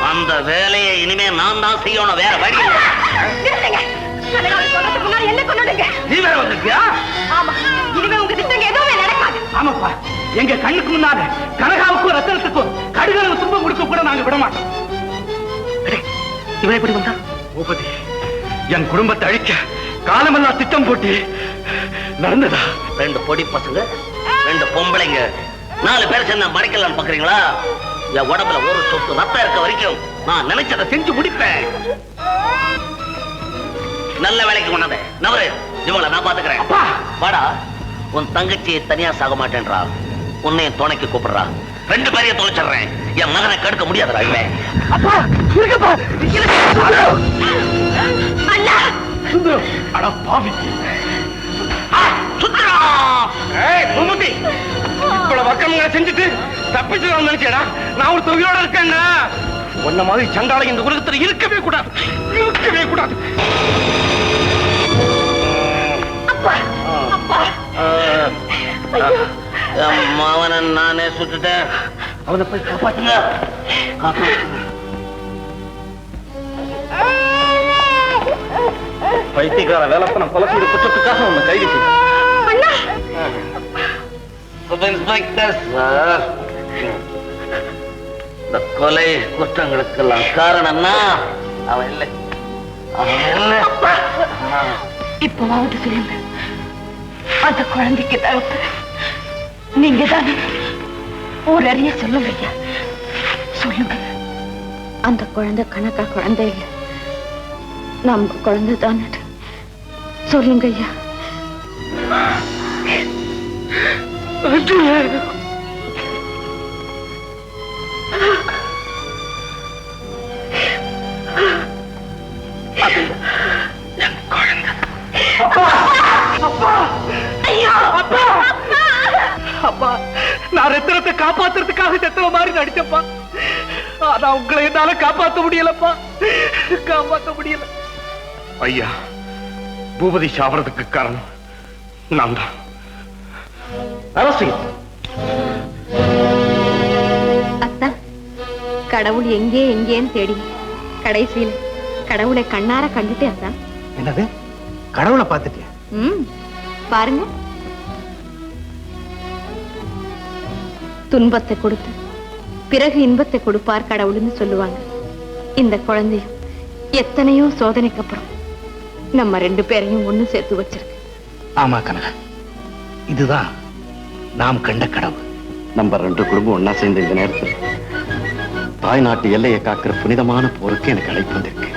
அந்த வேலையை இனிமே நான் தான் செய்யணும், வேற வழி இல்லை. என்ன கொண்டுடுங்க. நீ வேற வந்திருக்கியா? ஆமா, இனிமே உங்க திட்டம் எதுவுமே நடக்காது. ஆமாப்பா, எங்க கண்ணுக்கு முன்னால கனகாவுக்கும் ரத்தனத்துக்கும் கடுகளவு துன்பம் கொடுக்க கூட நாங்க விட மாட்டோம். இவன் எப்படி வந்தா? பூபதி என் குடும்பத்தை அழிக்க காலமெல்லாம் திட்டம் போட்டு நடந்ததா? 2 பொடி பசங்க, 2 பொம்பளைங்க, 4 பேர் சேர்ந்து மறைக்கலான்னு பாக்குறீங்களா? என் உடம்புல ஒரு சொட்டு ரத்தம் இருக்க வரைக்கும் நான் நினைச்சதை செஞ்சு முடிப்பேன். நல்ல வேலைக்கு கொண்டாத நவரு, இவளை நான் பாத்துக்கிறேன். வாடா, உன் தங்கச்சியை தனியா சாக மாட்டேன்றா, உன்னையும் துணைக்கு கூப்பிடுறா. 2 பேரையும் தொலைச்சிடுறேன். என் மகனை கடுக்க முடியாதுடா இவன். அப்பா இருக்கப்பா, அண்ணா சுந்தரம், அட பாவி இவ்வளவு வக்கங்களை செஞ்சுட்டு தப்பிச்சு நினைச்சேடா. நான் ஒரு தொகையோட இருக்கேன்னா உன்ன மாதிரி சண்டாளை இந்த உலகத்தில் இருக்கவே கூடாது, இருக்கவே கூடாது. மாவனை நானே சுட்டுட்டேன், அவனை போய் காப்பாத்துங்க. பைத்தியக்கார வேலைப்பணம் கொலைசெய்த குற்றத்துக்காக உன்னை கைது செய்யும். இன்ஸ்பெக்டர் சார், இந்த கொலை குற்றங்களுக்கெல்லாம் காரணம்னா அவன் இல்லை. இப்பவாவது சொல்லுங்க, அந்த குழந்தைக்கு தகப்ப நீங்க தானே? ஊரறிய சொல்லுங்க ஐயா, சொல்லுங்க. அந்த குழந்தை கணக்கா குழந்தை இல்லை, நம்ம குழந்தை தானே. சொல்லுங்க ஐயா. அப்பா, நான் ரத்தினத்தை காப்பாத்துறதுக்காக செத்தவ மாதிரி நடிச்சப்பா. ஆனா உங்களை என்னால காப்பாத்த முடியலப்பா, காப்பாத்த முடியல. ஐயா, பூபதி சாவறதுக்கு காரணம் நான் தான். அரசியல் அத்தா, கடவுள் எங்கே எங்கேன்னு தேடி கடைசியில் கடவுளை கண்ணார கண்டுட்டேன் அத்தா. என்னது, கடவுளை பார்த்துட்டியா? பாருங்க, துன்பத்தை கொடுத்து பிறகு இன்பத்தை கொடுப்பார் கடவுள்னு சொல்லுவாங்க. இந்த குழந்தையும் எத்தனையோ சோதனைக்கு அப்புறம் நம்ம 2 பேரையும் ஒண்ணு சேர்த்து வச்சிருக்கு. ஆமா கனகா, இதுதான் நாம் கண்ட கடவுள். நம்ம 2 குடும்பம் ஒன்னா சேர்ந்த இந்த நேரத்தில் தாய் நாட்டு எல்லையை காக்கிற புனிதமான போருக்கு எனக்கு அழைப்பு வந்திருக்கு.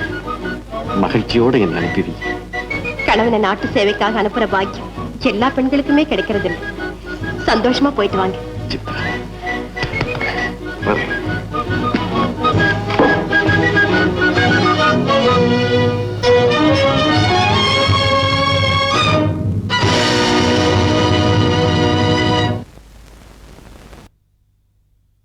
மகிழ்ச்சியோடு என்னை அனுப்பி கடவுளை நாட்டு சேவைக்காக அனுப்புற பாக்கியம் எல்லா பெண்களுக்குமே கிடைக்கிறது இல்லை. சந்தோஷமா போயிட்டு வாங்க. சித்ரா.